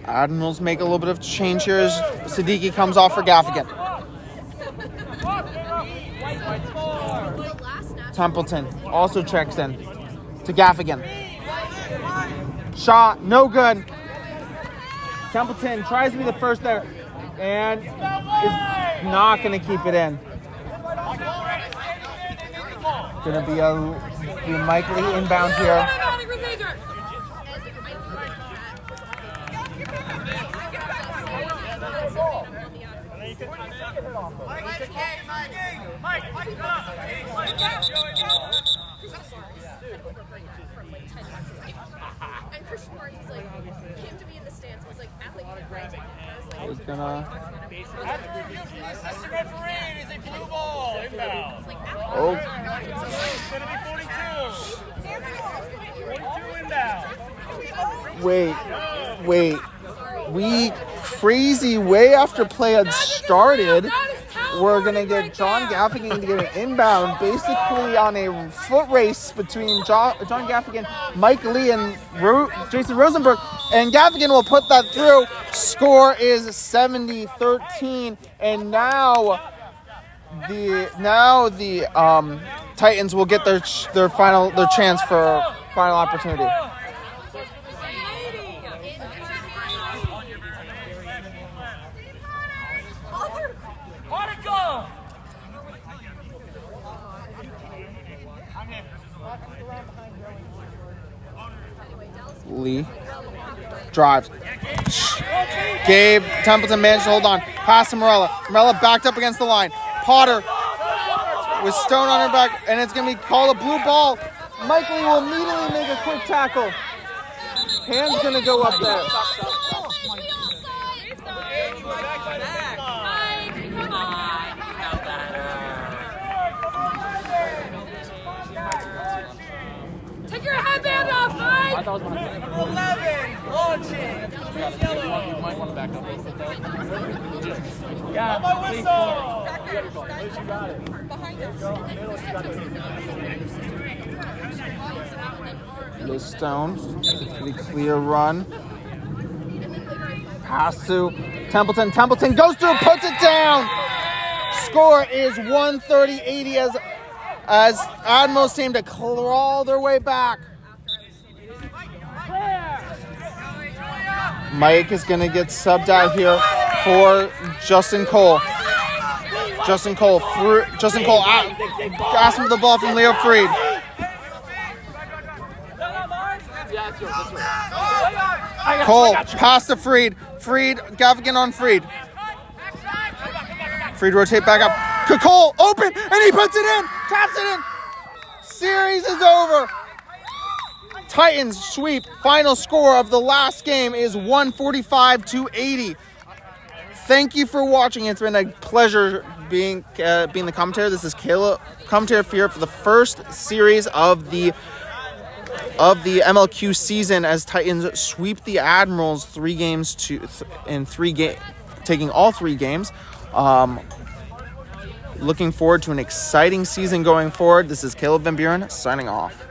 Admirals make a little bit of change here as Siddiqui comes off for Gaffigan. Templeton also checks in to Gaffigan. Shot, no good. Templeton tries to be the first there and is not going to keep it in. Going to be Mike Lee inbound here. And Christian Martin's like, came to me in the stands, was like, athlete, He's gonna. Assistant referee is a blue ball inbound. Oh. It's going to be 42. 42 inbound. Wait. Crazy way after play had started. We're going to get John Gaffigan to get an inbound, basically on a foot race between John Gaffigan, Mike Lee, and Jason Rosenberg. And Gaffigan will put that through. Score is 70-13. And now the Titans will get their chance for final opportunity. Lee drives. Gabe Templeton managed to hold on. Pass to Morella. Morella backed up against the line. Potter with Stone on her back, and it's going to be called a blue ball. Mike Lee will immediately make a quick tackle. Hand's going to go up there. Take your headband off, Mike! 11, launching. You might want to back up a little bit, though. Yeah, my whistle. Liz Stone, pretty clear run. Pass to Templeton. Templeton goes through, puts it down. Score is 130-80 as Admirals seem to crawl their way back. Mike is going to get subbed out here for Justin Cole. Justin Cole asked him for the ball from Leo Freed. Cole, pass to Freed. Gaffigan on Freed. Freed rotate back up. Cole, open, and he puts it in. Taps it in. Series is over. Titans sweep. Final score of the last game is 145-80. Thank you for watching. It's been a pleasure being the commentator. This is Caleb, commentator here for the first series of the MLQ season as Titans sweep the Admirals taking all 3 games. Looking forward to an exciting season going forward. This is Caleb Van Buren signing off.